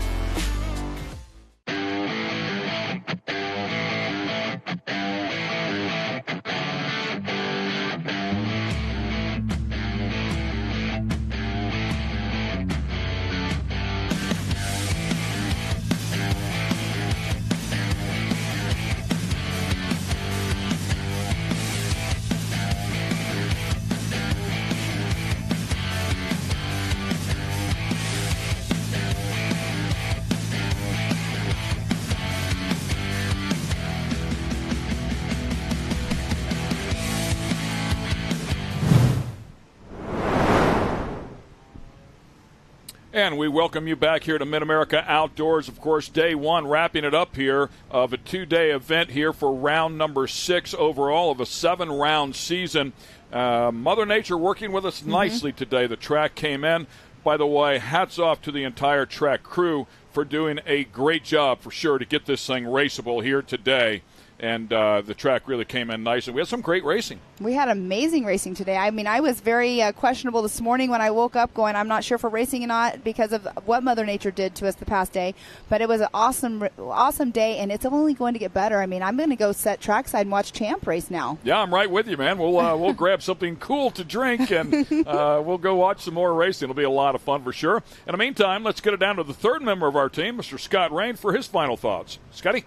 And we welcome you back here to Mid-America Outdoors. Of course, day one, wrapping it up here of a 2-day event here for round number 6 overall of a 7-round season. Mother Nature working with us nicely today. The track came in. By the way, hats off to the entire track crew for doing a great job for sure to get this thing raceable here today. And the track really came in nice, and we had some great racing. We had amazing racing today. I mean, I was very questionable this morning when I woke up going, I'm not sure if we're racing or not because of what Mother Nature did to us the past day. But it was an awesome day, and it's only going to get better. I mean, I'm going to go set trackside and watch Champ race now. Yeah, I'm right with you, man. We'll grab something cool to drink, and we'll go watch some more racing. It'll be a lot of fun for sure. In the meantime, let's get it down to the third member of our team, Mr. Scott Rain, for his final thoughts. Scotty?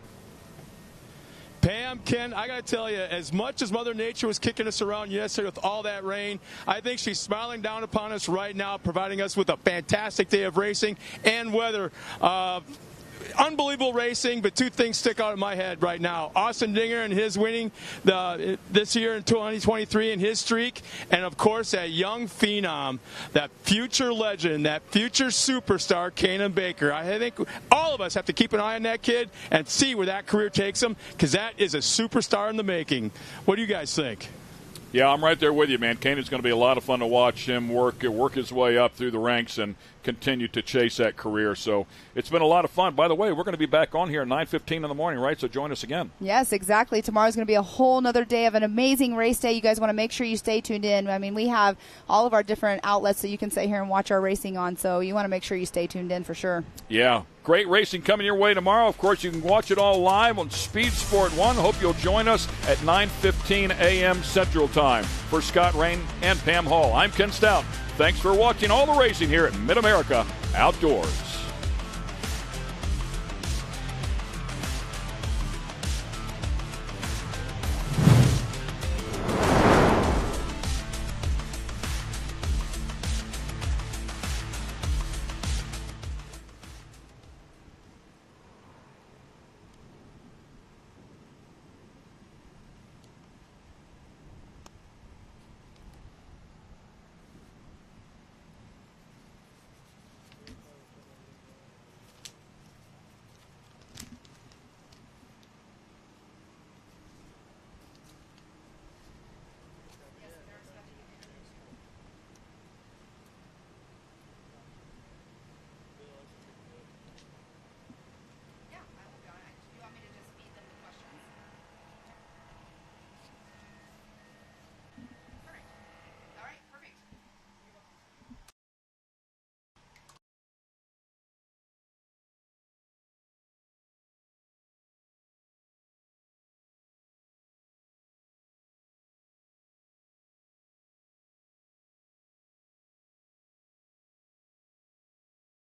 Pam, Ken, I got to tell you, as much as Mother Nature was kicking us around yesterday with all that rain, I think she's smiling down upon us right now, providing us with a fantastic day of racing and weather. Unbelievable racing, but 2 things stick out in my head right now. Austin Dinger and his winning this year in 2023 and his streak, and of course that young phenom, that future legend, that future superstar, Kanan Baker. I think all of us have to keep an eye on that kid and see where that career takes him, because that is a superstar in the making. What do you guys think? Yeah, I'm right there with you, man. Kanan's going to be a lot of fun to watch him work his way up through the ranks and continue to chase that career. So it's been a lot of fun. By the way, we're going to be back on here at 9:15 in the morning, right? So join us again. Yes, exactly. Tomorrow's going to be a whole nother day of an amazing race day. You guys want to make sure you stay tuned in. I mean, we have all of our different outlets that you can sit here and watch our racing on. So you want to make sure you stay tuned in for sure. Yeah. Great racing coming your way tomorrow. Of course, you can watch it all live on Speed Sport 1. Hope you'll join us at 9:15 a.m. Central Time. For Scott Rain and Pam Hall, I'm Ken Stout. Thanks for watching all the racing here at Mid-America Outdoors.